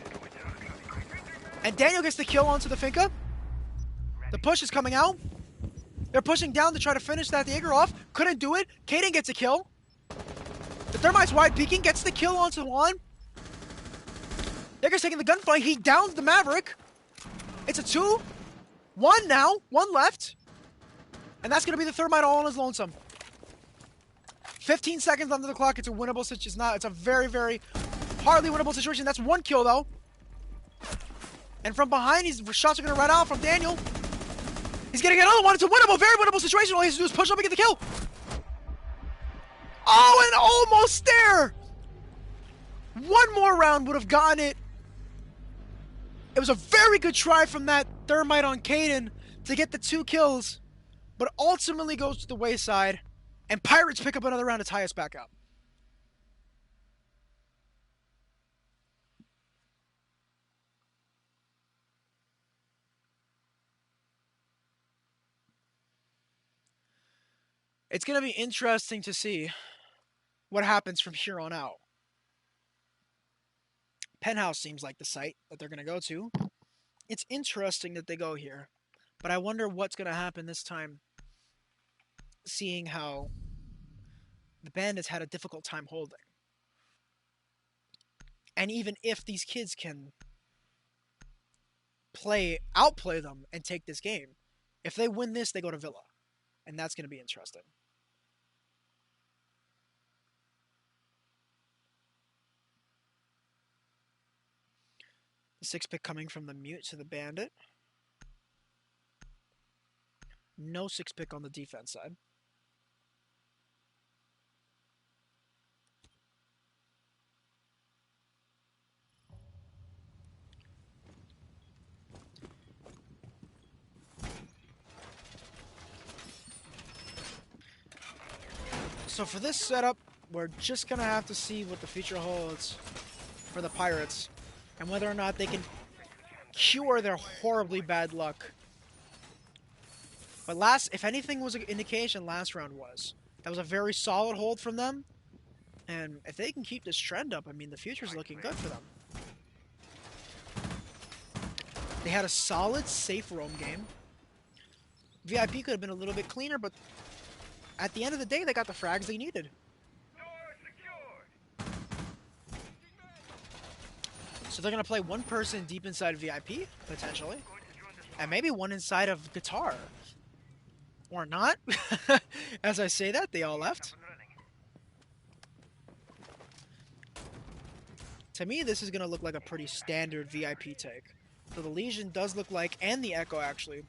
A: And Daniel gets the kill onto the Finka. The push is coming out. They're pushing down to try to finish that Jaeger off. Couldn't do it. Kaden gets a kill. The Thermite's wide peeking. Gets the kill onto Juan. Jaeger's taking the gunfight. He downs the Maverick. It's a 2. 1 now. 1 left. And that's going to be the Thermite all on his lonesome. 15 seconds under the clock. It's a winnable situation. It's a very, very hardly winnable situation. That's 1 kill, though. And from behind, shots are going to run out from Daniel. He's getting another one. It's a winnable, very winnable situation. All he has to do is push up and get the kill. Oh, and almost there. 1 more round would have gotten it. It was a very good try from that Thermite on Kaden to get the 2 kills, but ultimately goes to the wayside, and Pirates pick up another round to tie us back up. It's going to be interesting to see what happens from here on out. Penthouse seems like the site that they're going to go to. It's interesting that they go here, but I wonder what's going to happen this time, seeing how the Bandits had a difficult time holding. And even if these kids can outplay them and take this game, if they win this, they go to Villa. And that's going to be interesting. The 6 pick coming from the Mute to the Bandit. No 6 pick on the defense side. So for this setup, we're just going to have to see what the future holds for the Pirates and whether or not they can cure their horribly bad luck. But if anything was an indication, last round was. That was a very solid hold from them. And if they can keep this trend up, I mean, the future's looking good for them. They had a solid, safe roam game. VIP could have been a little bit cleaner, but at the end of the day, they got the frags they needed. So they're going to play 1 person deep inside VIP, potentially. And maybe 1 inside of Guitar. Or not. As I say that, they all left. To me, this is going to look like a pretty standard VIP take. So the Legion does look like, and the Echo actually,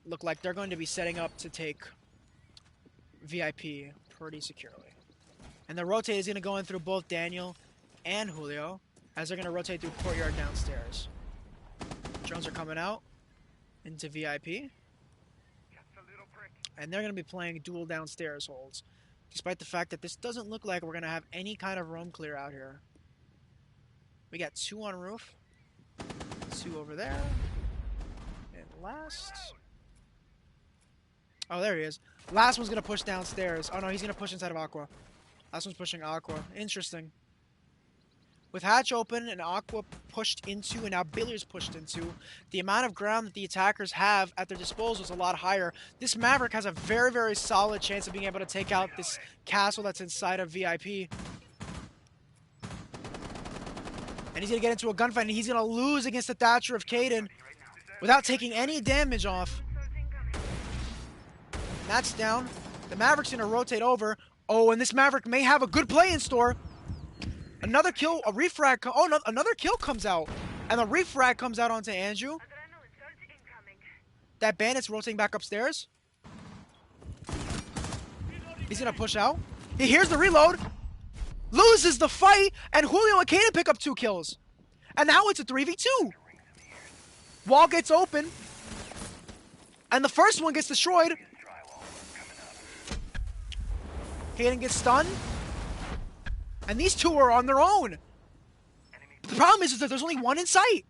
A: look like they're going to be setting up to take VIP pretty securely. And the rotate is going to go in through both Daniel and Julio, as they're going to rotate through courtyard downstairs. Drones are coming out. into VIP. And they're going to be playing dual downstairs holds. Despite the fact that this doesn't look like we're going to have any kind of roam clear out here. We got 2 on roof. 2 over there. And last. Oh, there he is. Last one's going to push downstairs. Oh, no, he's going to push inside of Aqua. Last one's pushing Aqua. Interesting. With hatch open and Aqua pushed into, and now Billiards pushed into, the amount of ground that the attackers have at their disposal is a lot higher. This Maverick has a very, very solid chance of being able to take out this castle that's inside of VIP. And he's going to get into a gunfight, and he's going to lose against the Thatcher of Caden without taking any damage off. And that's down. The Maverick's going to rotate over. Oh, and this Maverick may have a good play in store. Another kill, a refrag. Oh, no, another kill comes out. And the refrag comes out onto Andrew. That bandit's rotating back upstairs. He's going to push out. He hears the reload. Loses the fight. And Julio and Kaden pick up 2 kills. And now it's a 3v2. Wall gets open. And the first one gets destroyed. Kaden gets stunned. And these 2 are on their own. The problem is that there's only 1 in sight.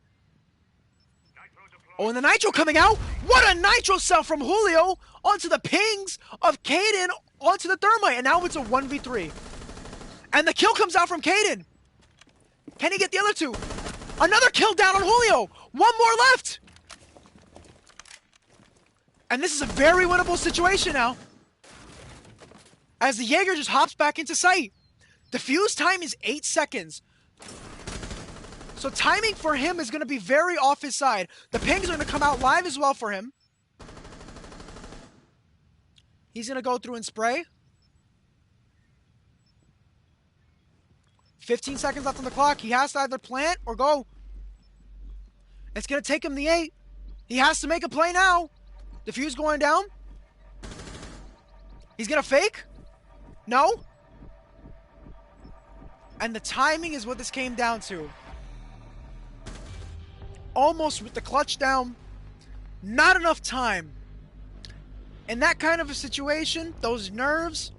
A: Oh, and the Nitro coming out. What a Nitro cell from Julio onto the pings of Caden onto the Thermite. And now it's a 1v3. And the kill comes out from Caden. Can he get the other 2? Another kill down on Julio. 1 more left. And this is a very winnable situation now. As the Jaeger just hops back into sight. The fuse time is 8 seconds. So timing for him is going to be very off his side. The pings are going to come out live as well for him. He's going to go through and spray. 15 seconds left on the clock. He has to either plant or go. It's going to take him the 8. He has to make a play now. The fuse going down. He's going to fake. No. And the timing is what this came down to. Almost with the clutch down. Not enough time. In that kind of a situation, those nerves,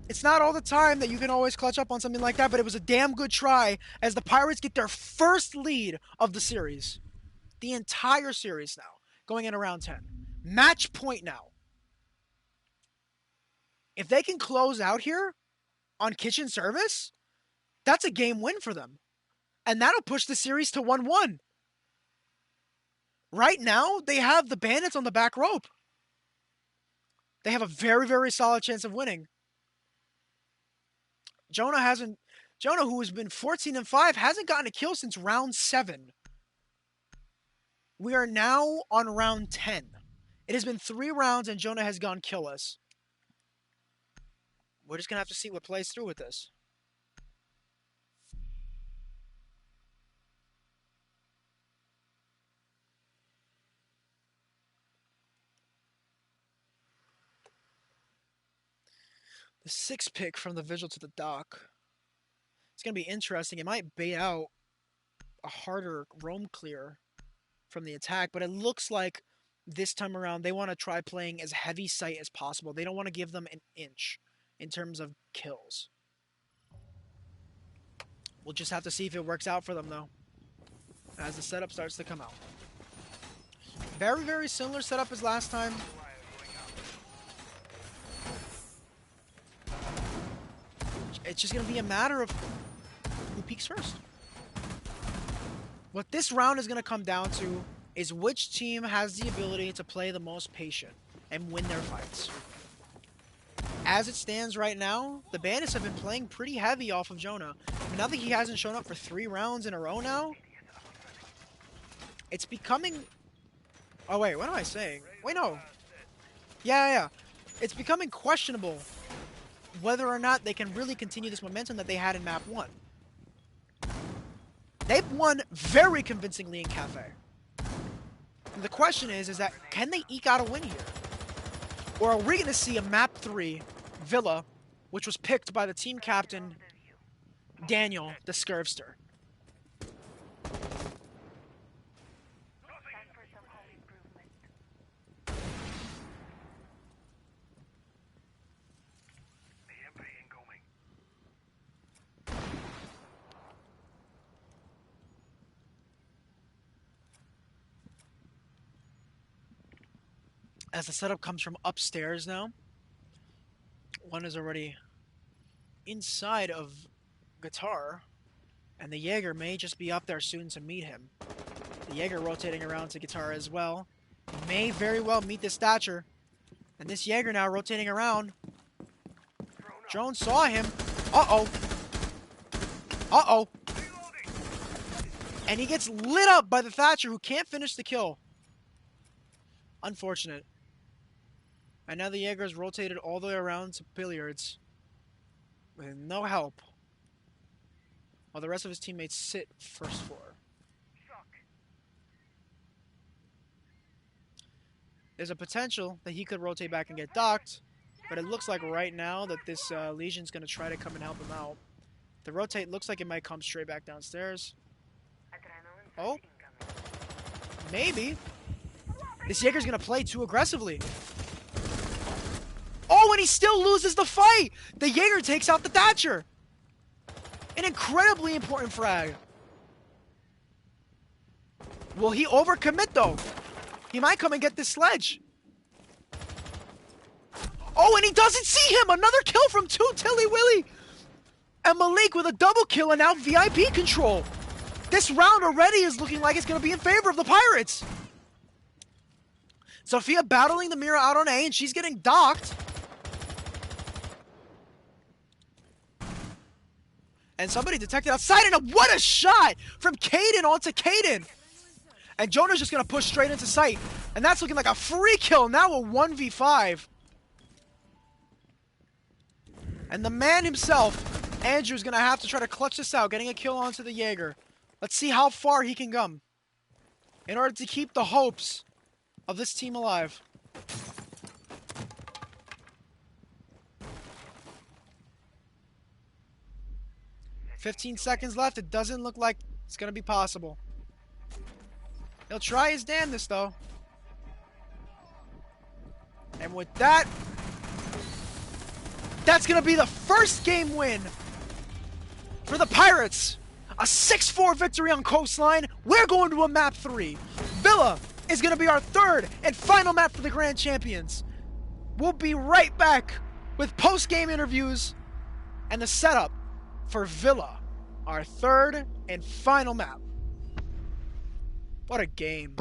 A: it's not all the time that you can always clutch up on something like that, but it was a damn good try as the Pirates get their first lead of the series. The entire series now, going in around 10. Match point now. If they can close out here on kitchen service, that's a game win for them. And that'll push the series to 1-1. Right now, they have the Bandits on the back rope. They have a very, very solid chance of winning. Jonah, who has been 14-5, hasn't gotten a kill since round 7. We are now on round 10. It has been 3 rounds and Jonah has gone killless. We're just going to have to see what plays through with this. The 6 pick from the Vigil to the dock. It's going to be interesting. It might bait out a harder roam clear from the attack, but it looks like this time around they want to try playing as heavy sight as possible. They don't want to give them an inch in terms of kills. We'll just have to see if it works out for them, though, as the setup starts to come out. Very, very similar setup as last time. It's just going to be a matter of who peaks first. What this round is going to come down to is which team has the ability to play the most patient and win their fights. As it stands right now, the Bandits have been playing pretty heavy off of Jonah. But now that he hasn't shown up for 3 rounds in a row now, it's becoming... Oh, wait, what am I saying? Wait, no. Yeah. It's becoming questionable whether or not they can really continue this momentum that they had in Map 1. They've won very convincingly in Cafe. And the question is that can they eke out a win here? Or are we going to see a Map 3 Villa, which was picked by the team captain, Daniel, the Scurvster? As the setup comes from upstairs now. One is already inside of Guitar, and the Jaeger may just be up there soon to meet him. The Jaeger rotating around to Guitar as well. May very well meet this Thatcher. And this Jaeger now rotating around. Jones saw him. Uh-oh. Uh-oh. And he gets lit up by the Thatcher, who can't finish the kill. Unfortunate. And now the Jaeger's rotated all the way around to Billiards. With no help. While the rest of his teammates sit first floor. There's a potential that he could rotate back and get docked. But it looks like right now that this Legion's going to try to come and help him out. The rotate looks like it might come straight back downstairs. Oh. Maybe. This Jaeger's going to play too aggressively. Oh, and he still loses the fight! The Jaeger takes out the Thatcher! An incredibly important frag. Will he overcommit, though? He might come and get this sledge. Oh, and he doesn't see him! Another kill from 2 Tilly Willy! And Malik with a double kill and now VIP control. This round already is looking like it's going to be in favor of the Pirates. Sophia battling the Mira out on A, and she's getting docked. And somebody detected outside, and what a shot from Caden onto Caden. And Jonah's just going to push straight into sight. And that's looking like a free kill. Now a 1v5. And the man himself, Andrew's going to have to try to clutch this out, getting a kill onto the Jaeger. Let's see how far he can come in order to keep the hopes of this team alive. "15 seconds left. It doesn't look like it's going to be possible. He'll try his damnedest, though. And with that, that's going to be the first game win for the Pirates. A 6-4 victory on Coastline. We're going to a map 3. Villa is going to be our third and final map for the Grand Champions. We'll be right back with post-game interviews and the setup for Villa, our third and final map. What a game.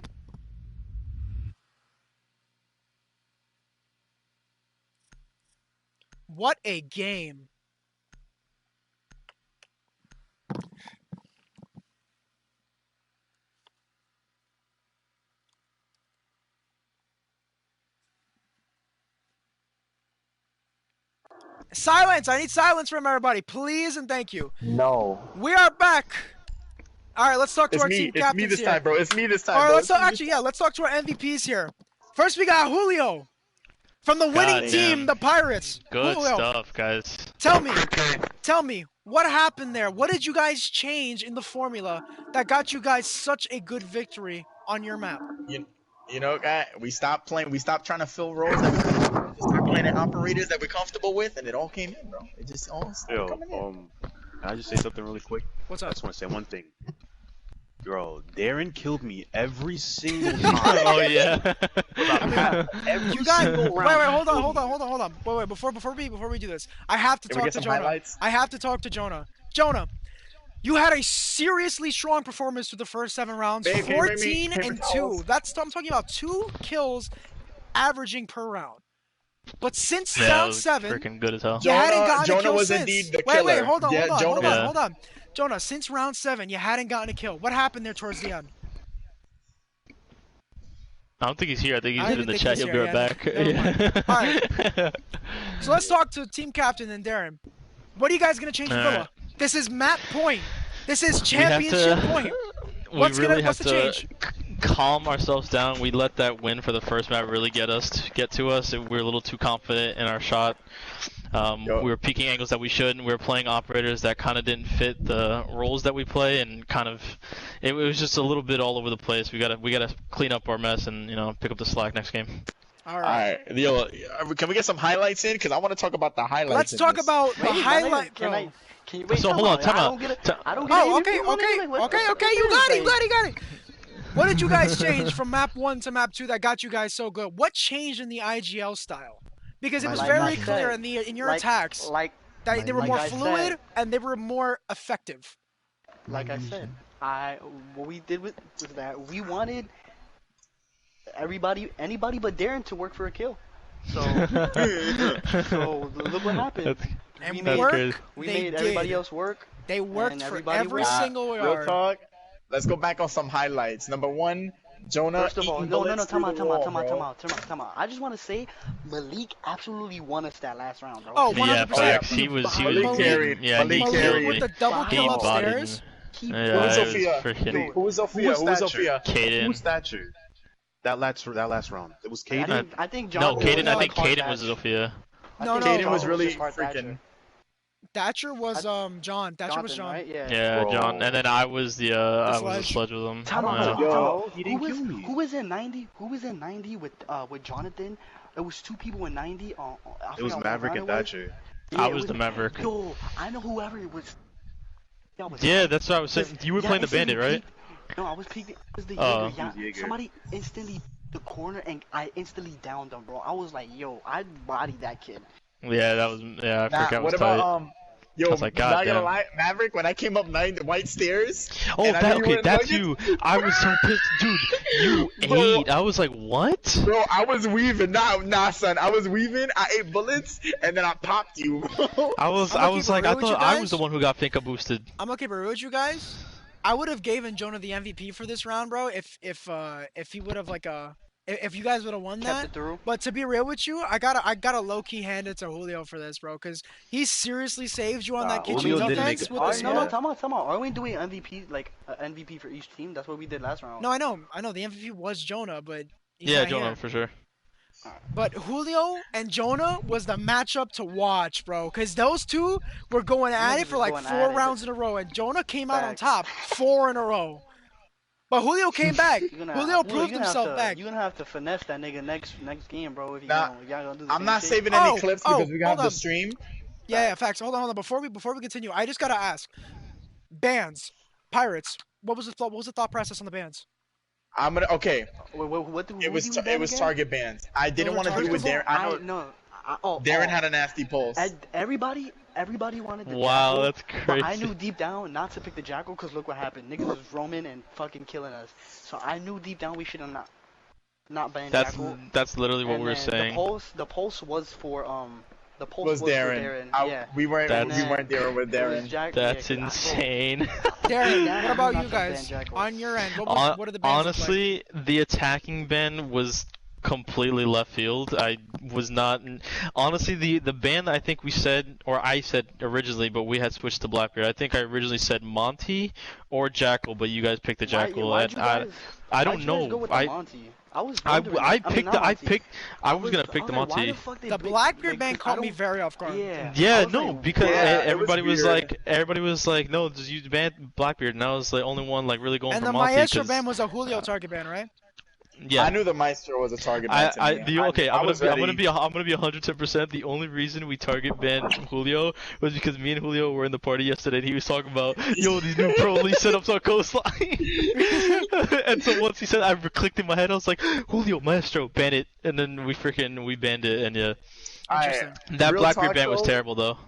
A: What a game. Silence! I need silence from everybody, please and thank you.
F: No.
A: We are back. All right, let's talk to
F: It's
A: our
F: me.
A: team
F: It's
A: captains
F: me this
A: here.
F: time, bro. It's me this time,
A: All right,
F: bro.
A: let's talk, actually, yeah, let's talk to our MVPs here. First, we got Julio from the winning
B: God
A: team,
B: damn.
A: the Pirates.
B: Good
A: Julio,
B: stuff, guys.
A: tell me, what happened there? What did you guys change in the formula that got you guys such a good victory on your map?
C: You know, guy, we stopped playing. We stopped trying to fill roles that we couldn't. Just started playing at operators that we're comfortable with, and it all came in, bro. It just all started coming in.
L: Can I just say something really quick?
A: What's up?
L: I just want to say one thing. Bro, Darren killed me every single time.
B: Oh yeah.
A: You guys, wait, hold on. Wait, before we do this, I have to
C: Can we
A: talk
C: get
A: to
C: some
A: Jonah.
C: highlights?
A: I have to talk to Jonah. Jonah, you had a seriously strong performance through the first 7 rounds.
C: Babe, can you bring me
A: 14
C: paper
A: and
C: towels?
A: 2. I'm talking about 2 kills averaging per round. But since
B: Yeah, that
A: round
B: was
A: 7,
B: freaking good as hell.
A: you hadn't gotten a
C: Jonah
A: kill
C: was
A: since.
C: indeed the
A: Wait,
C: killer.
A: hold on.
B: Yeah.
A: Jonah, since round 7, you hadn't gotten a kill. What happened there towards the end?
B: I don't think he's here. I think
A: I
B: he's
A: don't
B: in the
A: think
B: chat.
A: he's
B: He'll be
A: here,
B: right
A: yeah,
B: back.
A: All right. So let's talk to team captain and Darren. What are you guys gonna change in
B: All
A: Villa?
B: right.
A: This is map point. This is
B: We have
A: championship
B: to-
A: point.
B: We
A: What's
B: really
A: what's
B: have
A: the
B: to
A: change?
B: calm ourselves down. We let that win for the first map really get to us. We were a little too confident in our shot. We were peeking angles that we shouldn't. We were playing operators that kind of didn't fit the roles that we play, and kind of it was just a little bit all over the place. We gotta clean up our mess and pick up the slack next game.
A: All right.
C: Yo, can we get some highlights in? Because I want to talk about the highlights.
A: Let's
C: in
A: talk
C: this.
A: about the highlight,
D: Can
A: bro.
D: I? Can you wait?
B: So hold on, time
D: I
B: out.
D: don't get it. I don't get
A: Oh,
D: it.
A: okay. You got it. What did you guys change from map 1 to map 2 that got you guys so good? What changed in the IGL style? Because it was
D: Like I
A: very
D: said,
A: clear in your attacks that they were
D: like
A: more
D: I
A: fluid
D: said,
A: and they were more effective.
D: like I said, what we did was that we wanted anybody but Darren to work for a kill. So, so look what happened.
A: And
D: We
A: they
D: made everybody
A: did.
D: else work.
A: They worked
D: and
A: for
D: everybody
A: every
D: won.
A: single
C: Real
A: yard.
C: talk. Let's go back on some highlights. Number 1, Jonah.
D: First of all,
C: eating
D: no,
C: bullets
D: time
C: through
D: out,
C: the
D: time out,
C: wall,
D: time out. I just want to say, Malik absolutely won us that last round, bro.
A: Oh, 100%.
B: Yeah, facts. He was
C: Malik carried.
B: yeah, he
C: Malik
B: killed
C: carried.
B: me.
A: With the double
B: He
A: kill
B: bodied
A: upstairs.
B: me.
C: Who
B: Yeah,
C: was
B: it was
C: Sophia?
B: freaking.
L: Who was Sophia? Who was Sophia?
B: Caden.
L: Who was Thatcher? That last round. It was Caden.
D: I think
B: No,
D: John.
B: Caden. I
A: no,
B: think Caden was Sophia.
A: No, no.
C: Caden was really
D: just hard
C: freaking.
A: Thatcher was John. Thatcher was
D: Jonathan,
A: John.
D: right? Yeah.
B: Yeah,
L: Bro.
B: John. And then I was the I was the
A: sledge.
B: sledge with him.
D: Time
B: Yeah.
D: out.
L: Yo, he didn't kill me.
D: Who was in 90? Who was in 90 with Jonathan? It was 2 people in 90.
L: It was Maverick and Thatcher.
B: I was the Maverick.
D: Yo, I know whoever it was.
B: Yeah, that's what I was saying. You were playing the bandit, right?
D: No, I was peeking. It was the
B: Oh.
D: Jaeger. Yeah,
L: Jaeger.
D: somebody instantly the corner and I instantly downed them, bro. I was like, yo, I bodied that kid.
B: Yeah, that was. Yeah, I forgot.
C: What
B: Was tight.
C: about Yo,
B: I was like, God
C: not gonna
B: damn.
C: lie, Maverick, when I came up white stairs.
B: Oh,
C: and I knew
B: that
C: you were
B: okay,
C: in
B: that's
C: Nuggets,
B: you. I was so pissed, dude. You
C: Bro.
B: ate. I was like, what?
C: Bro, I was weaving. Nah, son. I was weaving. I ate bullets, and then I popped you, bro.
B: I was
A: I'm gonna
B: like,
A: keep it
B: I
A: real with you
B: thought I was
A: guys.
B: the one who got Finka boosted.
A: I'm gonna keep it real with you guys. I would have given Jonah the MVP for this round, bro. If he would have if you guys would have won
D: Kept
A: that.
D: it through.
A: But to be real with you, I gotta low key hand it to Julio for this, bro, because he seriously saved you on that kitchen
L: Julio didn't make
A: defense
L: it.
A: with
D: All
A: the
D: right, no,
A: smoke.
D: time out. Are we doing MVP like MVP for each team? That's what we did last round.
A: No, I know. The MVP was Jonah, but he's
B: Yeah,
A: not
B: Jonah
A: here.
B: for sure.
A: But Julio and Jonah was the matchup to watch, bro, because those two were going at it for like
D: Going
A: 4
D: at it.
A: rounds in a row, and Jonah came out on
D: Facts.
A: top 4 in a row. But Julio came back.
D: Julio
A: Julio proved himself back.
D: You're gonna have to finesse that nigga next game, bro. If you
C: Nah,
D: y'all gonna do the
C: I'm
D: same
C: not
D: shit.
C: saving any
A: Oh,
C: clips
A: oh,
C: because we got
A: hold
C: the
A: on.
C: stream.
A: Yeah, facts. Hold on. Before we continue, I just gotta ask. Bans, pirates. What was the thought process on the bans?
C: I'm gonna okay.
D: What
C: It was
D: again?
C: target bans. I didn't
A: Those
C: want
A: are
C: to do with Darren.
A: target
C: I know
D: Oh,
C: Darren had a nasty pulse.
D: Everybody wanted the
B: Wow,
D: jackal,
B: that's
D: but I
B: crazy.
D: knew deep down not to pick the jackal because look what happened. Niggas was roaming and fucking killing us. So I knew deep down we should have not banned jackal.
B: That's literally what
D: And
B: we were
D: then
B: saying.
D: The pulse was for the pulse
C: was
D: was
C: Darren.
D: for Darren.
C: I-
D: Yeah.
C: we weren't
B: That's-
C: we weren't there with
D: It was
C: Darren.
D: Jack-
B: That's
D: yeah, 'cause
B: insane.
A: Darren,
D: Yeah,
A: what about
D: I'm
A: you
D: not gonna
A: guys?
D: ban jackals.
A: On your end, what are the bans look like?
B: Honestly, the attacking ban was completely left field. I was not. Honestly, the ban that I think we said, or I said originally, but we had switched to Blackbeard. I think I originally said Monty or Jackal, but you guys picked the Jackal.
D: Why'd you guys,
B: I don't
D: why'd you guys go
B: know.
D: with the Monty? I was
B: I
D: wondering.
B: picked
D: not
B: the I
D: Monty.
B: picked. I was gonna pick
D: I
B: the
D: was like, why
B: Monty.
D: the fuck they
A: The
D: picked-
A: Blackbeard
D: like,
A: ban
D: 'cause I
A: caught me
D: don't-
A: very off guard.
D: Yeah. I
B: Yeah,
D: was
B: no,
D: like,
B: because
C: Yeah, it
B: everybody
C: was
B: was
C: weird.
B: like, no, just use ban Blackbeard, and I was the only one like really going
A: And
B: for
A: the
B: Monty.
A: Maestro
B: 'cause-
A: ban was a Julio target ban, right?
B: yeah,
C: I knew the Maestro was a target ban to me.
B: I'm
C: was
B: gonna
C: ready.
B: be 110%. The only reason we target banned Julio was because me and Julio were in the party yesterday, and he was talking about these new pro league setups on Coastline. And so once he said, I clicked in my head, I was like, Julio Maestro, ban it, and then we banned it, and yeah,
C: Alright,
B: that
C: real
B: Blackbeard
C: talk,
B: ban was
C: though,
B: terrible though.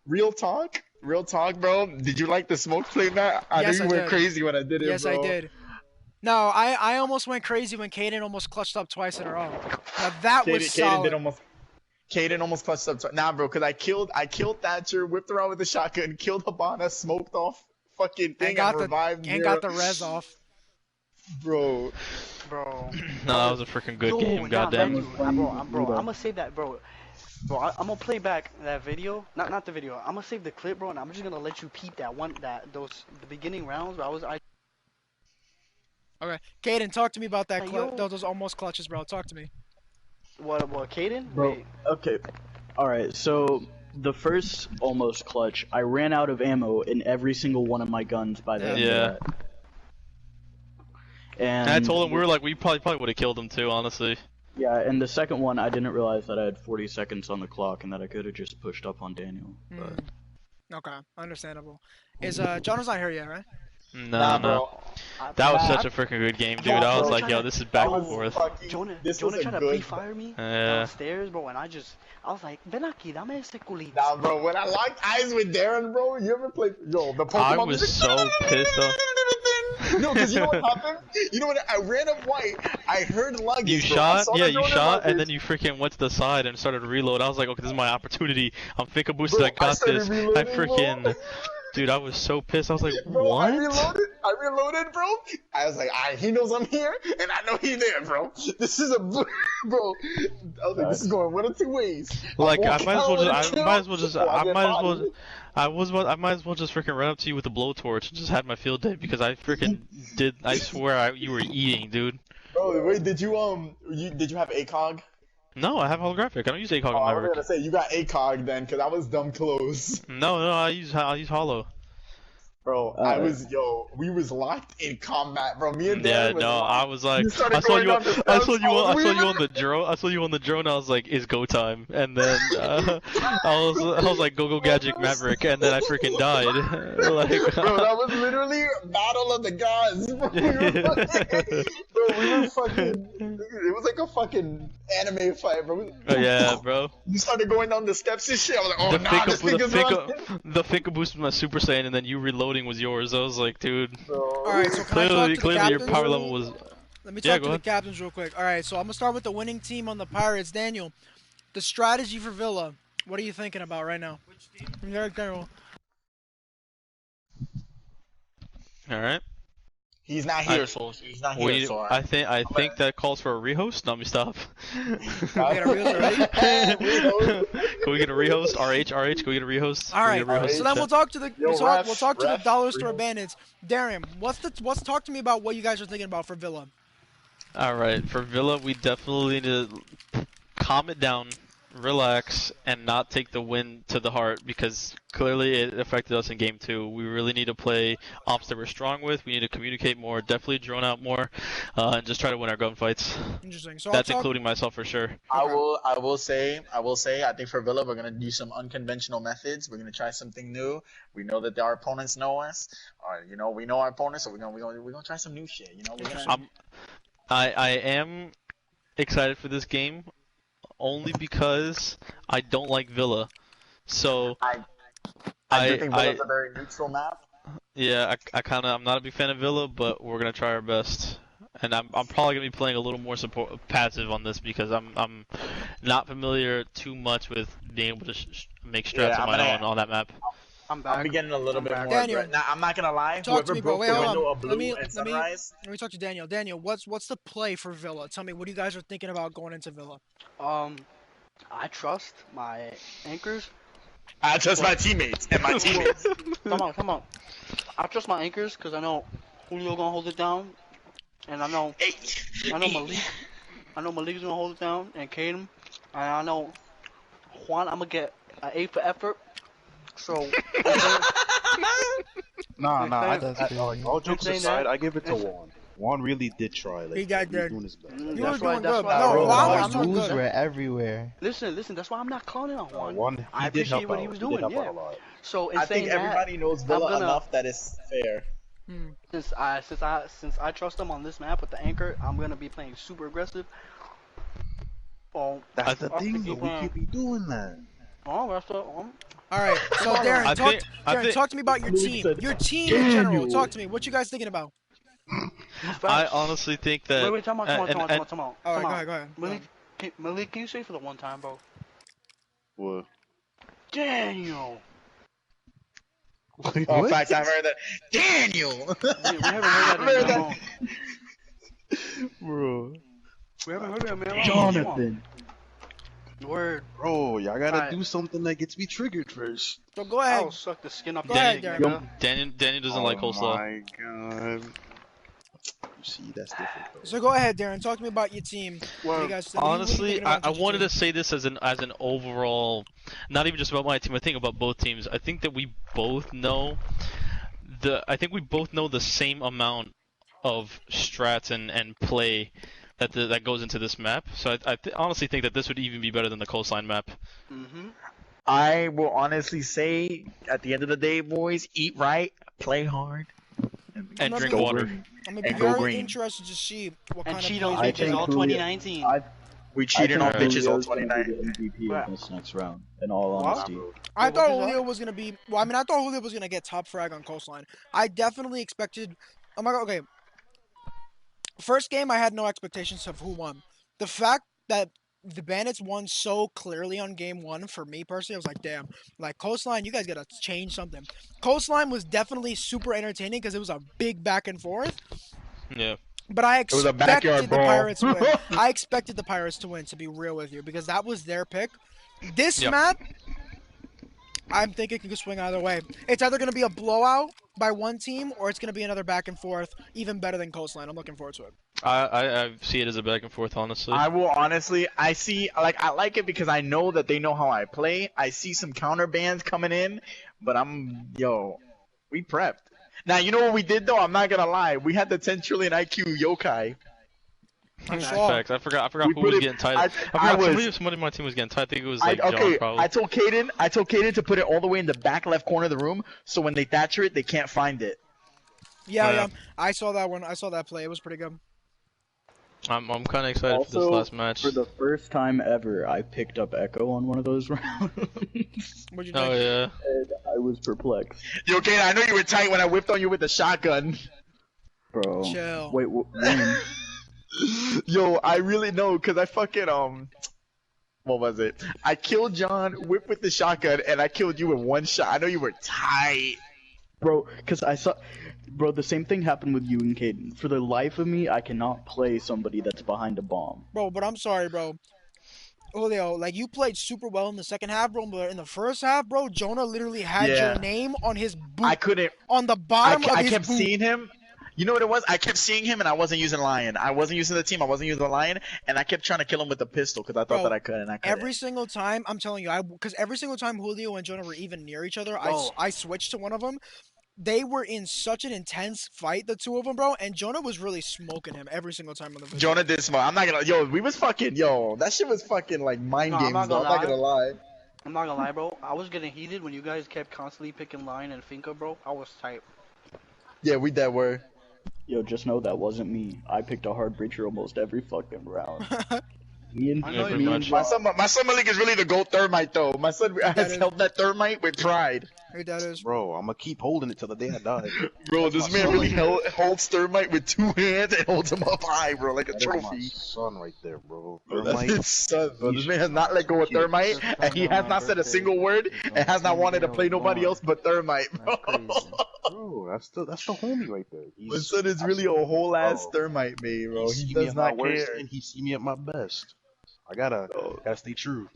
C: Real talk, bro. Did you like the smoke play, Matt? I
A: Yes,
C: knew
A: I
C: you went
A: did.
C: crazy when I did it,
A: Yes,
C: bro.
A: I did. No, I almost went crazy when Caden almost clutched up twice in a row. Now that was solid.
C: Caden almost clutched up. Nah, bro, because I killed Thatcher, whipped around with the shotgun, killed Habana, smoked off fucking thing, and revived
A: and got the res off.
C: Bro.
D: Bro.
B: No, that was a freaking good
D: Yo,
B: game.
D: nah,
B: Goddamn.
D: I'm gonna save that, bro. I'm gonna play back that video, not the video. I'm gonna save the clip, bro, and I'm just gonna let you peep the beginning rounds where
A: Okay, Caden, talk to me about that.
D: Hey, yo.
A: Those almost clutches, bro. Talk to me.
D: What, Caden?
I: Bro,
D: Wait.
I: okay. Alright, so the first almost clutch, I ran out of ammo in every single one of my guns by the end
B: Yeah.
I: of that. And
B: I told him we probably would have killed him too, honestly.
I: yeah, and the second one, I didn't realize that I had 40 seconds on the clock and that I could have just pushed up on Daniel. But
A: Okay, understandable. Is Jono's not here yet, right?
B: No,
C: Nah,
B: no.
C: bro.
B: That was such a freaking good game, dude. I was like, yo, this is back and forth.
D: Jonah
C: was
D: tried
C: a
D: to
C: good
D: pre-fire me
B: Yeah.
D: downstairs, bro, and I was like, ven aquí, dame ese culito.
C: Nah, bro. When I locked eyes with Darren, bro, you ever played? Yo, the Pokemon
B: I was
C: music.
B: so pissed off.
C: No, because you know what happened? You know what? I ran up white. I heard luggage.
B: You
C: bro. I
B: shot,
C: saw
B: yeah,
C: the
B: you
C: Jordan
B: shot,
C: luggage.
B: and then you freaking went to the side and started to reload. I was like, okay, this is my opportunity. I'm Finka boosted.
C: Bro,
B: I got
C: started
B: this. I
C: reloading,
B: freaking,
C: bro.
B: dude, I was so pissed. I was like,
C: Bro,
B: what?
C: I reloaded, bro. I was like, alright, he knows I'm here, and I know he's there, bro. This is a bro. I was like, this is going one of two ways.
B: Like, I might as well just freaking run up to you with a blowtorch and just have my field day because I freaking did. I swear you were eating, dude.
C: Bro, wait, did you have ACOG?
B: No, I have holographic. I don't use ACOG
C: Oh,
B: on
C: I was
B: Maverick.
C: gonna say you got ACOG then, cause I was dumb close.
B: No, I use holo.
C: Bro, we was locked in combat, bro. Me and
B: Yeah,
C: Dan was
B: no,
C: locked.
B: I was like,
C: You started
B: I saw
C: going
B: you,
C: down the
B: I
C: steps,
B: saw you on
C: weaving.
B: the drone. I saw you on the drone. I was like, it's go time, and then I was like, go gadget Maverick, and then I freaking died. Like,
C: Bro, that was literally battle of the gods. Bro, we were fucking. It was like a fucking anime fight, bro.
B: Yeah, bro.
C: You started going down the steps and shit. I was like, oh
B: The
C: nah, this thing is
B: the Finka boost was my Super Saiyan, and then you reloading was yours. I was like, dude.
A: Alright, so can I talk to the
B: Clearly, your
A: captains?
B: power level was.
A: Let me
B: Yeah,
A: talk
B: go
A: to the
B: ahead.
A: captains real quick. Alright, so I'm gonna start with the winning team on the Pirates. Daniel, the strategy for Villa. What are you thinking about right now? Which team? Daniel.
B: All right.
C: He's not here, so he's not here. So
B: I think that calls for a rehost. No, let me stop.
A: Can we get a rehost already?
B: Can we get a rehost? RH, can we get a rehost?
A: All right,
B: Can we get a rehost?
A: so then we'll talk to the we'll talk to the
C: ref,
A: dollar store bandits. Darren, what's talk to me about what you guys are thinking about for Villa?
B: All right, for Villa, we definitely need to calm it down, relax, and not take the win to the heart because clearly it affected us in game 2. We really need to play ops that we're strong with. We need to communicate more, definitely drone out more, and just try to win our gunfights.
A: Interesting. So
B: That's including myself for sure.
C: I will say, I think for Villa, we're gonna do some unconventional methods. We're gonna try something new. We know that our opponents know us, or we know our opponents, so we're gonna try some new shit. We're gonna.
B: I am excited for this game only because I don't like Villa. So
C: I do think Villa's a very neutral map.
B: Yeah, I'm not a big fan of Villa, but we're gonna try our best. And I'm probably gonna be playing a little more passive on this because I'm not familiar too much with being able to make strats on my own on that map.
D: I'm back.
C: I'll be getting a little bit more.
A: Daniel,
C: now, I'm not gonna lie.
A: Talk to
C: Whoever
A: me, bro.
C: broke
A: Wait,
C: the
A: hold
C: window
A: on.
C: of Blue and Sunrise.
A: Let me talk to Daniel. Daniel, what's the play for Villa? Tell me what you guys are thinking about going into Villa.
D: I trust my anchors.
C: I trust my teammates and my teammates.
D: Come on. I trust my anchors because I know Julio gonna hold it down, and I know Malik. I know Malik's gonna hold it down, and Caden, and I know Juan. I'm gonna get an A for effort. So.
L: Nah. All jokes
D: saying
L: aside,
D: that?
L: I give it to Juan. Juan really did try. Like,
A: He got
L: he was
A: there.
L: doing his best.
A: You were
D: That's
A: doing
D: why- that's
A: good.
D: why-
A: No,
D: Bro,
A: Juan
G: Our
A: was doing
G: moves
A: good.
G: were everywhere.
D: Listen. That's why I'm not clowning on Juan.
L: Juan, he
D: I
L: did help
D: appreciate what he
L: out.
D: was
L: He did
D: doing.
L: help out
D: Yeah.
L: a lot.
D: So in
C: I
D: saying
C: think everybody
D: that,
C: knows Villa
D: gonna-
C: enough that it's fair.
D: since I trust them on this map with the anchor, I'm gonna be playing super aggressive. Oh,
L: That's the
D: I
L: thing,
D: think
L: though.
D: he
L: We
D: can-
L: can't be doing that.
D: Oh, that's the.
A: All right, so Darren, talk to me about your team. Your team in general. Talk to me. What you guys thinking about?
B: I honestly think that.
D: Wait, come on.
A: All right, go ahead.
D: Malik, can you say for the one time, bro?
L: What?
D: Daniel.
C: Oh, in fact, I've heard that. Daniel.
D: We haven't heard that in a long.
L: Bro.
D: We haven't heard that, man.
L: Jonathan.
D: Word.
L: Bro, y'all gotta
D: Alright.
L: do something that gets me triggered first.
A: So go ahead.
D: I'll suck the skin off
A: Go
D: your
A: ahead,
D: dick,
A: Darren.
D: nigga.
B: Daniel doesn't like
L: Oh
B: coleslaw.
L: my god. You see, that's different, though.
A: So go ahead, Darren. Talk to me about your team. What do you guys think? What are you
B: Honestly,
A: thinking
B: I
A: about your
B: wanted
A: team?
B: to say this as an overall, not even just about my team. I think about both teams. I think that we both know the same amount of strats and play that goes into this map. So I honestly think that this would even be better than the coastline map.
C: I will honestly say, at the end of the day, boys, eat right, play hard,
B: And
A: I'm
B: drink
A: gonna-
B: water.
A: I'm gonna be
C: And go
A: very
C: green.
A: interested to see what
D: And
A: kind
D: cheat
A: of
D: on
A: plays we
D: bitches
A: get.
D: all 2019.
C: We
I: I
C: cheated
I: think
C: on bitches all
I: Julio's gonna be
C: 29.
I: the MVP
D: Bruh.
I: of this next round. In all
D: What?
I: honesty,
A: I
D: Wait,
A: thought
D: what is
A: Julio
D: that?
A: was gonna be. Well, I mean, I thought Julio was gonna get top frag on coastline. I definitely expected. Oh my god. Okay. First game, I had no expectations of who won. The fact that the Bandits won so clearly on game one, for me personally, I was like, damn. Like coastline, you guys gotta change something. Coastline was definitely super entertaining because it was a big back and forth.
B: Yeah.
A: But I
C: was a backyard
A: expected the
C: brawl.
A: Pirates to win. I expected the Pirates to win, to be real with you, because that was their pick. This
B: Yep.
A: map, I'm thinking it could swing either way. It's either going to be a blowout by one team, or it's going to be another back and forth, even better than Coastline. I'm looking forward to it.
B: I see it as a back and forth, honestly.
C: I will honestly, I see, like, I like it because I know that they know how I play. I see some counter bands coming in, but we prepped. Now, you know what we did though? I'm not gonna lie. We had the 10 trillion IQ yokai.
B: Facts. I forgot
C: We
B: who
C: put
B: was
C: it-
B: getting tight.
C: I
B: I forgot
C: was-
B: somebody on my team was getting tight. I think it was like John
C: Okay,
B: probably.
C: I told Kaden to put it all the way in the back left corner of the room, so when they thatcher it, they can't find it.
A: Yeah. I saw that one. I saw that play. It was pretty good.
B: I'm kind of excited for this
I: also
B: last match.
I: for the first time ever, I picked up Echo on one of those rounds.
A: What'd you
B: Oh
A: think?
B: yeah.
I: And I was perplexed,
C: Yo, Kaden, I know you were tight when I whipped on you with the shotgun.
I: bro.
A: Chill.
I: Wait, when?
C: Yo, I really know, cause I fucking what was it? I killed John, whipped with the shotgun, and I killed you with one shot. I know you were tight.
I: Bro, because I saw, bro, the same thing happened with you and Caden. For the life of me, I cannot play somebody that's behind a bomb.
A: Bro, but I'm sorry, bro. Julio, like, you played super well in the second half, bro, but in the first half, bro, Jonah literally had
C: Yeah.
A: your name on his boot.
C: I couldn't.
A: On the bottom of
C: I
A: his
C: kept
A: boot.
C: seeing him. You know what it was? I kept seeing him, and I wasn't using Lion. I wasn't using the team. I wasn't using the Lion, and I kept trying to kill him with the pistol because I thought
A: Bro,
C: that I could, and I couldn't.
A: Every single time, I'm telling you, because every single time Julio and Jonah were even near each other,
D: Bro.
A: I switched to one of them. They were in such an intense fight, the two of them, bro, and Jonah was really smoking him every single time on the video.
C: Jonah did smart. I'm not gonna. Yo, we was fucking. Yo, that shit was fucking like mind
D: No, I'm
C: games.
D: not
C: though.
D: gonna
C: I'm not gonna lie.
D: I'm not gonna lie, bro. I was getting heated when you guys kept constantly picking Lion and Finka, bro. I was tight.
C: Yeah, we that were.
I: Yo, just know that wasn't me. I picked a hard breacher almost every fucking round. Me and
D: I know
B: pretty
D: you
B: much.
C: My summer league is really the gold thermite though. My son has
A: is-
C: held that thermite with pride.
A: Hey, that is.
L: Bro, I'm gonna keep holding it till the day I die.
C: Bro, this man really holds thermite with two hands and holds him up high, bro, like a
L: That is my
C: trophy.
L: son right there, bro.
C: Bro, that's
L: Thermite.
C: his son, bro. This man has not let go of thermite, and he has not said a single word, and has not wanted to play nobody else but thermite, bro.
L: Bro, that's the homie right there.
C: My son is really a whole ass
L: Bro.
C: thermite, man, bro.
L: He
C: He
L: see me
C: does
L: at my
C: not
L: worst
C: care.
L: and he see me at my best. I gotta stay true.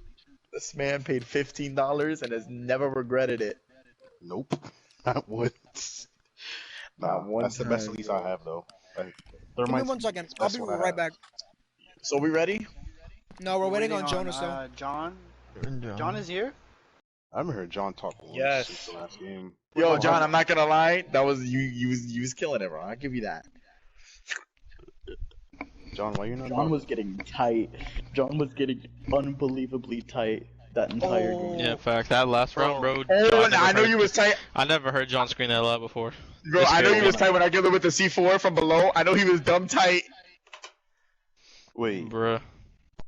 C: This man paid $15 and has never regretted it.
L: Nope. Not once.
C: Not one
L: that's the best
C: time,
L: release
C: bro.
L: I have though. Like,
A: Give me
L: Thermite's
A: 1 second.
L: the
A: I'll
L: best
A: be
L: one I
A: right
L: have.
A: back.
C: So we ready?
A: No, we're waiting on Jonas, though.
D: John. John is here.
L: I haven't heard John talk once
E: Yes.
L: since the last game.
C: Yo, John, I'm not gonna lie. That was you was killing it, bro. I'll give you that.
L: John, why you not?
I: John was getting tight. John was getting unbelievably tight that entire
A: Oh.
I: game.
B: Yeah, fact. That last round, bro.
C: Oh,
B: John
C: I know
B: never
C: you
B: heard-
C: was tight.
B: I never heard John scream that loud before.
C: Bro,
B: It's
C: I know
B: scary.
C: he was tight when I killed him with the C4 from below. I know he was dumb tight.
L: Wait,
B: Bruh.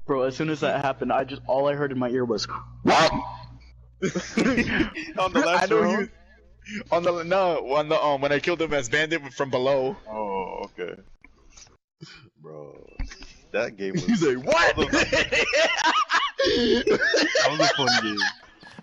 I: Bro, as soon as that happened, all I heard in my ear was,
C: What?
L: on the last
C: I know
L: round?
C: on the when I killed him as bandit from below.
L: Oh, okay. Bro, that game was.
C: He's like, what?
L: That was a fun game.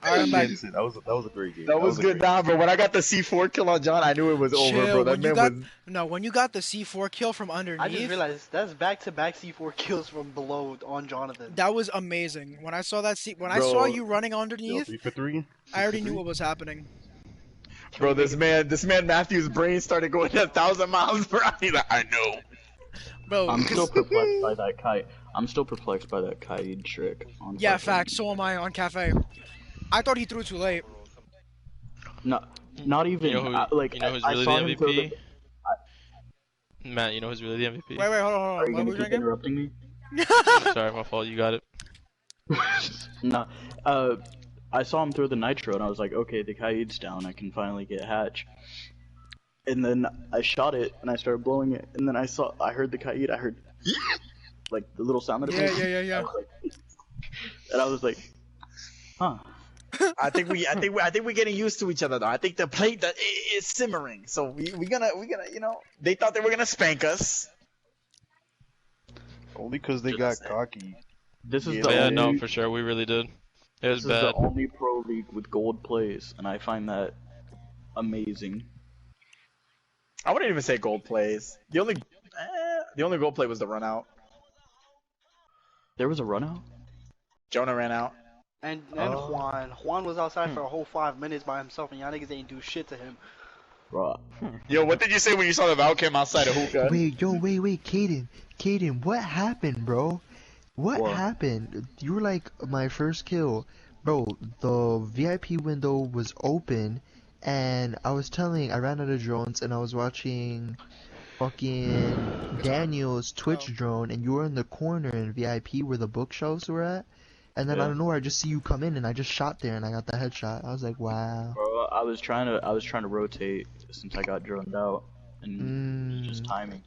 A: Alright, I'm back.
L: That was a great game.
C: That was
L: a
C: good,
L: great
C: nah, bro. When I got the C4 kill on John, I knew it was over,
A: Chill,
C: bro. That
A: when you
C: man
A: got
C: was.
A: no, when you got the C4 kill from underneath,
D: I just realized that's back-to-back C4 kills from below on Jonathan.
A: that was amazing. When I saw when I
C: Bro.
A: saw you running
L: Yo,
A: underneath,
L: 3 for 3.
A: I already knew what was happening.
C: Bro, this man Matthew's brain started going 1,000 miles per hour. He's like, I know.
A: Bro,
I: I'm
A: 'cause-
I: still perplexed by that kite. I'm still perplexed by that kite trick. On
A: yeah,
I: fucking-
A: facts. So am I on Cafe. I thought he threw too late.
I: No, not even.
B: You know who,
I: like,
B: you know who's
I: I
B: really
I: saw
B: the
I: him throw
B: MVP? Matt, you know who's really the MVP?
A: Wait, hold on, hold on.
I: Are you
A: What
I: gonna
A: were we
I: keep
A: drinking?
I: interrupting me?
B: Sorry, my fault. You got it.
I: No. I saw him throw the nitro, and I was like, okay, the kite's down. I can finally get hatch. and then I shot it and I started blowing it, and then I heard the kite. I heard like the little sound that it makes.
A: Yeah.
I: And I was like, huh.
C: I think we're getting used to each other though. I think the plate that is simmering. So we gonna they thought they were gonna spank us.
L: Only because they got cocky.
I: This is
C: Yeah.
I: the
B: Yeah,
I: only,
B: no, for sure, we really did. It was
I: this is the
B: bad.
I: only pro league with gold plays, and I find that amazing.
C: I wouldn't even say gold plays. The only gold play was the run out.
I: There was a run out?
C: Jonah ran out.
D: And Juan was outside for a whole 5 minutes by himself, and y'all niggas ain't do shit to him.
I: Bro.
C: Yo, what did you say when you saw the Valcam outside of hookah?
G: Wait, Caden, what happened, bro? What happened? You were like my first kill. Bro, the VIP window was open, and I ran out of drones, and I was watching fucking Daniel's Twitch drone, and you were in the corner in VIP where the bookshelves were at. And then out of nowhere, I just see you come in, and I just shot there, and I got the headshot. I was like, wow.
I: Bro, I was trying to rotate since I got droned out, and just timing.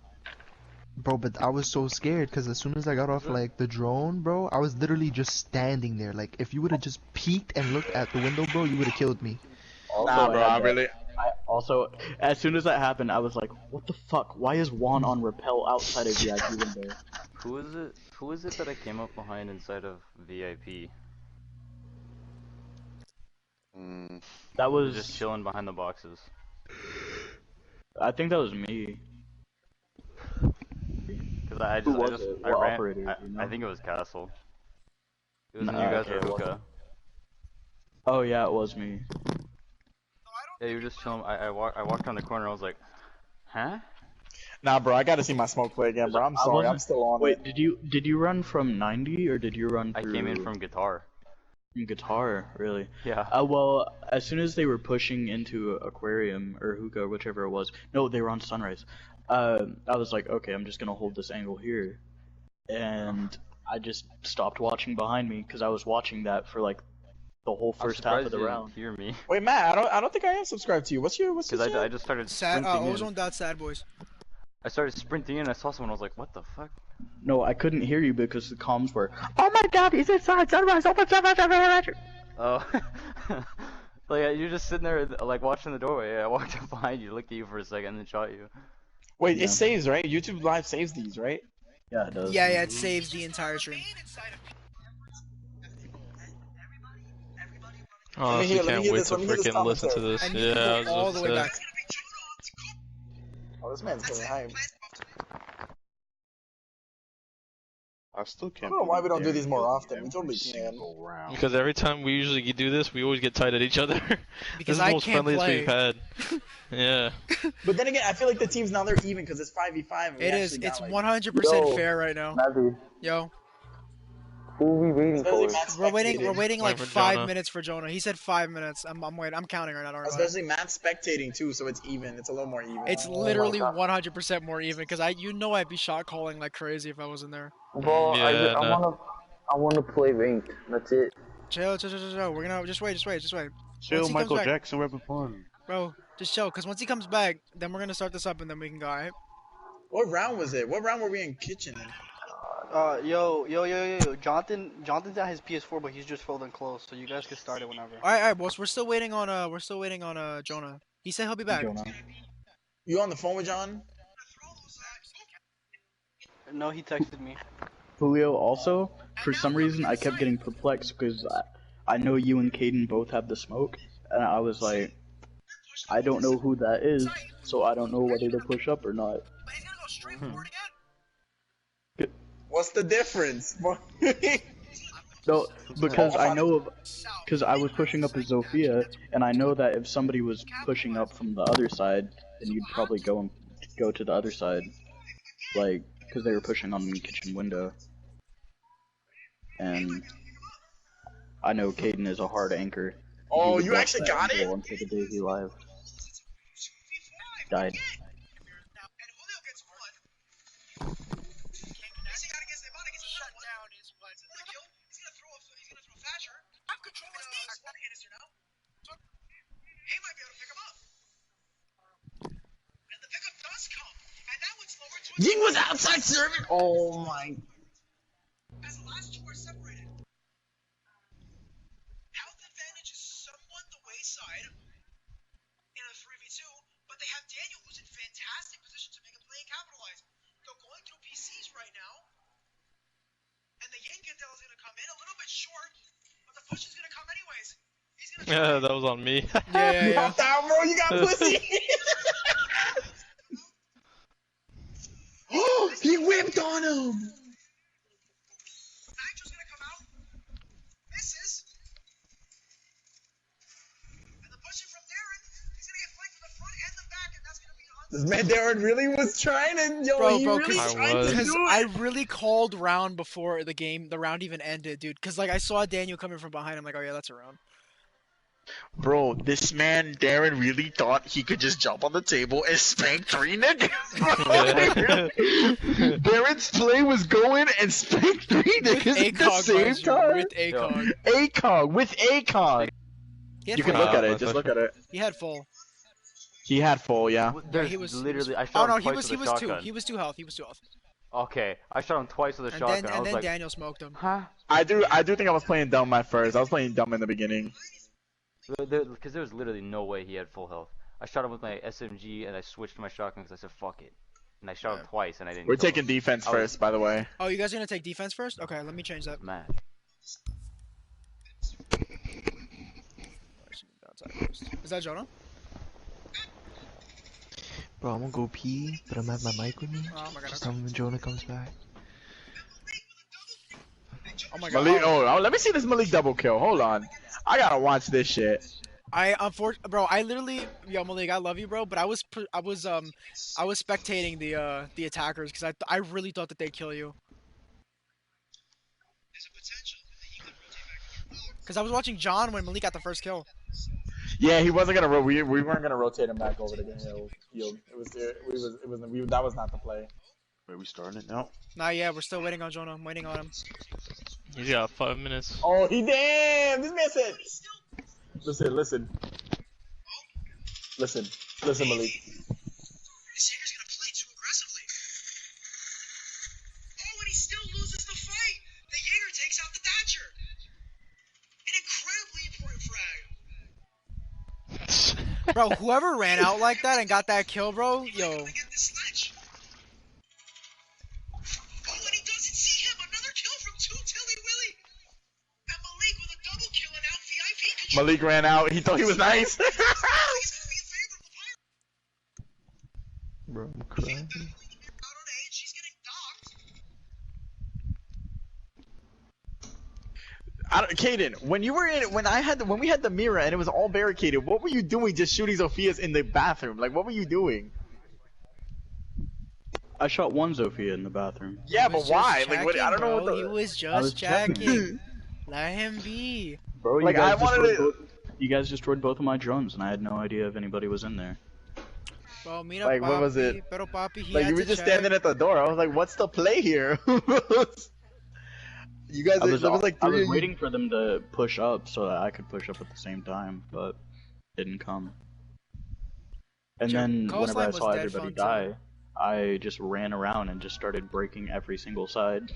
G: Bro, but I was so scared because as soon as I got off like the drone, bro, I was literally just standing there. Like if you would have just peeked and looked at the window, bro, you would have killed me.
C: Nah, bro, I
I: also, as soon as that happened, I was like, what the fuck? Why is Juan on rappel outside of VIP window?
J: Who is it? Who is it that I came up behind inside of VIP?
I: That was
J: just chilling behind the boxes.
I: I think that was me.
J: Cause I think it was Castle. It was when you guys were hookah.
I: Oh yeah, it was me.
J: Yeah, you were just chilling. I walked around the corner. I was like, huh?
C: Nah, bro, I gotta see my smoke play again, bro. I'm sorry, I'm still on
I: Wait,
C: it.
I: did you run from 90 or did you run through...
J: I came in from guitar.
I: From guitar, really?
J: Yeah.
I: Well, as soon as they were pushing into aquarium or hookah, whichever it was, no, they were on sunrise. I was like, okay, I'm just gonna hold this angle here, and I just stopped watching behind me because I was watching that for like the whole first half of the round.
J: Hear me?
C: Wait, Matt, I don't think I am subscribed to you. What's your
J: Because I just started sprinting
A: Ozone.sad boys.
J: I started sprinting in. I saw someone. I was like, what the fuck?
I: No, I couldn't hear you because the comms were, oh my god, he's inside sunrise, open sunrise.
J: Oh. Like, you're just sitting there, like, watching the doorway. I walked up behind you, looked at you for a second, and then shot you.
C: Wait, it saves, right? YouTube Live saves these, right?
I: Yeah, it does.
A: Yeah, it saves the entire stream.
B: Oh, I can't wait to freaking listen to this.
A: And
B: Yeah, I was
A: all
B: about
A: the
B: to
A: way
B: say.
A: back.
C: Oh, this man's getting hype.
L: I still can't.
C: I don't know why we don't do these more often. We totally can.
B: Because every time we usually do this, we always get tied at each other.
A: Because
B: this is
A: I
B: the most
A: can't
B: friendliest
A: play.
B: we've had. Yeah.
C: But then again, I feel like the teams now they're even because it's 5v5.
A: It is. It's 100% fair right now. Yo.
K: Who are we waiting for?
A: We're waiting like
B: for
A: 5
B: Jonah.
A: minutes for Jonah. He said 5 minutes. I'm waiting. I'm counting right now. Don't worry about it.
C: Especially Matt's spectating too, so it's even. It's a little more even.
A: It's literally 100% more even because I'd be shot calling like crazy if I wasn't there.
K: Well,
B: Yeah,
K: I wanna play ranked. That's it.
A: Chill. We're gonna just wait.
L: Chill,
A: Once he
L: Michael
A: comes back-
L: Jackson, we're having fun.
A: Bro, just chill. Because once he comes back, then we're gonna start this up and then we can go. Alright.
C: What round was it? What round were we in kitchen in?
D: Yo. Jonathan's at his PS4, but he's just folding close, so you guys can start it whenever.
A: Alright, boss. We're still waiting on Jonah. He said he'll be back.
C: You on the phone with John?
D: No, he texted me.
I: Julio, also, for some reason, I kept getting perplexed because I know you and Caden both have the smoke, and I was like, I don't know who that is, so I don't know whether to push up or not.
C: What's the difference?
I: No, because I was pushing up as Zofia, and I know that if somebody was pushing up from the other side, then you'd probably go to the other side, like, because they were pushing on the kitchen window. And I know Caden is a hard anchor.
C: Oh,
I: He
C: you
I: would
C: actually
I: watch that
C: got it?
I: angle until the day he live died.
F: Ying was outside serving. Oh my.
A: As the last two are separated. Health advantage is somewhat the wayside in a 3v2, but they have Daniel who's in fantastic position to make a play and capitalize. They're going through PCs right now. And the Yangendel is going to come in a little bit short, but the push is going to come anyways. He's going to
B: Yeah, that was on me.
A: Yeah.
F: Pop out, bro. You got pussy. Oh, he whipped on him.
A: Nitro's going to come out. Misses. And the pushing from Darren. He's going to get flanked from the front and the back, and that's going to be on.
F: This man Darren really was trying to, yo,
A: Bro,
F: he
A: bro,
F: really tried to
A: because
F: do it.
A: I really called round before the round even ended, dude. Because like I saw Daniel coming from behind. I'm like, oh yeah, that's a round.
C: Bro, this man Darren really thought he could just jump on the table and spank 3 niggas. Darren's play was going and spank 3 niggas at the same time.
A: With ACOG.
C: ACOG with ACOG. You can look at it. Just look at it.
A: He had full.
C: He had full, yeah.
J: There's
A: he was
J: literally. I
A: Oh
J: shot
A: no,
J: him twice
A: he
J: with a
A: was two.
J: shotgun.
A: He was 2 health. He was 2 health.
J: Okay, I shot him twice with a
A: And
J: shotgun.
A: then
J: I was like,
A: Daniel smoked him.
J: huh?
C: I do think I was playing dumb at first. I was playing dumb in the beginning.
J: Because there was literally no way he had full health. I shot him with my SMG and I switched to my shotgun because I said fuck it. And I shot him twice and I didn't.
C: We're
J: kill
C: taking
J: him.
C: defense
J: I was
C: first, by the way.
A: Oh, you guys are gonna take defense first? Okay, let me change that.
J: mad.
A: Is that Jonah?
G: Bro, I'm gonna go pee, but I'm gonna have my mic with me.
A: Oh my god.
G: Just tell me when Jonah comes back.
A: Oh my god.
C: Malik, let me see this Malik double kill. Hold on. I gotta watch this shit.
A: Bro, I literally, yo Malik, I love you, bro, but I was spectating the attackers because I really thought that they'd kill you. Because I was watching John when Malik got the first kill.
C: Yeah, he wasn't gonna. We weren't gonna rotate him back over to the field. That was not the play.
L: Wait, we starting it now?
A: Nah, yeah, we're still waiting on Jonah. I'm waiting on him.
B: He's got 5 minutes.
C: Oh, he damn! This man said. Listen,
A: Oh,
C: Malik.
A: This Jaeger's gonna play too aggressively. Oh, and he still loses the fight. The Jaeger takes out the Thatcher. An incredibly important frag. Bro, whoever ran out like that and got that kill, bro, yo. Oh, and he doesn't see him. Another kill from 2 Tilly Willy. And Malik with a double kill and out VIP.
C: Malik ran out. He thought he was nice.
G: Bro, I'm crying.
C: Kaden, when we had the mirror and it was all barricaded, what were you doing just shooting Zophia's in the bathroom? Like, what were you doing?
I: I shot one Zofia in the bathroom.
C: Yeah, but why? Like, what? I don't know what the.
A: He was
I: I
A: just
I: was checking.
A: checking. Let him be.
I: Bro,
C: Like, I wanted to.
I: You guys destroyed both of my drones, and I had no idea if anybody was in there.
A: Bro, mira,
C: Like, what was
A: papi,
C: it?
A: Pero papi, he
C: Like,
A: had
C: you were
A: to
C: just
A: check.
C: standing at the door. I was like, what's the play here? You guys,
I: I was,
C: there was like 3
I: I
C: of
I: was
C: you.
I: waiting for them to push up so that I could push up at the same time, but didn't come. And then
A: Coastline
I: whenever I
A: was
I: saw
A: dead
I: everybody
A: fun, too.
I: die, I just ran around and just started breaking every single side.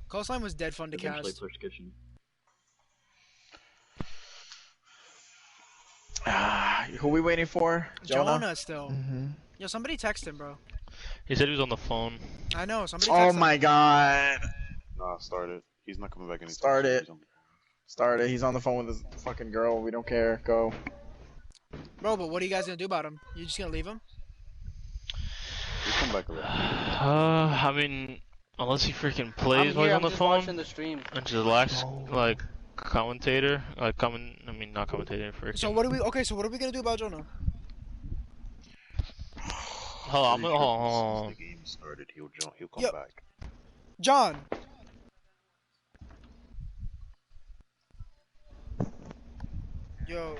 A: Coastline was dead fun to
I: Eventually
A: cast.
I: pushed kitchen.
C: Who we waiting for?
A: Jonah still.
G: Mm-hmm.
A: Yo, somebody text him, bro.
B: He said he was on the phone.
A: I know, somebody
C: Oh
A: text him.
C: my god.
L: Nah, start it. He's not coming back anytime
C: Start
L: soon.
C: it.
L: He's on-
C: Start it. He's on the phone with his fucking girl. We don't care. Go.
A: Bro, but what are you guys gonna do about him? You just gonna leave him?
L: He'll come back around.
B: I mean, unless he freaking plays
D: I'm
B: while he's
D: here,
B: on
D: I'm
B: the
D: just
B: phone
D: watching the stream.
B: and just relax, like commentator, like I mean not commentator, freaking.
A: So what are we? Okay, so what are we gonna do about Jonah?
B: Hold on,
L: Pretty sure
B: hold
L: as soon
B: on.
L: as the game started, he'll come
A: Yo.
L: back.
A: John. Yo,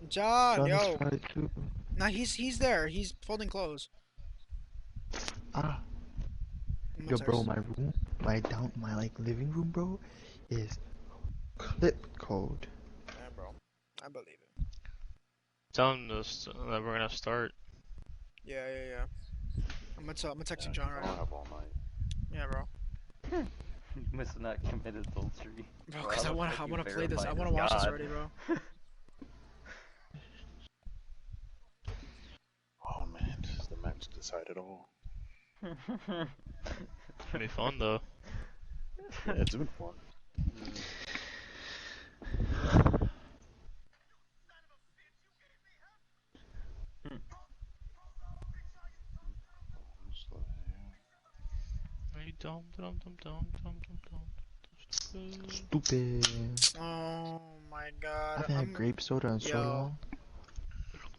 A: John,
G: Johnny's
A: yo.
G: tried it too.
A: Nah, he's there. He's folding clothes.
G: Ah,
A: I'm
G: yo,
A: gonna
G: bro,
A: text.
G: my room, my like living room, bro, is clip code.
A: Yeah, bro. I believe it.
B: Tell him that we're gonna start.
A: Yeah. I'm gonna text you John right
L: I don't
A: now.
L: have all night.
A: Yeah, bro.
J: Must not commit adultery.
A: Bro,
J: Bro,
A: cause
J: how
A: I
J: the
A: wanna
J: fuck you
A: play this. I
J: verify
A: wanna
J: this
A: watch this
J: god?
A: already, bro.
L: Oh man, this is the match to decide it all.
B: It's pretty fun though.
L: Yeah, it's been fun.
G: Stupid.
A: Oh my god.
G: Haven't had grape soda in so long.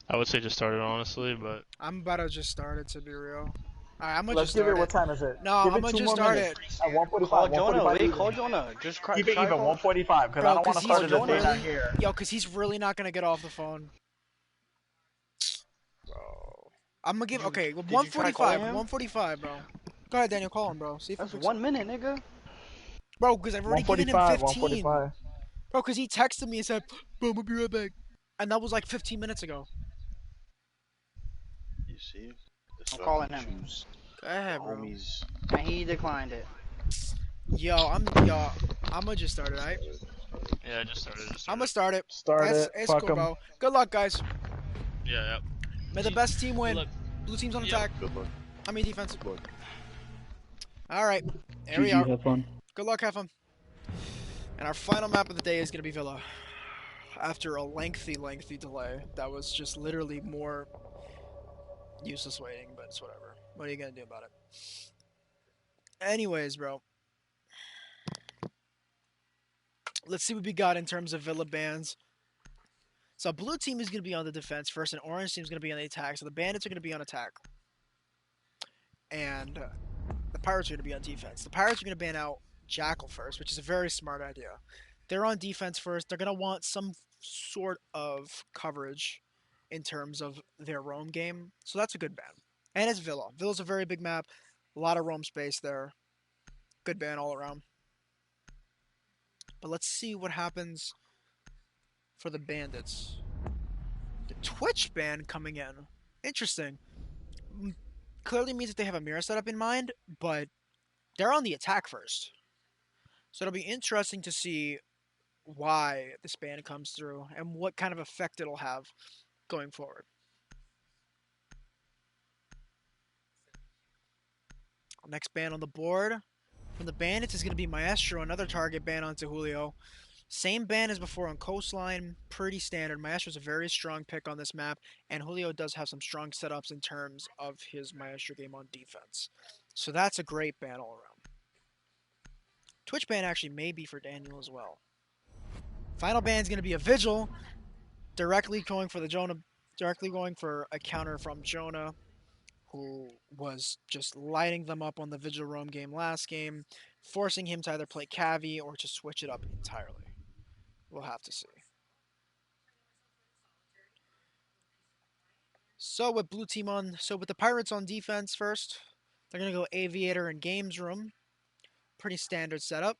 B: I would say just start it honestly, but
A: I'm about to just start it to be real. Alright, I'm gonna
C: Let's
A: just
C: give
A: start
C: it.
A: it.
C: What time is it?
A: No,
C: Give
A: I'm
C: it
A: gonna
C: 2
A: just
C: more
A: start
C: minutes.
A: it.
C: At 1:45.
D: Call Jonah.
C: 1:45
D: Wait,
C: even.
D: call Jonah. Just
C: Keep it
D: try
C: even.
D: call.
C: 1:45 because I
A: Bro,
C: don't want
A: cause
C: to
A: he's
C: start it if they're
A: really,
C: not here.
A: yo, cause he's really not gonna get off the phone. Bro, I'm gonna give. Okay,
D: Did you try calling
A: 1:45.
D: him?
A: 1:45, bro. Go ahead, Daniel. Call him, bro. See if
D: That's
A: he picks
D: 1
A: up.
D: minute, nigga.
A: Bro, cause I've already given him
C: 1:45.
A: 15.
C: 1:45.
A: Bro, cause he texted me and said, "Bro, I'm gonna be right back," and that was like 15 minutes ago.
L: You see? This
D: I'm
L: is why
D: calling
L: we
D: him.
L: choose
A: Go ahead,
L: the
A: bro.
L: homies.
D: And he declined it.
A: Yo, I'm gonna just start it, right?
B: yeah, just start it.
A: I'm gonna start it.
C: Start it.
A: It's
C: Fuck
A: cool,
C: 'em.
A: bro. Good luck, guys.
B: Yeah,
A: May the best team win.
B: Good luck.
A: Blue team's on
B: Yep.
A: attack.
L: Good luck.
A: I mean defense.
L: Good luck.
A: All right, there we are.
I: have fun.
A: Good luck, have fun. And our final map of the day is gonna be Villa. After a lengthy delay, that was just literally more useless waiting, but it's whatever. What are you gonna do about it? Anyways, bro. Let's see what we got in terms of Villa bans. So blue team is going to be on the defense first, and orange team is going to be on the attack. So the bandits are going to be on attack, and the pirates are going to be on defense. The pirates are going to ban out Jackal first, which is a very smart idea. They're on defense first. They're going to want some sort of coverage in terms of their roam game. So that's a good ban. And it's Villa. Villa's a very big map, a lot of roam space there. Good ban all around. But let's see what happens for the bandits. The Twitch ban coming in. Interesting. Clearly means that they have a mirror setup in mind, but they're on the attack first. So it'll be interesting to see why this ban comes through and what kind of effect it'll have going forward. Next ban on the board from the bandits is going to be Maestro, another target ban onto Julio. Same ban as before on Coastline, pretty standard. Maestro's a very strong pick on this map, and Julio does have some strong setups in terms of his Maestro game on defense. So that's a great ban all around. Twitch ban actually may be for Daniel as well. Final ban is going to be a Vigil, directly going for a counter from Jonah, who was just lighting them up on the Vigil roam game last game, forcing him to either play Cavi or to switch it up entirely. We'll have to see. So with with the Pirates on defense first, they're gonna go Aviator and Games Room. Pretty standard setup.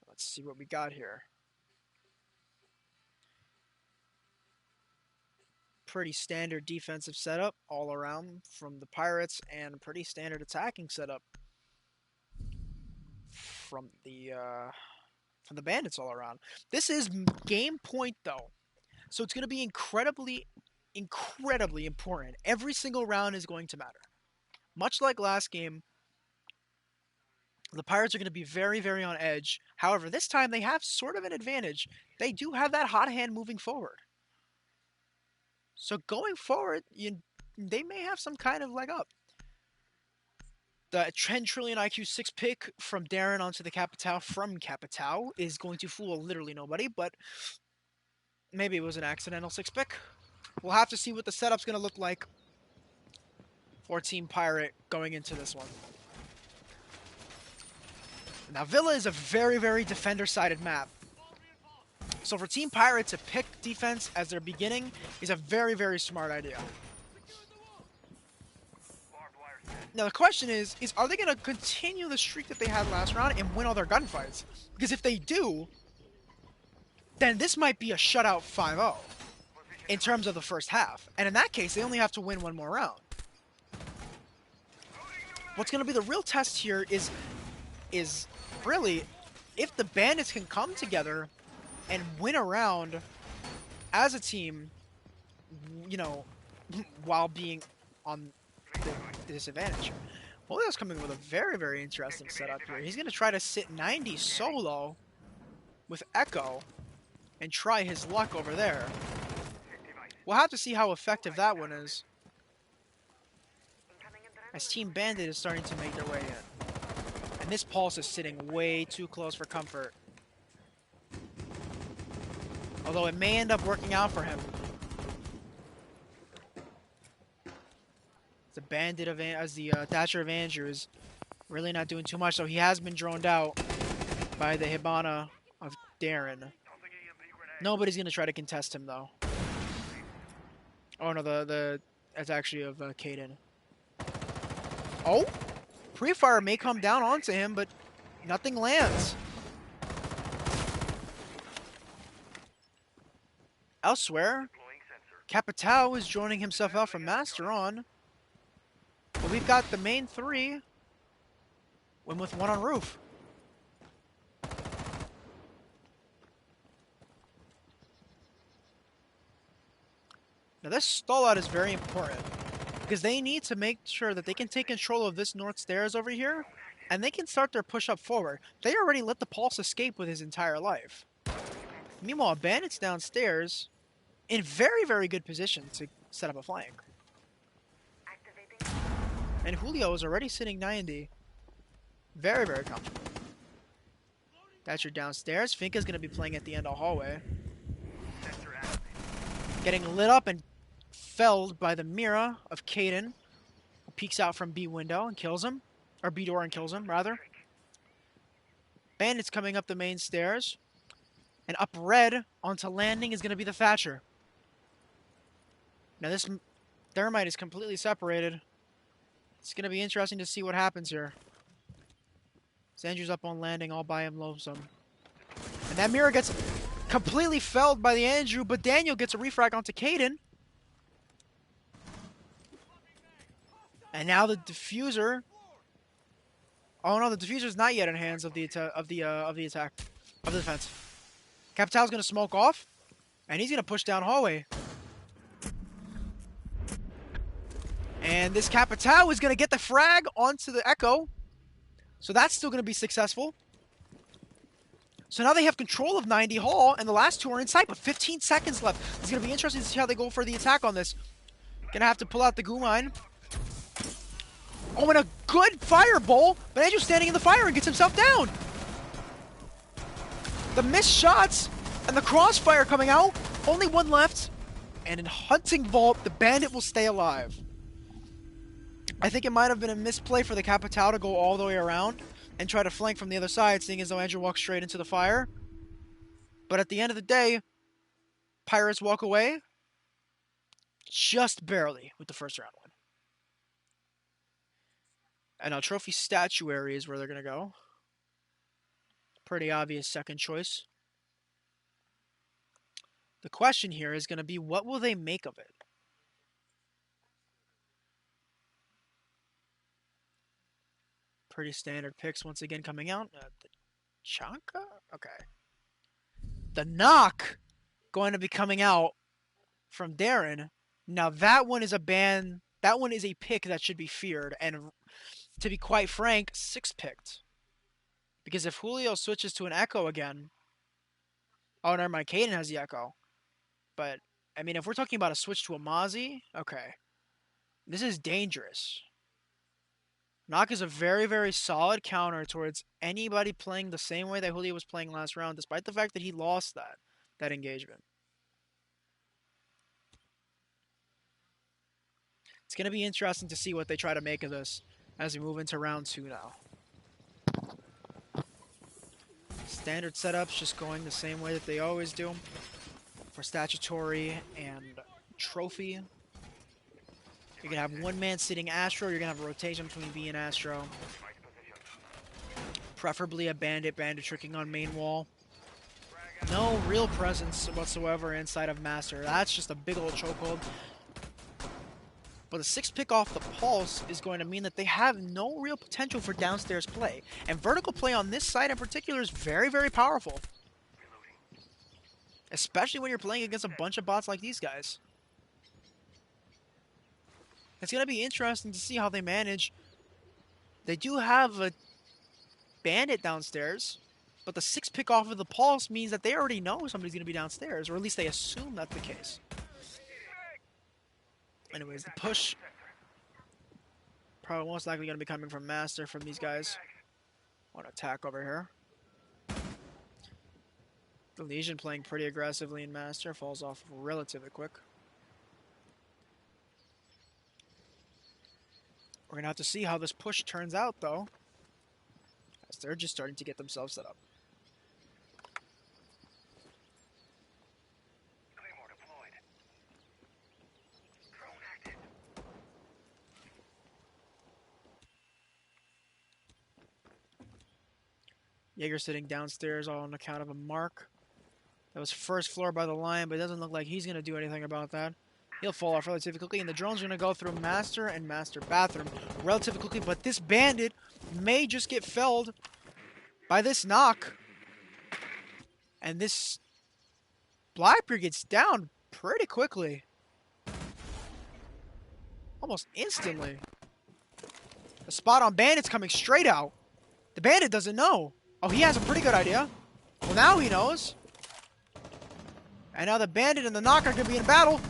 A: Let's see what we got here. Pretty standard defensive setup all around from the Pirates, and pretty standard attacking setup from the Bandits all around. This is game point though, so it's going to be incredibly important. Every single round is going to matter. Much like last game, the Pirates are going to be very, very on edge. However, this time they have sort of an advantage. They do have that hot hand moving forward. So going forward, they may have some kind of leg up. The 10 trillion IQ 6 pick from Darren onto the Capitao from Capitao is going to fool literally nobody, but maybe it was an accidental 6 pick. We'll have to see what the setup's going to look like for Team Pirate going into this one. Now, Villa is a very, very defender-sided map. So for Team Pirate to pick defense as their beginning is a very, very smart idea. Now the question is are they going to continue the streak that they had last round and win all their gunfights? Because if they do, then this might be a shutout 5-0. in terms of the first half. And in that case, they only have to win one more round. What's going to be the real test here is really if the Bandits can come together and win a round as a team, you know, while being on the disadvantage. Julio's coming with a very, very interesting setup here. He's going to try to sit 90 solo with Echo and try his luck over there. We'll have to see how effective that one is, as Team Bandit is starting to make their way in. And this Pulse is sitting way too close for comfort. Although it may end up working out for him. The Bandit of the Thatcher of Andrew is really not doing too much, so he has been droned out by the Hibana of Darren. Nobody's gonna try to contest him though. Oh no, that's actually of Kaden. Oh, pre-fire may come down onto him, but nothing lands. Elsewhere, Capitao is joining himself out from Master on. But we've got the main three. Win with one on roof. Now this stall out is very important, because they need to make sure that they can take control of this north stairs over here, and they can start their push up forward. They already let the Pulse escape with his entire life. Meanwhile, Bandit's downstairs in very, very good position to set up a flank. And Julio is already sitting 90. Very, very comfortable. Thatcher downstairs. Finka's going to be playing at the end of the hallway. Getting lit up and felled by the Mira of Kaden, who peeks out from B window and kills him. Or B door and kills him, rather. Bandits coming up the main stairs. And up red onto landing is going to be the Thatcher. Now this Thermite is completely separated. It's going to be interesting to see what happens here. Andrew's up on landing all by him lonesome. And that Mira gets completely felled by the Andrew, but Daniel gets a refrag onto Kaden. And now the diffuser. Oh no, the diffuser's not yet in hands of the attack of the defense. Capitao's going to smoke off, and he's going to push down hallway. And this Capitao is going to get the frag onto the Echo. So that's still going to be successful. So now they have control of 90 Hall, and the last two are in sight, but 15 seconds left. It's going to be interesting to see how they go for the attack on this. Going to have to pull out the goo mine. Oh, and a good fireball, but Andrew's standing in the fire and gets himself down. The missed shots and the crossfire coming out. Only one left. And in Hunting Vault, the Bandit will stay alive. I think it might have been a misplay for the Capitao to go all the way around and try to flank from the other side, seeing as though Andrew walks straight into the fire. But at the end of the day, Pirates walk away just barely with the first round win. And now Trophy Statuary is where they're going to go. Pretty obvious second choice. The question here is going to be, what will they make of it? Pretty standard picks once again coming out. The Chanka? Okay. The Knock going to be coming out from Darren. Now that one is a ban. That one is a pick that should be feared. And to be quite frank, 6-picked. Because if Julio switches to an Echo again. Oh, never mind. Kaden has the Echo. But, I mean, if we're talking about a switch to a Mozzie, okay. This is dangerous. Knock is a very, very solid counter towards anybody playing the same way that Julio was playing last round, despite the fact that he lost that engagement. It's going to be interesting to see what they try to make of this as we move into round 2 now. Standard setups just going the same way that they always do for Statutory and Trophy. You're going to have one man sitting Astro. You're going to have a rotation between B and Astro. Preferably a Bandit tricking on main wall. No real presence whatsoever inside of Master. That's just a big old chokehold. But the 6 pick off the Pulse is going to mean that they have no real potential for downstairs play. And vertical play on this side in particular is very, very powerful. Especially when you're playing against a bunch of bots like these guys. It's going to be interesting to see how they manage. They do have a bandit downstairs, but the 6 pick off of the Pulse means that they already know somebody's going to be downstairs, or at least they assume that's the case. Anyways, the push probably most likely going to be coming from Master from these guys. Want to attack over here. The Legion playing pretty aggressively in Master, falls off relatively quick. We're going to have to see how this push turns out, though, as they're just starting to get themselves set up. Jaeger sitting downstairs all on account of a mark. That was first floor by the line, but it doesn't look like he's going to do anything about that. He'll fall off relatively quickly, and the drone's going to go through Master and Master Bathroom relatively quickly, but this bandit may just get felled by this knock. And this Blackbeard gets down pretty quickly. Almost instantly. The spot on bandit's coming straight out. The bandit doesn't know. Oh, he has a pretty good idea. Well, now he knows. And now the bandit and the knock are going to be in battle.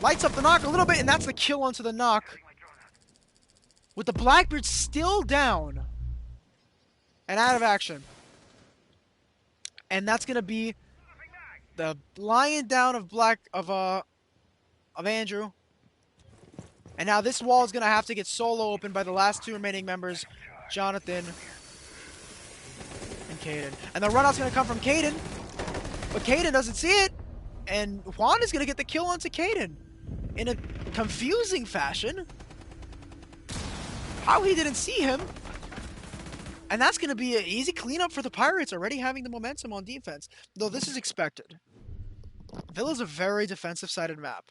A: Lights up the knock a little bit, and that's the kill onto the knock. With the Blackbeard still down. And out of action. And that's going to be the lion down of Andrew. And now this wall is going to have to get solo open by the last 2 remaining members, Jonathan and Caden. And the runout's going to come from Caden. But Caden doesn't see it. And Juan is going to get the kill onto Caden in a confusing fashion. How he didn't see him. And that's going to be an easy cleanup for the Pirates, already having the momentum on defense. Though this is expected. Villa's a very defensive-sided map.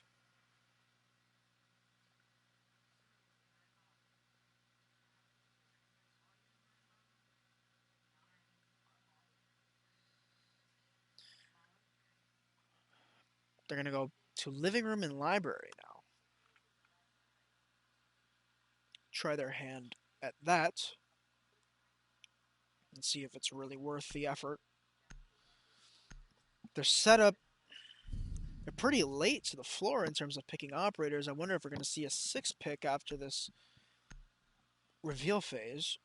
A: They're going to go to living room and library now. Try their hand at that. And see if it's really worth the effort. They're set up. They're pretty late to the floor in terms of picking operators. I wonder if we're going to see a 6 pick after this reveal phase.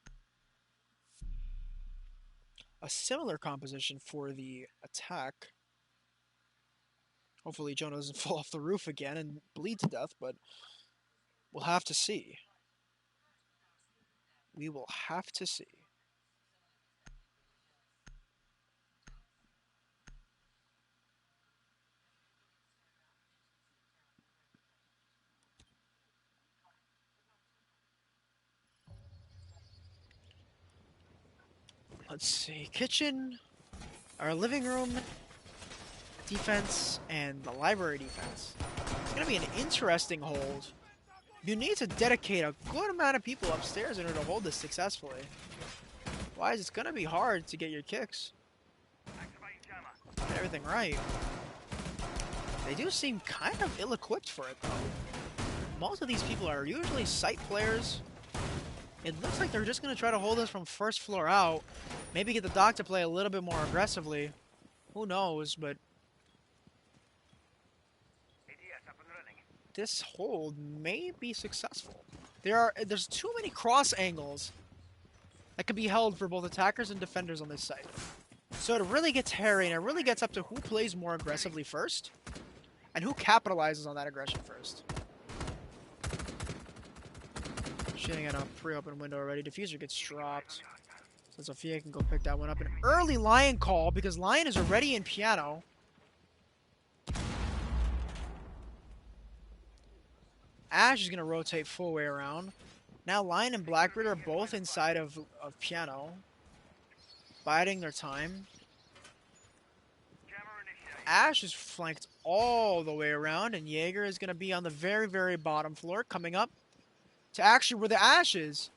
A: A similar composition for the attack. Hopefully Jonah doesn't fall off the roof again and bleed to death, but we'll have to see. We will have to see. Let's see. Kitchen, our living room defense, and the library defense. It's going to be an interesting hold. You need to dedicate a good amount of people upstairs in order to hold this successfully. Otherwise, it's going to be hard to get your kicks. Get everything right. They do seem kind of ill-equipped for it, though. Most of these people are usually sight players. It looks like they're just going to try to hold us from first floor out. Maybe get the doc to play a little bit more aggressively. Who knows, but this hold may be successful. There's too many cross angles that can be held for both attackers and defenders on this site. So it really gets hairy, and it really gets up to who plays more aggressively first, and who capitalizes on that aggression first. Shooting at a pre-open window already. Diffuser gets dropped. So Sophia can go pick that one up. An early Lion call, because Lion is already in piano. Ash is going to rotate full way around. Now Lion and Blackbeard are both inside of piano. Biding their time. Ash is flanked all the way around, and Jaeger is going to be on the very, very bottom floor, coming up to actually where the Ash is.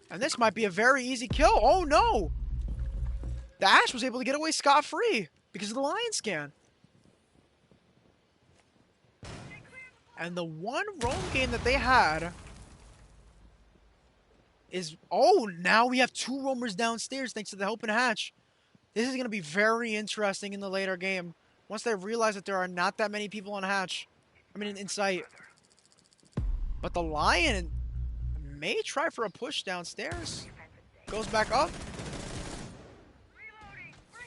A: And this might be a very easy kill. Oh, no! The Ash was able to get away scot-free because of the Lion scan. And the one roam game that they had is... Oh, now we have 2 roamers downstairs thanks to the open hatch. This is going to be very interesting in the later game. Once they realize that there are not that many people on hatch. I mean, in sight. But the Lion may try for a push downstairs. Goes back up.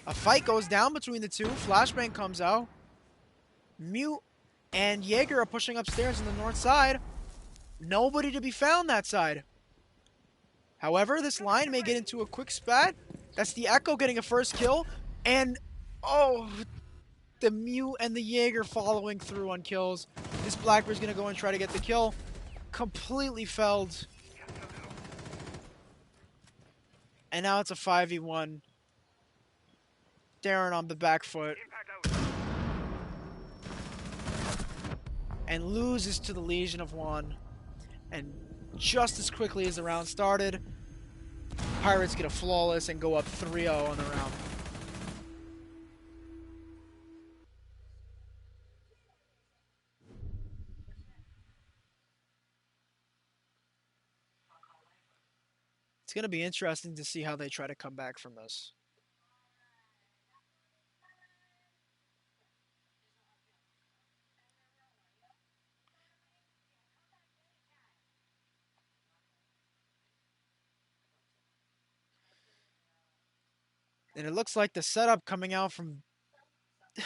A: A fight goes down between the two. Flashbang comes out. Mute and Jaeger are pushing upstairs on the north side. Nobody to be found that side. However, this line may get into a quick spat. That's the Echo getting a first kill. And, oh, the Mute and the Jaeger following through on kills. This Blackbeard's going to go and try to get the kill. Completely felled. And now it's a 5v1. Darren on the back foot. And loses to the Legion of One. And just as quickly as the round started, Pirates get a flawless and go up 3-0 on the round. It's going to be interesting to see how they try to come back from this. And it looks like the setup coming out from the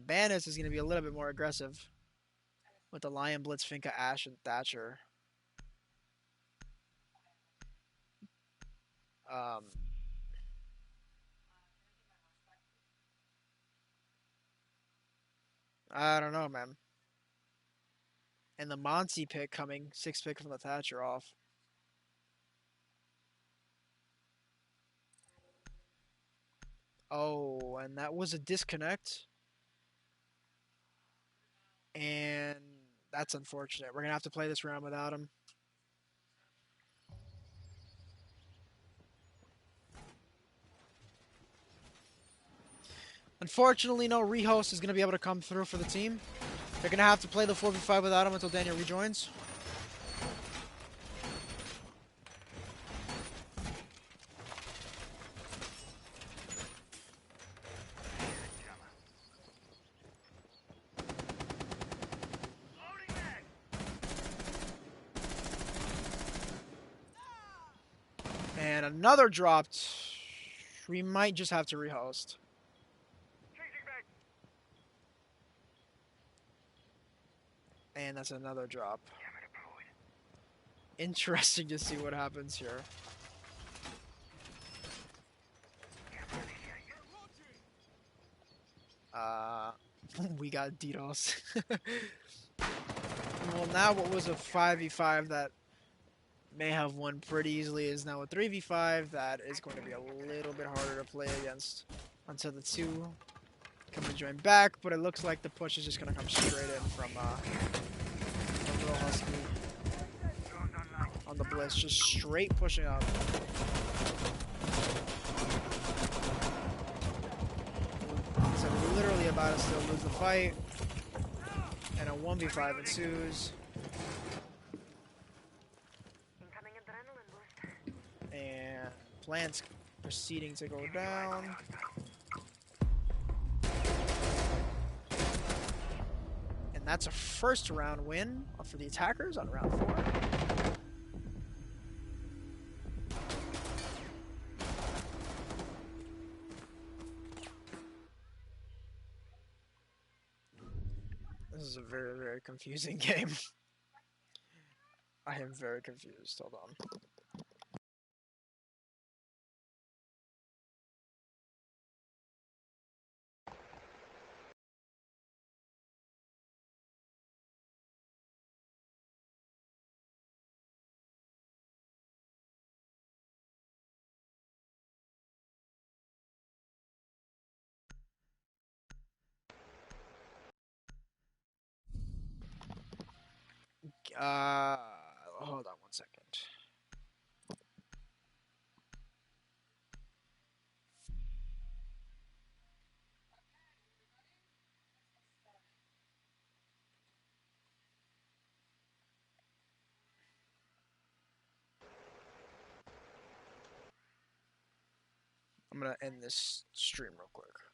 A: Bandits is going to be a little bit more aggressive with the Lion, Blitz, Finka, Ash, and Thatcher. I don't know, man. And the Monty pick coming, 6 pick from the Thatcher off. Oh, and that was a disconnect. And that's unfortunate. We're going to have to play this round without him. Unfortunately, no rehost is going to be able to come through for the team. They're going to have to play the 4v5 without him until Daniel rejoins. And another dropped. We might just have to rehost. And that's another drop. Interesting to see what happens here. We got DDoS. Well, now what was a 5v5 that may have won pretty easily is now a 3v5 that is going to be a little bit harder to play against until the two come and join back, but it looks like the push is just going to come straight in from Lil Husky on the Blitz, just straight pushing up. So we're literally about to still lose the fight, and a 1v5 ensues. And plants proceeding to go down. And that's a first round win for the attackers on round 4. This is a very, very confusing game. I am very confused. Hold on. Hold on one second. I'm gonna end this stream real quick.